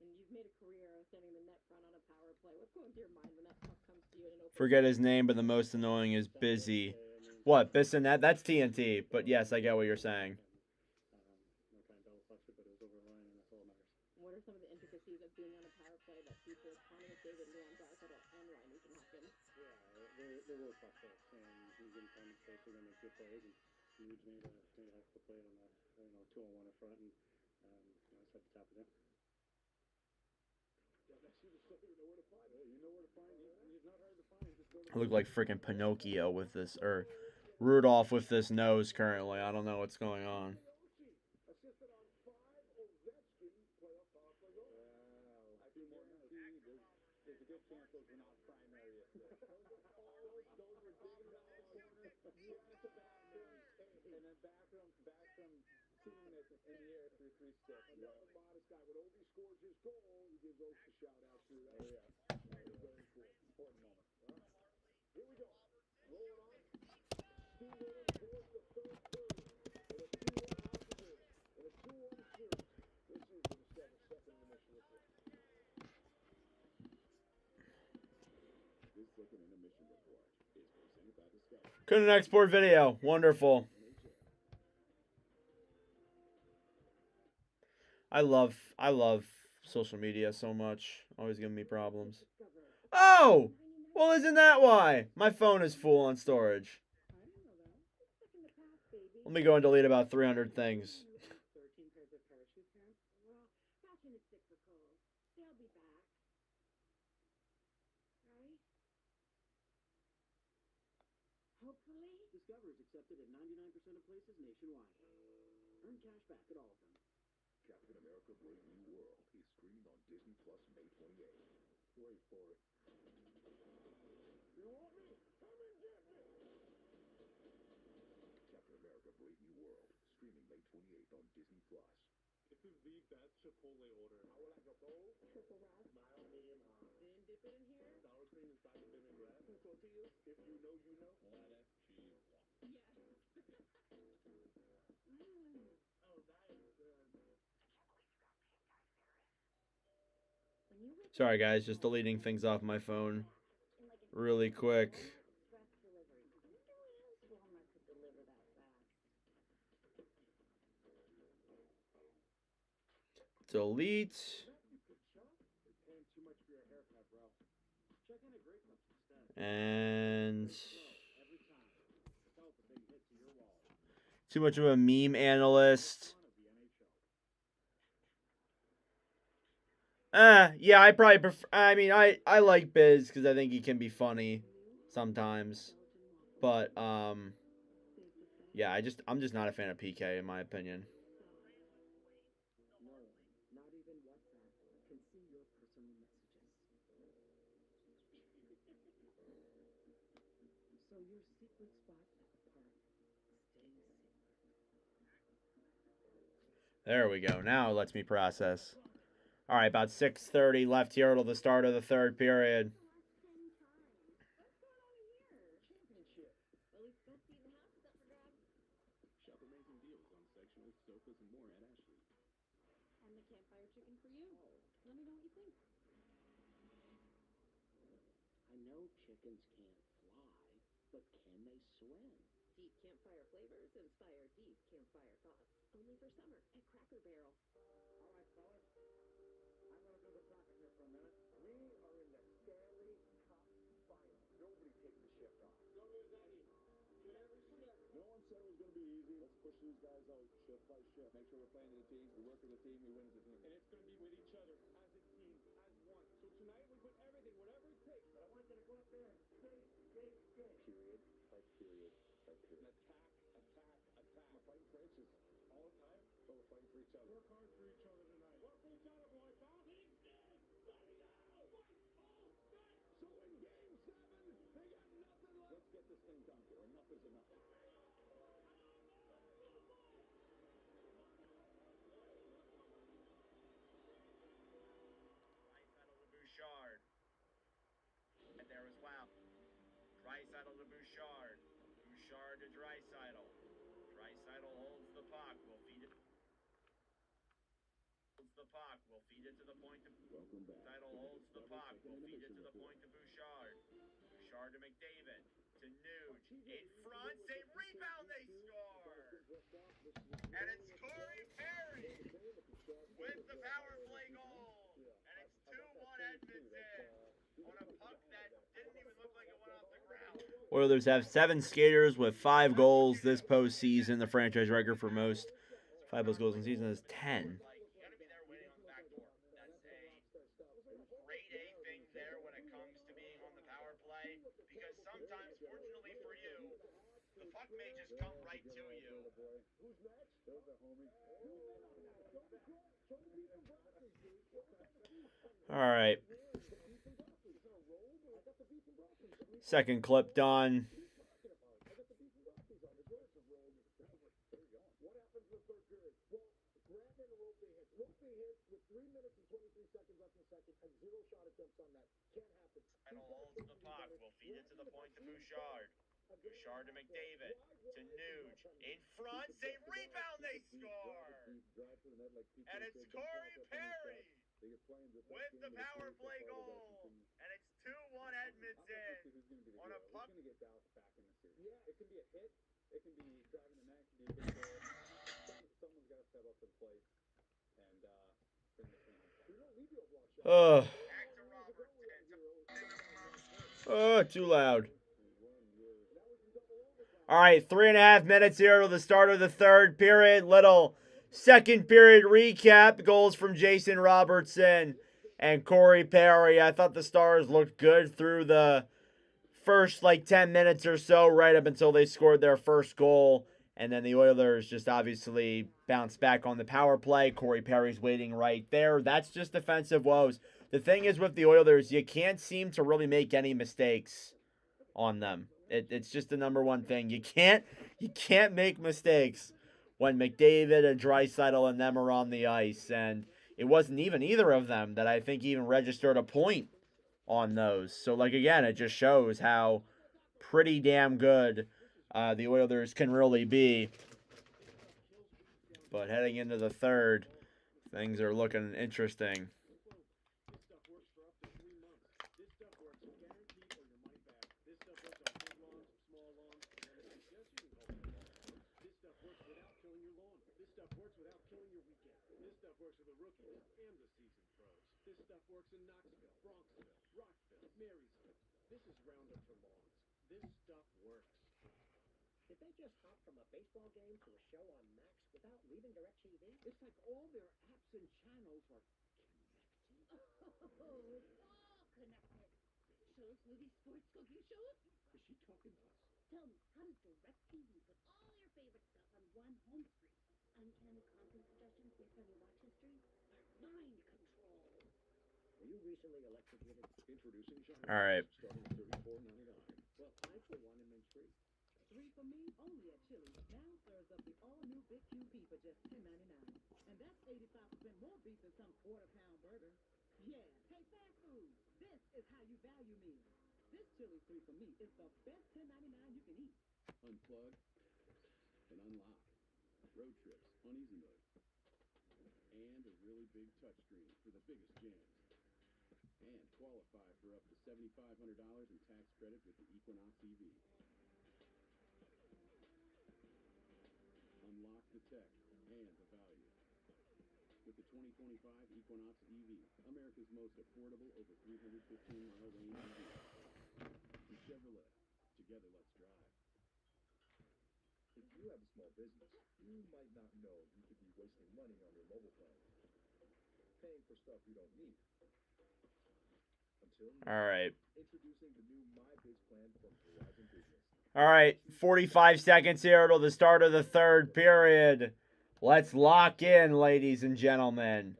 S4: And you've made a career of standing in the net front on a power play. What's going through your mind when that puck comes to you in an open?
S1: Forget his name, but the most annoying is Busy. What, Bissonette? That's TNT. But yes, I get what you're saying.
S2: Kind of double clutched it, but it was over the line, and that's all that matters.
S4: What are some of the intricacies of being on a power play that features Connor McDavid, Leon Draisaitl, and Ryan Nugent-Hopkins?
S2: Yeah, they're world class players, and he's getting time and space. They're going to make good plays, and Nuge made a heck of a play on the 2-on-1 in front, and I just had to tap it in.
S1: I look like freaking Pinocchio with this, or Rudolph with this nose currently. I don't know what's going on.
S2: Assisted on 5 Ovechkin playoff power play goals. Wow. I think there's a good chance those were not primary assists. Those were calls. Those were digging around the corner. You asked about and then back from seeing this in the air through 3 sticks. Another modest guy. When Ovi scores his goal, he gives Oaks a shout out too. That was very cool. Important moment. Here we go. Rolling on. Steamroller towards the third period. In a 2-1 altitude. In a 2-1 series. This is the second intermission report. This second intermission report is presented by Discovery.
S1: Couldn't export video. Wonderful. I love social media so much. Always giving me problems. Oh! Well, isn't that why? My phone is full on storage. Let me go and delete about 300 things.
S4: 13 pairs of parachute pants? Well, fashion is cyclical. They'll be back. Right? Hopefully.
S8: Discover is accepted at 99% of places nationwide. Earn cash back at all of them.
S10: Captain America Brave New World is streaming on Disney Plus May 28th. Wait for it.
S2: You want me? Come and get me!
S10: Captain America Brave New World, streaming May 28th on Disney Plus.
S5: This is the best Chipotle order.
S2: How will I go?
S4: Triple wrap.
S5: Mild, medium, hot.
S4: Then dip it in here.
S5: Sour cream inside the vinaigrette.
S2: Two tortillas.
S5: If you know, you know.
S7: Lettuce, cheese, one.
S4: Yes.
S5: Oh, that is good.
S1: Sorry, guys. Just deleting things off my phone really quick.
S4: Express delivery. I wonder what else Walmart could deliver that fast.
S1: Delete.
S2: Paying too much for your haircut, bro.
S8: Check in a Great Clips instead.
S1: And
S8: Every time. Tell the big hit to your wallet.
S1: too much of a meme analyst. Yeah, I probably prefer. I mean, I like Biz because I think he can be funny sometimes, but yeah, I'm just not a fan of PK in my opinion.
S8: No one, not even WhatsApp, can see your personal messages. So your secret spot at the park stays secret.
S1: There we go. Now it lets me process. All right, about 6:30 left here till the start of the third period.
S10: Shop amazing deals on sectionals, sofas, and more at Ashley.
S4: And the campfire chicken for you. Let me know what you think.
S8: I know chickens can't fly, but can they swim?
S4: Deep campfire flavors inspire deep campfire thoughts. Only for summer at Cracker Barrel.
S2: All right, fellas. I'm going to do the talking here for a minute. We are in the Stanley Cup final. Nobody takes the shift off.
S5: Don't lose any. Get every shift.
S2: No one said it was going to be easy. Let's push these guys out shift by shift. Make sure we're playing as a team. We work as a team. We win as a team.
S5: And it's going to be with each other, as a team, as one. So tonight we put everything, whatever it takes.
S2: But I want you to go up there and skate.
S10: Period by period by period.
S2: Attack. We're fighting for inches all the time, but we're fighting for each other.
S5: Work hard for each other tonight.
S2: Work for each other, boys, huh? So in game 7, they got nothing left. Let's get this thing done here. Enough is enough.
S1: Draisaitl to Bouchard. And there was wow. Draisaitl to Bouchard. Bouchard to to Draisaitl. Draisaitl holds the puck. Will feed it. Holds the puck. Will feed it to the point. Draisaitl holds the puck. Will feed it to the point to Bouchard. Bouchard to McDavid. To Nuge. In front. Save. Rebound. They score. And it's Corey Perry with the power play goal. And it's 2-1 Edmonton on a puck that didn't even look like it went off the ground. Oilers have 7 skaters with 5 goals this postseason. The franchise record for most 5 goals in the season is 10. Like, you got to be there waiting on the back door. That's a grade A thing there when it comes to being on the power play. Because sometimes, fortunately for you, the puck may just come right to you.
S2: Who's next? There's a homie.
S1: All right. Second clip done.
S2: What happens in the third period? Well, Grant and Rope hits. Rope hits with 3 minutes and 23 seconds left in the second and 0 shot attempts on that. Can't happen.
S1: And holds the puck. Will feed it to the point to Bouchard. Bouchard to McDavid. To Nuge. In front. Save. Rebound. They score. And it's Corey Perry with the power play goal. And it's 2-1 Edmonton on a puck.
S2: It's going to get Dallas back in the series. Yeah. It can be a hit. It can be driving the net. It can be a big goal. Someone's got to step up to the plate and bring the team home. We don't leave you a block shot.
S1: Oh. Oh, too loud. All right, 3.5 minutes here to the start of the third period. Little second period recap. Goals from Jason Robertson and Corey Perry. I thought the Stars looked good through the first 10 minutes or so, right up until they scored their first goal. And then the Oilers just obviously bounced back on the power play. Corey Perry's waiting right there. That's just defensive woes. The thing is with the Oilers, you can't seem to really make any mistakes on them. It's just the number one thing. You can't make mistakes when McDavid and Draisaitl and them are on the ice. And it wasn't even either of them that I think even registered a point on those. So, again, it just shows how pretty damn good the Oilers can really be. But heading into the third, things are looking interesting.
S5: Works for the rookies and the seasoned pros. This stuff works in Knoxville, Bronxville, Rockville, Marysville. This is Roundup for lawns. This stuff works.
S8: Did they just hop from a baseball game to a show on Max without leaving DirecTV?
S2: It's like all their apps and channels are connected.
S3: Oh, it's all connected. Shows, movies, sports, cooking shows.
S2: Is she talking to us?
S3: Tell me, how does DirecTV put all your favorite stuff on one home screen? Uncanny content suggestions based on your watch history? Mind control.
S8: Were you recently electrocuted?
S2: Introducing Shine.
S1: All right.
S2: Starting at $34.99.
S8: Well, I for one am intrigued.
S4: 3 for me, only at Chili's. Now serves up the all-new Big QP for just $10.99. And that's 85% more beef than some quarter-pound burger. Yeah, hey, fast food, this is how you value meals. This Chili's 3 for me is the best $10.99 you can eat.
S2: Unplug and unlock. Road trips on Easy Mode. And a really big touchscreen for the biggest jams. And qualify for up to $7,500 in tax credit with the Equinox EV. Unlock the tech and the value. With the 2025 Equinox EV, America's most affordable over 315-mile range EV. From Chevrolet, together let's drive.
S10: If you have a small business, you might not know you could be wasting money on your mobile plan. Paying for stuff you don't need. Until now,
S1: All right.
S10: introducing the new MyBiz plan from Verizon Business.
S1: All right, 45 seconds here till the start of the third period. Let's lock in, ladies and gentlemen.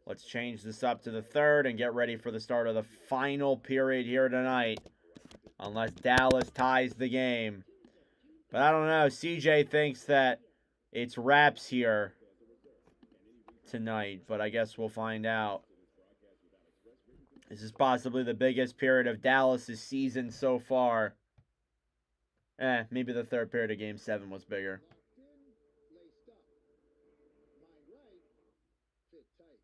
S1: Let's change this up to the third and get ready for the start of the final period here tonight. Unless Dallas ties the game. But I don't know. CJ thinks that it's wraps here tonight. But I guess we'll find out. This is possibly the biggest period of Dallas' season so far. Maybe the third period of Game 7 was bigger.
S2: Locked in, laced up. Mind right, fit tight.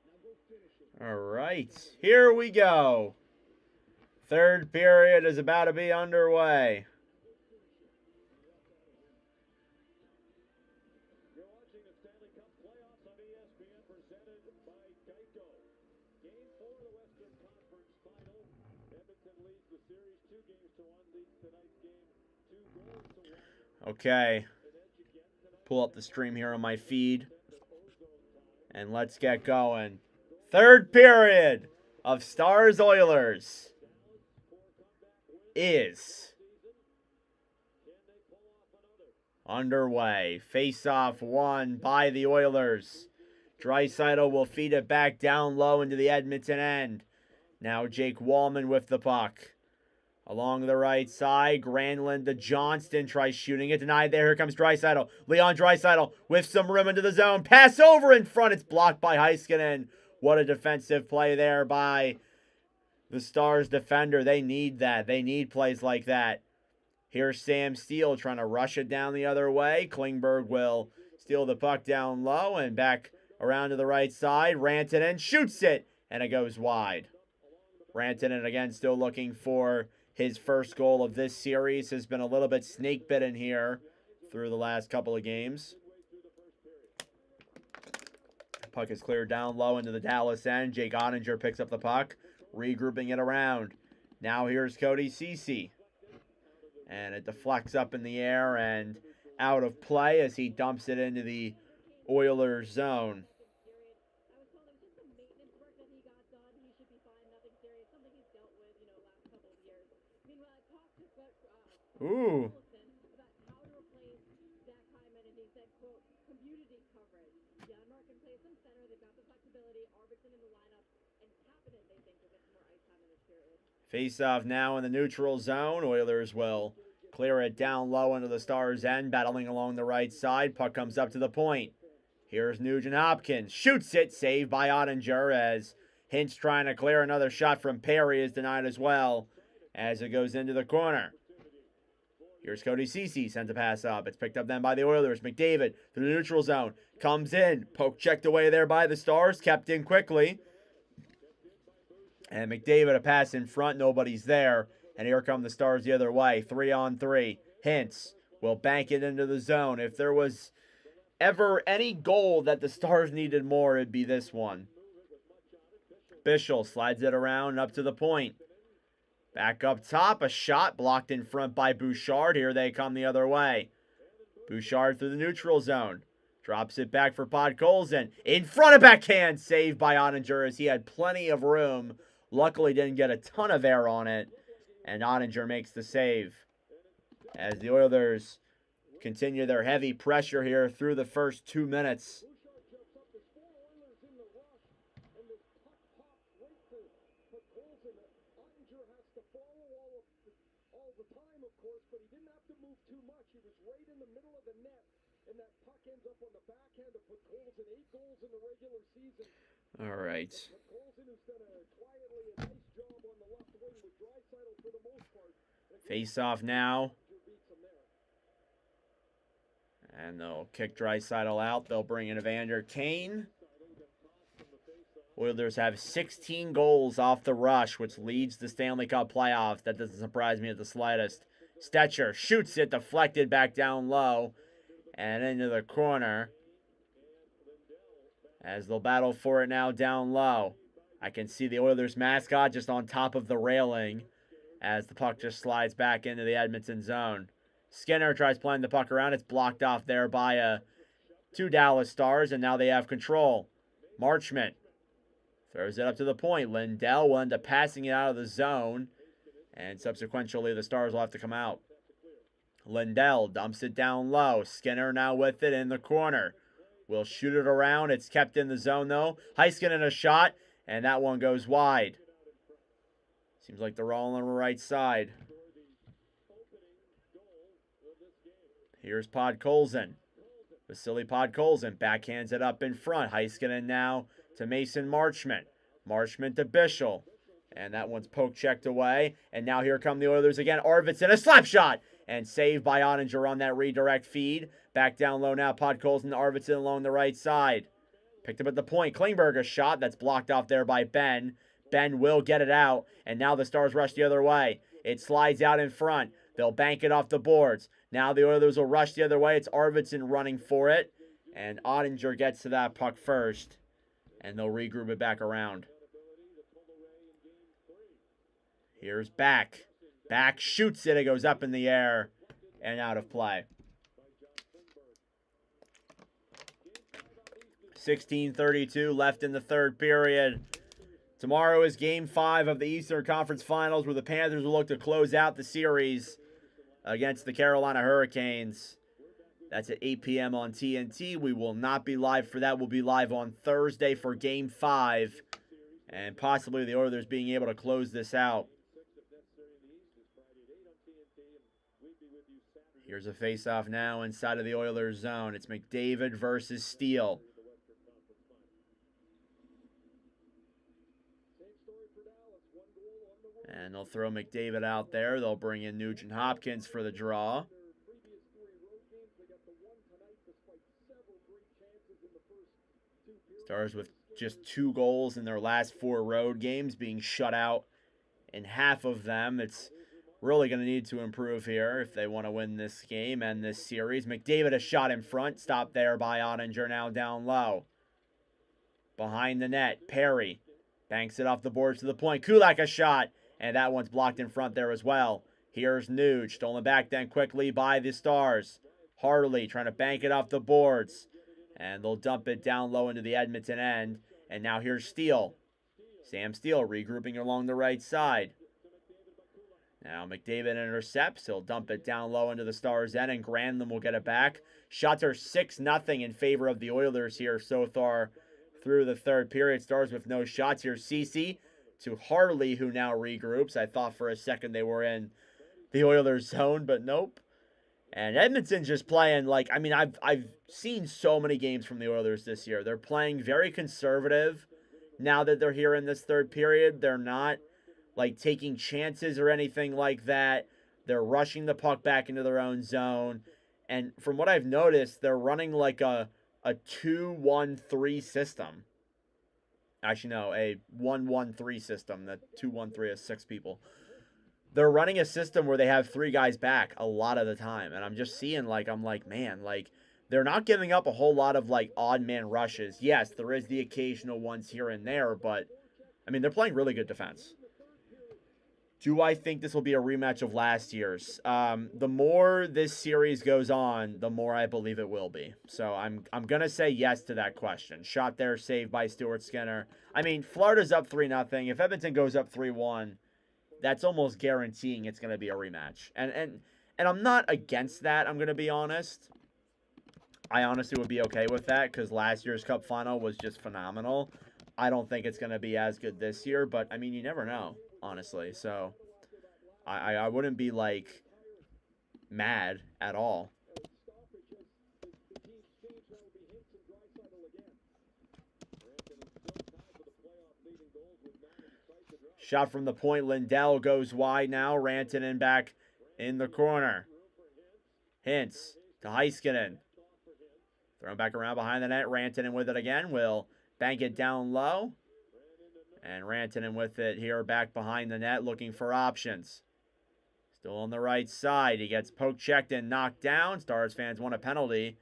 S2: Now go finish it.
S1: All right, here we go. Third period is about to be underway.
S5: You're watching the Stanley Cup playoffs on ESPN presented by Geico. Game 4 of the Western Conference Final. Edmonton leads the series 2-1, leads tonight's game 2-1.
S1: Okay, pull up the stream here on my feed, and let's get going. Third period of Stars Oilers is underway. Face-off won by the Oilers. Draisaitl will feed it back down low into the Edmonton end. Now Jake Wallman with the puck. Along the right side, Granlund to Johnston tries shooting it. Denied there. Here comes Draisaitl. Leon Draisaitl with some room into the zone. Pass over in front. It's blocked by Heiskanen. What a defensive play there by the Stars defender. They need that. They need plays like that. Here's Sam Steele trying to rush it down the other way. Klingberg will steal the puck down low and back around to the right side. Rantanen shoots it, and it goes wide. Rantanen again still looking for his first goal of this series. Has been a little bit snake bitten here through the last couple of games. Puck is cleared down low into the Dallas end. Jake Ottinger picks up the puck, regrouping it around. Now here's Cody Ceci. And it deflects up in the air and out of play as he dumps it into the Oilers zone. Ooh. Face-off now in the neutral zone. Oilers will clear it down low into the Stars' end, battling along the right side. Puck comes up to the point. Here's Nugent Hopkins. Shoots it, saved by Ottinger as Hintz trying to clear another shot from Perry is denied as well as it goes into the corner. Here's Cody Ceci, sends a pass up. It's picked up then by the Oilers. McDavid through the neutral zone. Comes in. Poke checked away there by the Stars. Kept in quickly. And McDavid a pass in front. Nobody's there. And here come the Stars the other way. 3-on-3. Hintz will bank it into the zone. If there was ever any goal that the Stars needed more, it'd be this one. Bischel slides it around and up to the point. Back up top, a shot blocked in front by Bouchard. Here they come the other way. Bouchard through the neutral zone. Drops it back for Podkolzin. In front of backhand, saved by Ottinger as he had plenty of room. Luckily didn't get a ton of air on it. And Ottinger makes the save. As the Oilers continue their heavy pressure here through the first 2 minutes. All right. Face off now. And they'll kick Draisaitl out. They'll bring in Evander Kane. Oilers have 16 goals off the rush, which leads the Stanley Cup playoffs. That doesn't surprise me at the slightest. Stetcher shoots it, deflected back down low and into the corner. As they'll battle for it now down low. I can see the Oilers mascot just on top of the railing as the puck just slides back into the Edmonton zone. Skinner tries playing the puck around. It's blocked off there by two Dallas Stars, and now they have control. Marchment throws it up to the point. Lindell will end up passing it out of the zone, and subsequently the Stars will have to come out. Lindell dumps it down low. Skinner now with it in the corner. Will shoot it around. It's kept in the zone, though. Heiskanen a shot, and that one goes wide. Seems like they're all on the right side. Here's Podkolzin. Vasily Podkolzin backhands it up in front. Heiskanen now to Mason Marchment. Marchment to Bischel. And that one's poke checked away. And now here come the Oilers again. Arvidsson, a slap shot! And saved by Ottinger on that redirect feed. Back down low now. Podkolzin to Arvidsson along the right side. Picked up at the point. Klingberg a shot that's blocked off there by Ben. Ben will get it out. And now the Stars rush the other way. It slides out in front. They'll bank it off the boards. Now the Oilers will rush the other way. It's Arvidsson running for it. And Ottinger gets to that puck first. And they'll regroup it back around. Here's Back. Back shoots it. It goes up in the air and out of play. 16:32 left in the third period. Tomorrow is Game 5 of the Eastern Conference Finals, where the Panthers will look to close out the series against the Carolina Hurricanes. That's at 8 p.m. on TNT. We will not be live for that. We'll be live on Thursday for Game 5. And possibly the Oilers being able to close this out. Here's a face-off now inside of the Oilers zone. It's McDavid versus Steele. And they'll throw McDavid out there. They'll bring in Nugent Hopkins for the draw. Stars with just 2 goals in their last 4 road games, being shut out in half of them. It's really going to need to improve here if they want to win this game and this series. McDavid a shot in front. Stopped there by Ottinger, now down low. Behind the net, Perry banks it off the boards to the point. Kulak a shot. And that one's blocked in front there as well. Here's Nuge. Stolen back then quickly by the Stars. Harley trying to bank it off the boards. And they'll dump it down low into the Edmonton end. And now here's Steele. Sam Steele regrouping along the right side. Now McDavid intercepts. He'll dump it down low into the Stars end. And Granlund will get it back. Shots are 6-0 in favor of the Oilers here so far through the third period. Stars with no shots. Here's Ceci to Harley, who now regroups. I thought for a second they were in the Oilers zone, but nope. And Edmonton's just playing like, I mean, I've seen so many games from the Oilers this year. They're playing very conservative now that they're here in this third period. They're not like taking chances or anything like that. They're rushing the puck back into their own zone. And from what I've noticed, they're running like a 2-1-3 system. Actually, no, a 1-1-3 system. The 2-1-3 is 6 people. They're running a system where they have 3 guys back a lot of the time. And I'm just seeing, like, I'm like, man, like, they're not giving up a whole lot of, like, odd man rushes. Yes, there is the occasional ones here and there, but, I mean, they're playing really good defense. Do I think this will be a rematch of last year's? The more this series goes on, the more I believe it will be. So I'm going to say yes to that question. Shot there, saved by Stuart Skinner. I mean, Florida's up 3-0. If Edmonton goes up 3-1, that's almost guaranteeing it's going to be a rematch. And I'm not against that, I'm going to be honest. I honestly would be okay with that because last year's Cup final was just phenomenal. I don't think it's going to be as good this year, but, I mean, you never know, honestly. So I wouldn't be, like, mad at all. Shot from the point. Lindell goes wide now. Rantanen back in the corner. Hintz to Heiskanen. Thrown back around behind the net. Rantanen with it again. Will bank it down low. And Rantanen with it here back behind the net looking for options. Still on the right side. He gets poke checked and knocked down. Stars fans want a penalty.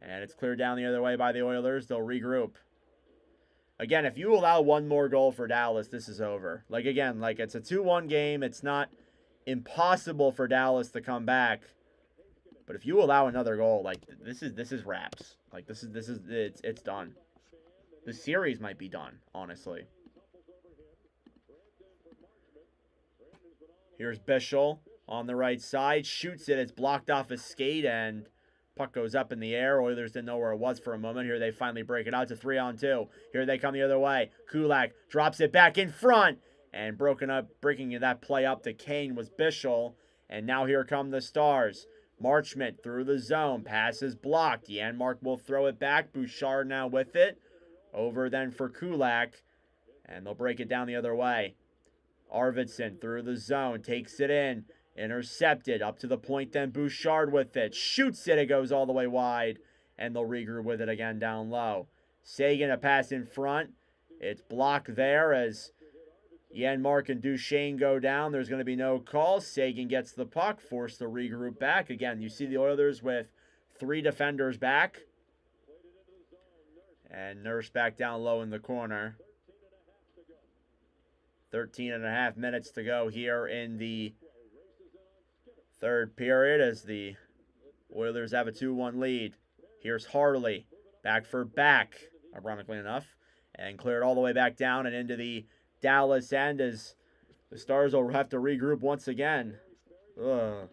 S1: And it's cleared down the other way by the Oilers. They'll regroup. Again, if you allow one more goal for Dallas, this is over. Like, again, like, it's a 2-1 game. It's not impossible for Dallas to come back. But if you allow another goal, like, this is wraps. Like, it's done. The series might be done, honestly. Here's Bischel on the right side. Shoots it. It's blocked off his skate, and puck goes up in the air. Oilers didn't know where it was for a moment. Here they finally break it out to 3-on-2. Here they come the other way. Kulak drops it back in front. And breaking that play up to Kane was Bischel. And now here come the Stars. Marchment through the zone. Pass is blocked. Janmark will throw it back. Bouchard now with it. Over then for Kulak. And they'll break it down the other way. Arvidsson through the zone. Takes it in. Intercepted. Up to the point then. Bouchard with it. Shoots it. It goes all the way wide. And they'll regroup with it again down low. Sagan a pass in front. It's blocked there as Janmark and Duchesne go down. There's going to be no call. Sagan gets the puck, forced to regroup back. Again, you see the Oilers with 3 defenders back. And Nurse back down low in the corner. 13.5 minutes to go here in the third period as the Oilers have a 2-1 lead. Here's Harley. Back for back, ironically enough. And cleared all the way back down and into the Dallas end as the Stars will have to regroup once again. Ugh.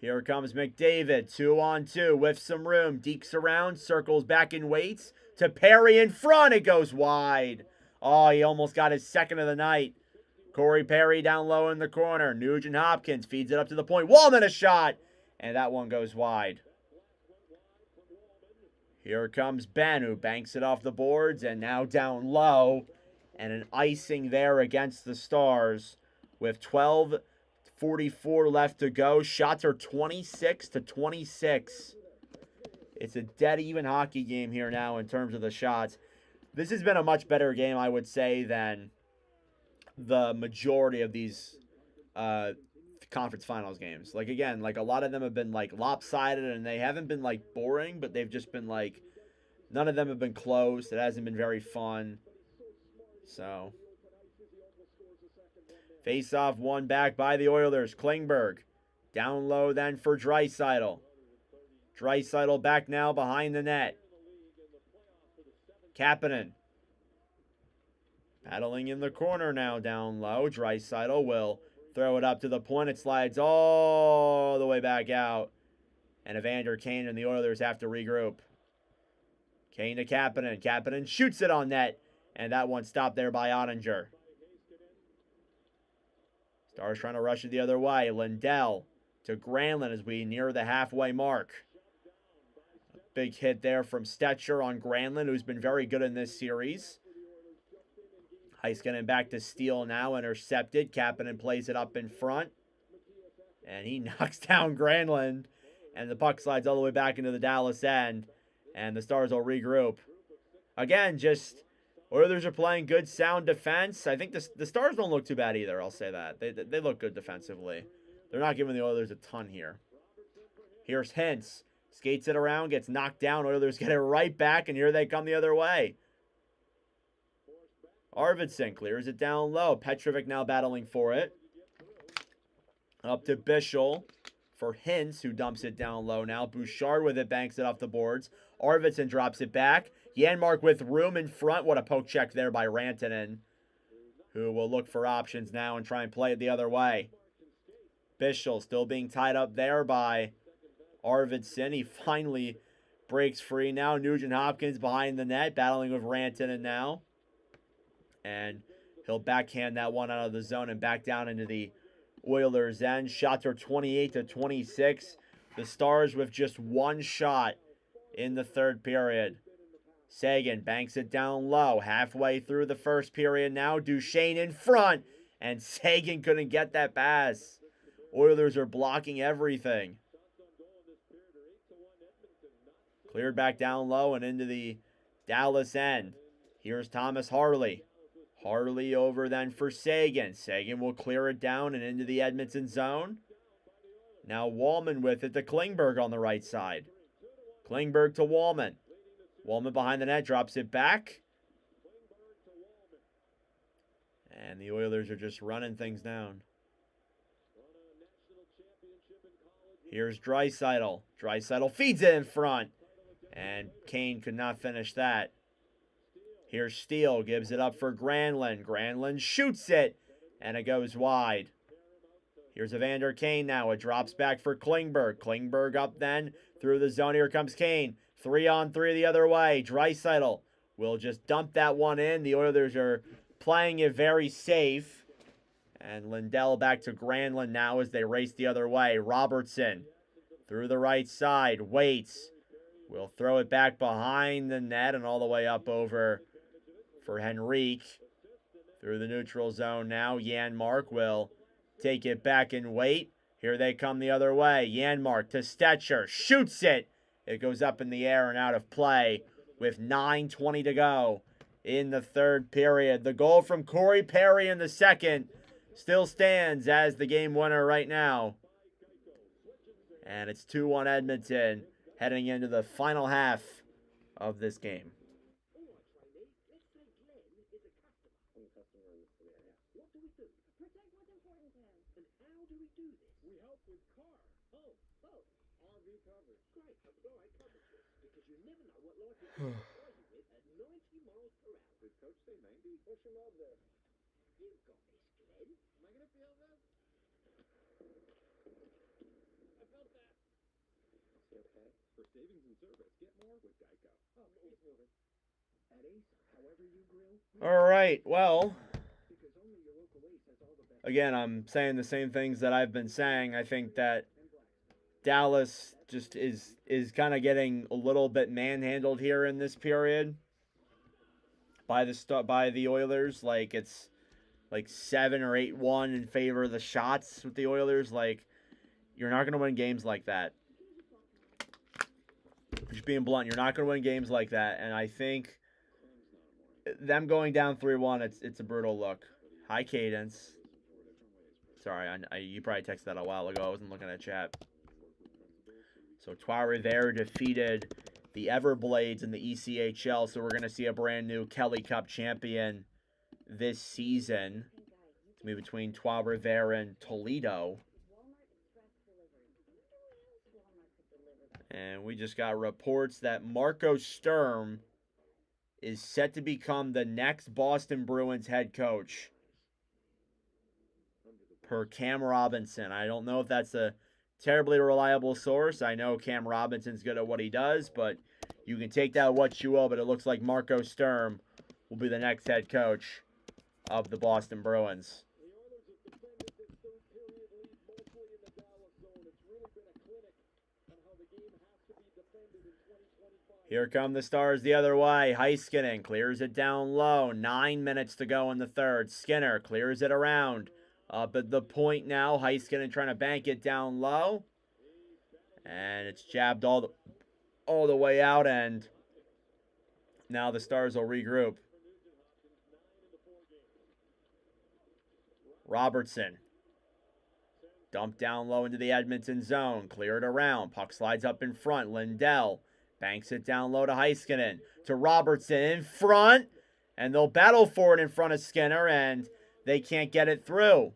S1: Here comes McDavid, 2-on-2 with some room. Dekes around, circles back and waits. To Perry in front, it goes wide. Oh, he almost got his second of the night. Corey Perry down low in the corner. Nugent Hopkins feeds it up to the point. Wallman a shot, and that one goes wide. Here comes Ben, who banks it off the boards, and now down low. And an icing there against the Stars with 12:44 left to go. Shots are 26-26. It's a dead even hockey game here now in terms of the shots. This has been a much better game, I would say, than the majority of these conference finals games. Like, again, like a lot of them have been like lopsided and they haven't been like boring, but they've just been like, none of them have been close. It hasn't been very fun. So, face off won back by the Oilers. Klingberg down low then for Draisaitl. Draisaitl back now behind the net. Kapanen battling in the corner now down low. Draisaitl will throw it up to the point. It slides all the way back out. And Evander Kane and the Oilers have to regroup. Kane to Kapanen. Kapanen shoots it on net. And that one stopped there by Ottinger. Stars trying to rush it the other way. Lindell to Granlund as we near the halfway mark. A big hit there from Stetcher on Granlund, who's been very good in this series. Heiskanen back to Steele now, intercepted. Kapanen plays it up in front. And he knocks down Granlund. And the puck slides all the way back into the Dallas end. And the Stars will regroup. Again, just Oilers are playing good, sound defense. I think the Stars don't look too bad either, I'll say that. They look good defensively. They're not giving the Oilers a ton here. Here's Hintz. Skates it around, gets knocked down. Oilers get it right back, and here they come the other way. Arvidsson clears it down low. Petrovic now battling for it. Up to Bischel for Hintz, who dumps it down low now. Bouchard with it, banks it off the boards. Arvidsson drops it back. Janmark with room in front. What a poke check there by Rantanen, who will look for options now and try and play it the other way. Bischel still being tied up there by Arvidsson. He finally breaks free now. Nugent Hopkins behind the net, battling with Rantanen now. And he'll backhand that one out of the zone and back down into the Oilers' end. Shots are 28-26. The Stars with just one shot in the third period. Sagan banks it down low. Halfway through the first period now. Duchesne in front. And Sagan couldn't get that pass. Oilers are blocking everything. Cleared back down low and into the Dallas end. Here's Thomas Harley. Harley over then for Sagan. Sagan will clear it down and into the Edmonton zone. Now Wallman with it to Klingberg on the right side. Klingberg to Wallman. Wallman behind the net, drops it back. And the Oilers are just running things down. Here's Draisaitl. Draisaitl feeds it in front. And Kane could not finish that. Here's Steele, gives it up for Granlund. Granlund shoots it, and it goes wide. Here's Evander Kane now. It drops back for Klingberg. Klingberg up then through the zone. Here comes Kane. 3-on-3 the other way. Draisaitl will just dump that one in. The Oilers are playing it very safe. And Lindell back to Granlund now as they race the other way. Robertson through the right side. Waits. Will throw it back behind the net and all the way up over for Henrique. Through the neutral zone now. Janmark will take it back and wait. Here they come the other way. Janmark to Stetcher. Shoots it. It goes up in the air and out of play with 9:20 to go in the third period. The goal from Corey Perry in the second still stands as the game winner right now. And it's 2-1 Edmonton heading into the final half of this game.
S3: Protect what's important to him.
S2: And how do we do this? We help with car, home, boat, RV coverage. Great. So I covered this because you never know what life is going to throw you with at 90 miles per hour.
S10: Did Coach say 90?
S2: Push him up there.
S3: You've got this, Glenn.
S2: Am I going to feel this? I felt that.
S10: Okay. For savings and service, get more with Geico.
S2: Oh, it's moving.
S8: At Ace, however you grill,
S1: All right, well,
S8: because only your local Ace has all the best
S1: again, I'm saying the same things that I've been saying. I think that Dallas just is kind of getting a little bit manhandled here in this period by the Oilers. Like it's like 7 or 8-1 in favor of the shots with the Oilers. Like you're not going to win games like that. Just being blunt, you're not going to win games like that. And I think them going down 3-1, it's a brutal look. High cadence. Sorry, you probably texted that a while ago. I wasn't looking at chat. So Trois-Rivières defeated the Everblades in the ECHL. So we're going to see a brand new Kelly Cup champion this season. It's going to be between Trois-Rivières and Toledo. And we just got reports that Marco Sturm is set to become the next Boston Bruins head coach. Per Cam Robinson. I don't know if that's a terribly reliable source. I know Cam Robinson's good at what he does, but you can take that what you will. But it looks like Marco Sturm will be the next head coach of the Boston Bruins.
S2: The Oilers have defended this third period lead mostly in the Dallas zone. It's really been a clinic on how the game has to be defended in 2025.
S1: Here come the Stars the other way. Heiskanen clears it down low. 9 minutes to go in the third. Skinner clears it around. Up at the point now. Heiskanen trying to bank it down low. And it's jabbed all the way out. And now the Stars will regroup. Robertson. Dumped down low into the Edmonton zone. Cleared around. Puck slides up in front. Lindell banks it down low to Heiskanen. To Robertson in front. And they'll battle for it in front of Skinner. And they can't get it through.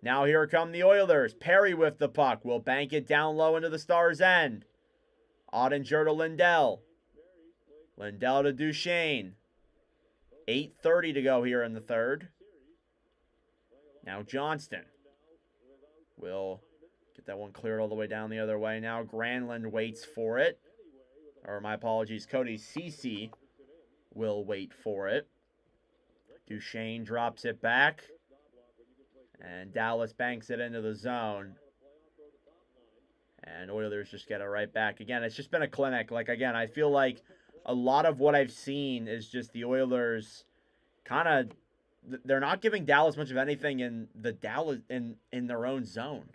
S1: Now here come the Oilers. Perry with the puck. Will bank it down low into the Stars' end. Ottinger to Lindell. Lindell to Duchesne. 8:30 to go here in the third. Now Johnston will get that one cleared all the way down the other way. Now Granlund waits for it. Or my apologies, Cody Ceci will wait for it. Duchesne drops it back. And Dallas banks it into the zone. And Oilers just get it right back. Again, it's just been a clinic. Like, again, I feel like a lot of what I've seen is just the Oilers kind of, they're not giving Dallas much of anything in the Dallas in their own zone.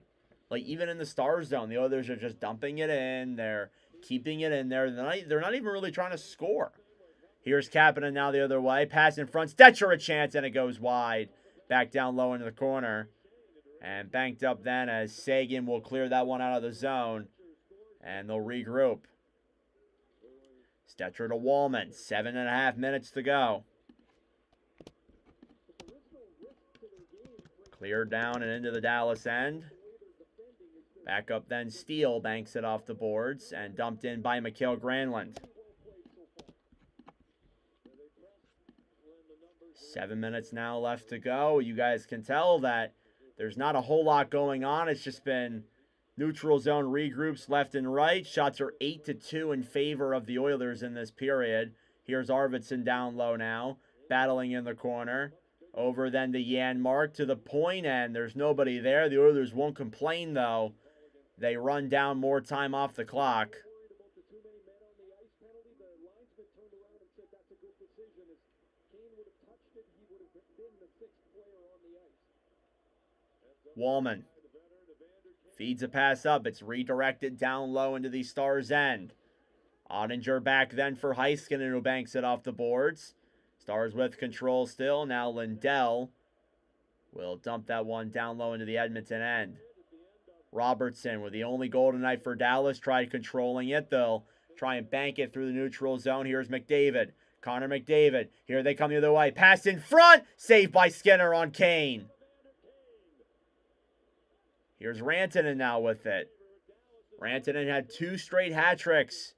S1: Like, even in the Stars zone, the Oilers are just dumping it in. They're keeping it in there. They're not even really trying to score. Here's Kapanen now the other way. Pass in front. Stetcher a chance, and it goes wide. Back down low into the corner. And banked up then as Sagan will clear that one out of the zone. And they'll regroup. Stetcher to Wallman. 7.5 minutes to go. Cleared down and into the Dallas end. Back up then Steele banks it off the boards. And dumped in by Mikael Granlund. 7 minutes now left to go. You guys can tell that there's not a whole lot going on. It's just been neutral zone regroups left and right. Shots are 8-2 in favor of the Oilers in this period. Here's Arvidsson down low now, battling in the corner. Over then to Janmark to the point, and there's nobody there. The Oilers won't complain, though. They run down more time off the clock.
S2: Worried about the too many men on the ice penalty. The linesman turned around and said that's a good decision. If Kane would have touched it, he would have been the sixth player on the ice.
S1: Wallman feeds a pass up. It's redirected down low into the Stars' end. Ottinger back then for Heiskanen, who banks it off the boards. Stars with control still. Now Lindell will dump that one down low into the Edmonton end. Robertson with the only goal tonight for Dallas. Tried controlling it. They'll try and bank it through the neutral zone. Here's McDavid. Connor McDavid. Here they come the other way. Pass in front. Saved by Skinner on Kane. Here's Rantanen now with it. Rantanen had 2 straight hat tricks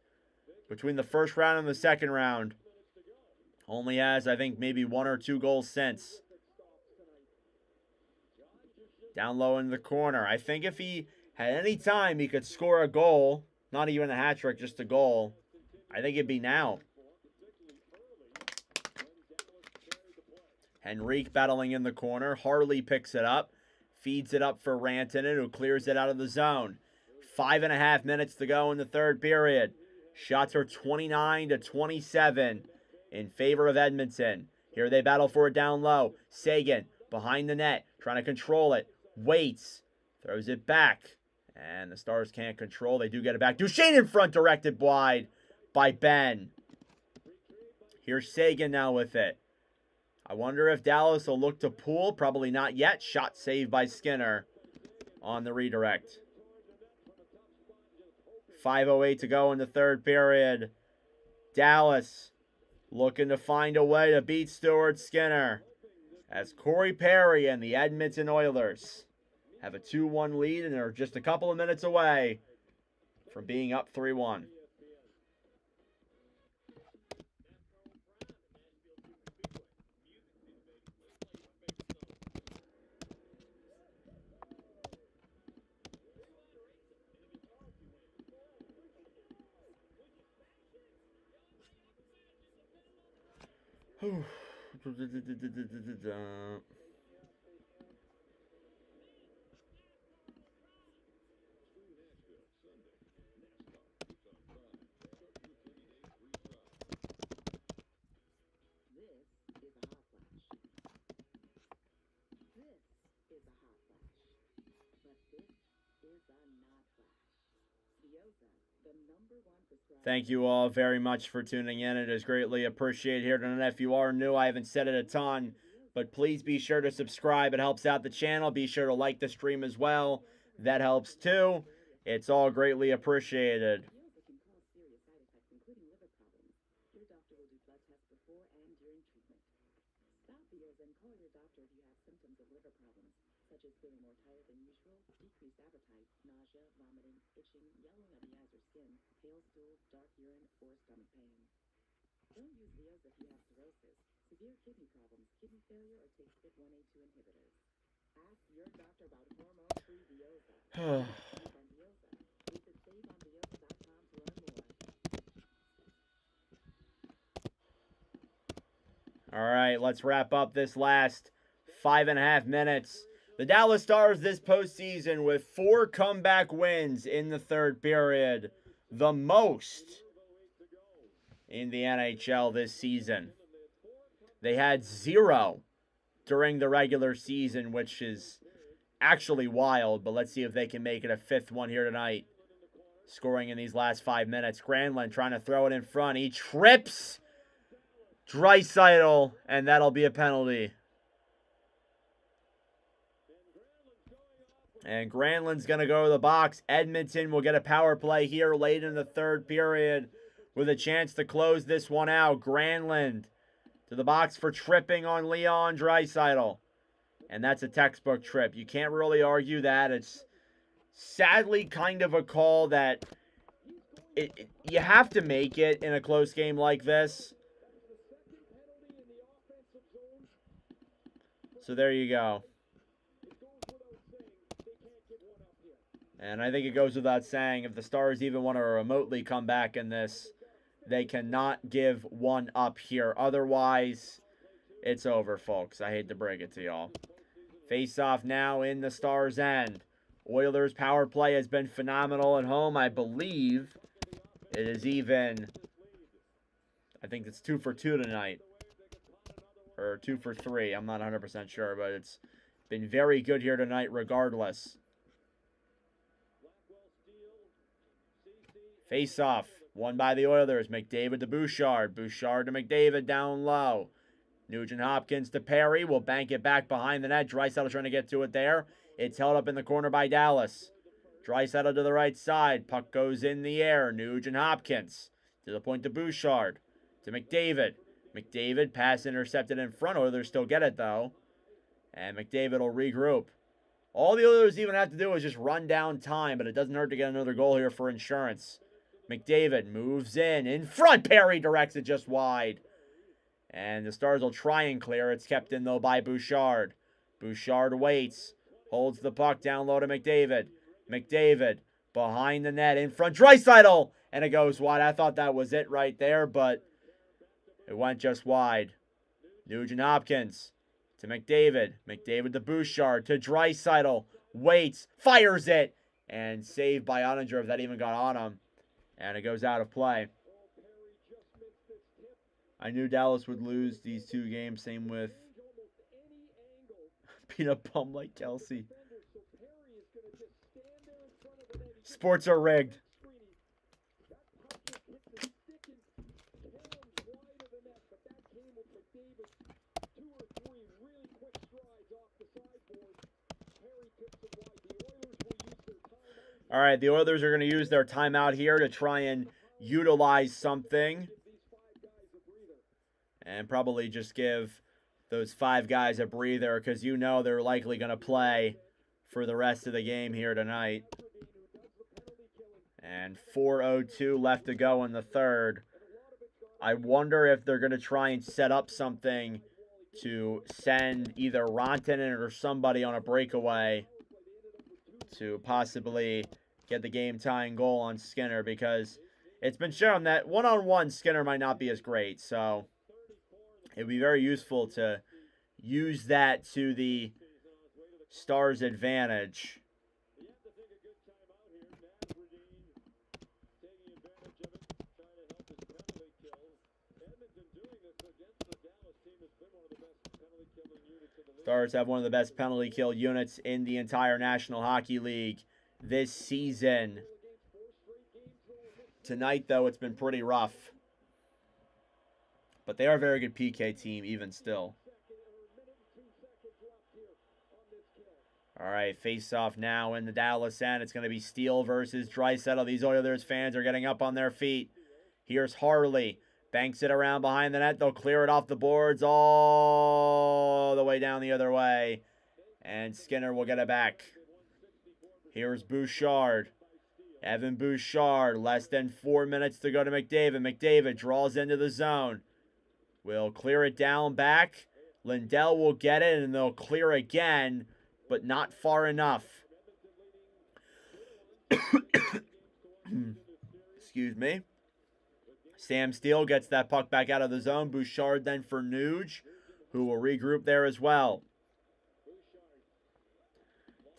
S1: between the first round and the second round. Only has, I think, maybe 1 or 2 goals since. Down low in the corner. I think if he had any time, he could score a goal. Not even a hat trick, just a goal. I think it'd be now. Henrique battling in the corner. Harley picks it up. Feeds it up for Rantanen, who clears it out of the zone. 5.5 minutes to go in the third period. Shots are 29-27 in favor of Edmonton. Here they battle for it down low. Seguin behind the net, trying to control it. Waits, throws it back. And the Stars can't control. They do get it back. Duchesne in front, directed wide by Ben. Here's Seguin now with it. I wonder if Dallas will look to pull. Probably not yet. Shot saved by Skinner on the redirect. 5:08 to go in the third period. Dallas looking to find a way to beat Stuart Skinner as Corey Perry and the Edmonton Oilers have a 2-1 lead and are just a couple of minutes away from being up 3-1. Thank you all very much for tuning in. It is greatly appreciated here tonight. If you are new, I haven't said it a ton, but please be sure to subscribe. It helps out the channel. Be sure to like the stream as well. That helps too. It's all greatly appreciated.
S4: Such as feeling more tired than usual, decreased appetite, nausea, vomiting, itching, yellowing of the eyes or skin, pale stools, dark urine, or stomach pain. Don't use Leos if you have cirrhosis, severe kidney problems, kidney failure, or take CYP1A2 inhibitors. Ask your doctor about hormone-free Veoza. Visit saveonveoza.com to learn more.
S1: All right, let's wrap up this last 5.5 minutes. The Dallas Stars this postseason with 4 comeback wins in the third period. The most in the NHL this season. They had 0 during the regular season, which is actually wild. But let's see if they can make it a 5th one here tonight. Scoring in these last 5 minutes. Granlund trying to throw it in front. He trips Draisaitl, and that'll be a penalty. And Granlund's going to go to the box. Edmonton will get a power play here late in the third period with a chance to close this one out. Granlund to the box for tripping on Leon Draisaitl. And that's a textbook trip. You can't really argue that. It's sadly kind of a call that you have to make it in a close game like this. So there you go. And I think it goes without saying, if the Stars even want to remotely come back in this, they cannot give one up here. Otherwise, it's over, folks. I hate to break it to y'all. Face-off now in the Stars' end. Oilers' power play has been phenomenal at home. I believe it is even, I think it's 2 for 2 tonight. Or 2 for 3. I'm not 100% sure, but it's been very good here tonight regardless. Face-off. Won by the Oilers. McDavid to Bouchard. Bouchard to McDavid down low. Nugent Hopkins to Perry. Will bank it back behind the net. Draisaitl trying to get to it there. It's held up in the corner by Dallas. Draisaitl to the right side. Puck goes in the air. Nugent Hopkins to the point to Bouchard. To McDavid. McDavid pass intercepted in front. Oilers still get it though. And McDavid will regroup. All the Oilers even have to do is just run down time, but it doesn't hurt to get another goal here for insurance. McDavid moves in front. Perry directs it just wide. And the Stars will try and clear. It's kept in, though, by Bouchard. Bouchard waits. Holds the puck down low to McDavid. McDavid behind the net. In front. Draisaitl. And it goes wide. I thought that was it right there, but it went just wide. Nugent Hopkins to McDavid. McDavid to Bouchard. To Draisaitl. Waits. Fires it. And saved by Ottinger if that even got on him. And it goes out of play. I knew Dallas would lose these 2 games. Same with Peanut Bum like Kelsey. Sports are rigged. All right, the Oilers are going to use their timeout here to try and utilize something. And probably just give those 5 guys a breather because you know they're likely going to play for the rest of the game here tonight. And 4:02 left to go in the third. I wonder if they're going to try and set up something to send either Rantanen or somebody on a breakaway to possibly get the game-tying goal on Skinner, because it's been shown that one-on-one Skinner might not be as great. So it would be very useful to use that to the Stars' advantage. Stars have one of the best penalty kill units in the entire National Hockey League this season. Tonight, though, it's been pretty rough. But they are a very good PK team, even still. All right, face-off now in the Dallas end. It's going to be Steele versus Draisaitl. These Oilers fans are getting up on their feet. Here's Harley. Banks it around behind the net. They'll clear it off the boards all the way down the other way. And Skinner will get it back. Here's Bouchard. Evan Bouchard. Less than 4 minutes to go to McDavid. McDavid draws into the zone. Will clear it down back. Lindell will get it, and they'll clear again, but not far enough. Excuse me. Sam Steele gets that puck back out of the zone. Bouchard then for Nuge, who will regroup there as well.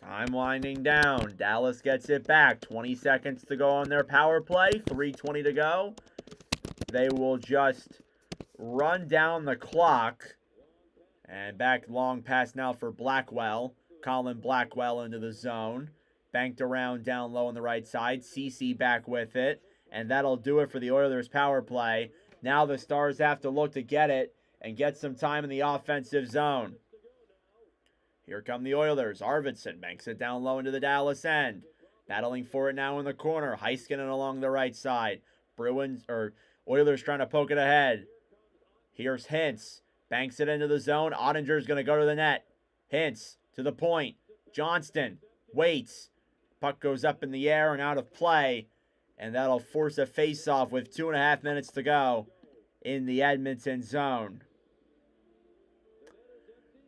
S1: Time winding down. Dallas gets it back. 20 seconds to go on their power play. 3:20 to go. They will just run down the clock. And back long pass now for Blackwell. Colin Blackwell into the zone. Banked around down low on the right side. CeCe back with it. And that'll do it for the Oilers' power play. Now the Stars have to look to get it and get some time in the offensive zone. Here come the Oilers. Arvidsson banks it down low into the Dallas end. Battling for it now in the corner. Heiskanen along the right side. Oilers trying to poke it ahead. Here's Hintz. Banks it into the zone. Ottinger's going to go to the net. Hintz to the point. Johnston waits. Puck goes up in the air and out of play. And that'll force a face-off with 2.5 minutes to go in the Edmonton zone.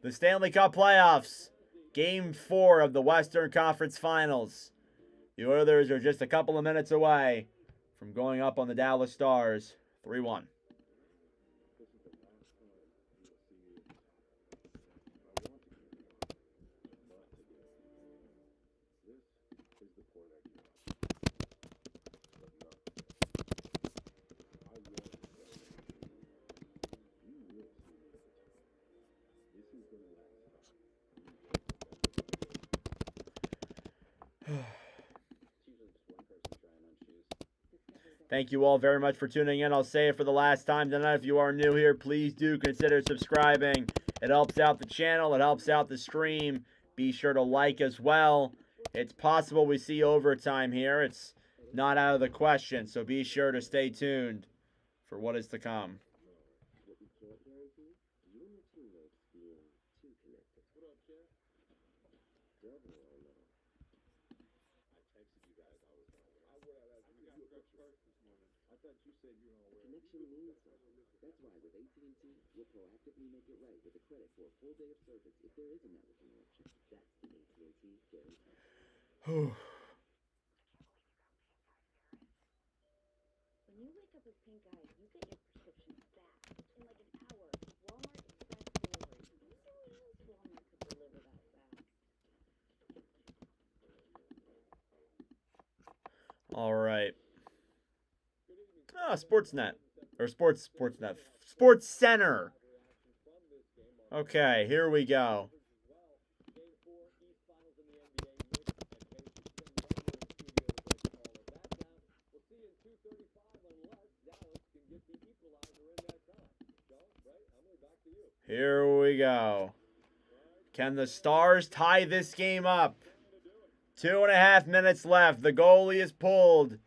S1: The Stanley Cup playoffs. Game 4 of the Western Conference Finals. The Oilers are just a couple of minutes away from going up on the Dallas Stars 3-1.
S10: is the point I get off. But no. I want to celebrate. You will see me. This is the last time you will remember.
S8: It's usually just one person trying on shoes.
S1: Thank you all very much for tuning in. I'll say it for the last time tonight. If you are new here, please do consider subscribing. It helps out the channel. It helps out the stream. Be sure to like as well. It's possible we see overtime here. It's not out of the question, so be sure to stay tuned for what is to come.
S8: What we can't guarantee, you and your teammates being too connected.
S10: What up, champ?
S8: Governor, I know.
S10: I texted you guys I was on. I would have asked you a picture first this morning. I thought you said you were on
S8: A connection means something. That's why with AT&T, we'll proactively make it right with a credit for a full day of service if there is a network interruption. That's the AT&T guarantee.
S3: When you wake up with pink eye, you get your prescription fast. In like an hour. Walmart Express Delivery. Who knows Walmart could deliver that fast?
S1: All right. Sportsnet. Or Sportsnet. Sports Center. Okay, here we go. Here we go. Can the Stars tie this game up? 2.5 minutes left. The goalie is pulled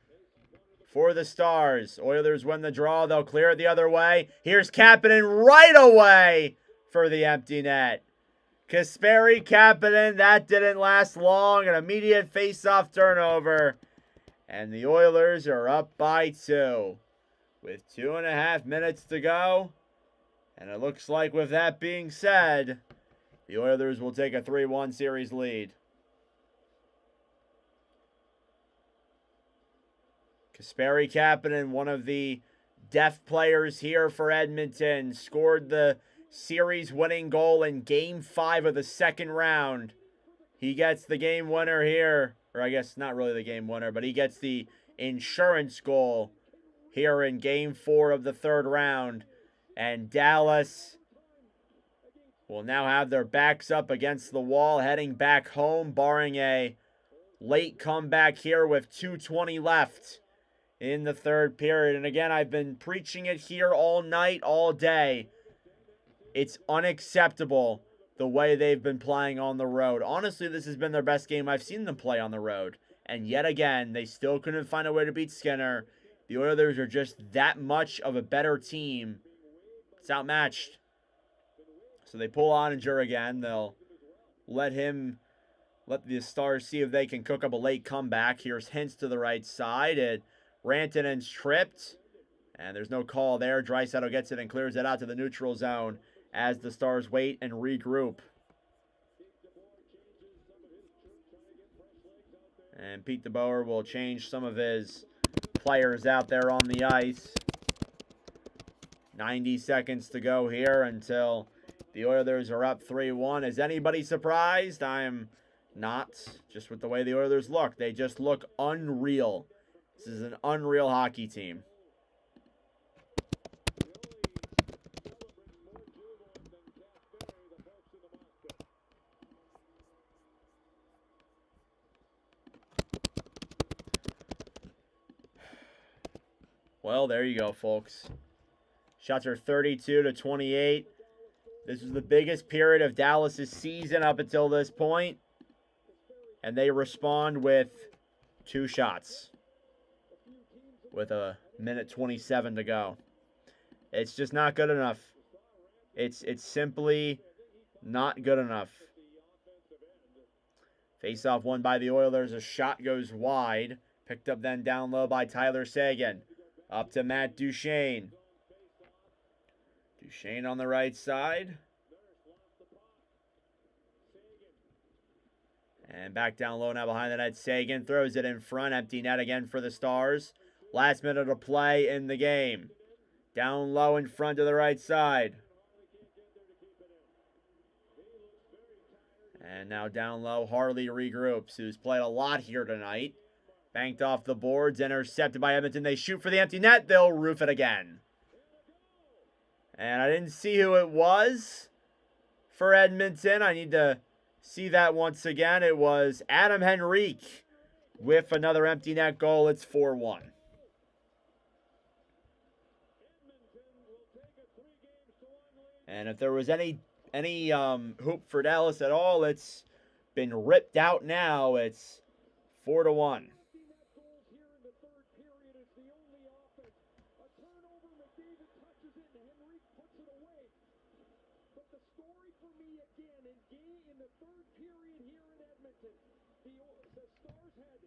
S1: for the Stars. Oilers win the draw. They'll clear it the other way. Here's Kapanen right away for the empty net. Kasperi Kapanen, that didn't last long. An immediate face-off turnover. And the Oilers are up by 2 with 2.5 minutes to go. And it looks like with that being said, the Oilers will take a 3-1 series lead. Kasperi Kapanen, one of the depth players here for Edmonton, scored the series-winning goal in Game 5 of the second round. He gets the game winner here, or I guess not really the game winner, but he gets the insurance goal here in Game 4 of the third round. And Dallas will now have their backs up against the wall, heading back home, barring a late comeback here with 2:20 left in the third period. And again, I've been preaching it here all night, all day. It's unacceptable the way they've been playing on the road. Honestly, this has been their best game I've seen them play on the road. And yet again, they still couldn't find a way to beat Skinner. The Oilers are just that much of a better team. It's outmatched. So they pull Oettinger again. They'll let the Stars see if they can cook up a late comeback. Here's Hintz to the right side. Rantanen's tripped. And there's no call there. Draisaitl gets it and clears it out to the neutral zone as the Stars wait and regroup. And Pete DeBoer will change some of his players out there on the ice. 90 seconds to go here until the Oilers are up 3-1. Is anybody surprised? I'm not. Just with the way the Oilers look. They just look unreal. This is an unreal hockey team. Well, there you go, folks. Shots are 32-28. This is the biggest period of Dallas' season up until this point. And they respond with 2 shots. With a minute 27 to go. It's just not good enough. It's simply not good enough. Face-off won by the Oilers. A shot goes wide. Picked up then down low by Tyler Seguin. Up to Matt Duchene. Duchene on the right side. And back down low now behind the net. Seguin throws it in front. Empty net again for the Stars. Last minute of play in the game. Down low in front to the right side. And now down low, Harley regroups, who's played a lot here tonight. Banked off the boards, intercepted by Edmonton. They shoot for the empty net. They'll roof it again. And I didn't see who it was for Edmonton. I need to see that once again. It was Adam Henrique with another empty net goal. It's 4-1. And if there was any hope for Dallas at all, it's been ripped out now. It's 4-1.
S2: In the third period here in Edmonton, the Stars had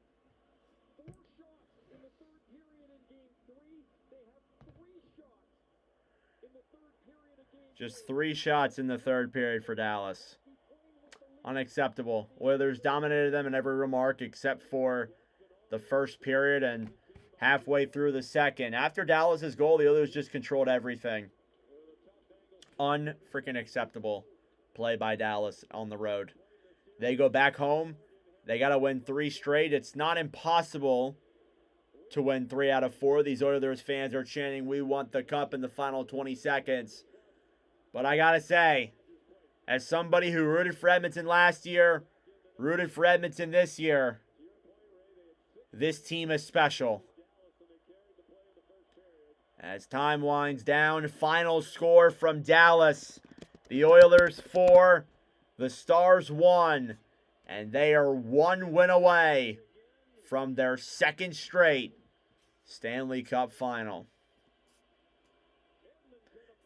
S2: 4 shots in the third period in Game 3. They have 3 shots in the third period of Game 3.
S1: Just 3 shots in the third period for Dallas. Unacceptable. Oilers dominated them in every remark except for the first period and halfway through the second. After Dallas's goal, the Oilers just controlled everything. Unfreaking acceptable play by Dallas on the road. They go back home. They got to win 3 straight. It's not impossible to win 3 out of 4. These Oilers fans are chanting, "We want the cup" in the final 20 seconds. But I got to say, as somebody who rooted for Edmonton last year, rooted for Edmonton this year, this team is special. As time winds down, final score from Dallas. The Oilers 4, the Stars 1, and they are 1 win away from their second straight Stanley Cup final.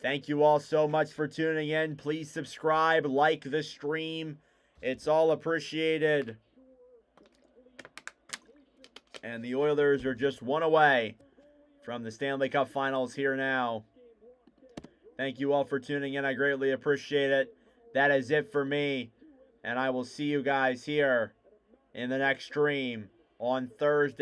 S1: Thank you all so much for tuning in. Please subscribe, like the stream. It's all appreciated. And the Oilers are just 1 away from the Stanley Cup finals here now. Thank you all for tuning in. I greatly appreciate it. That is it for me. And I will see you guys here in the next stream on Thursday.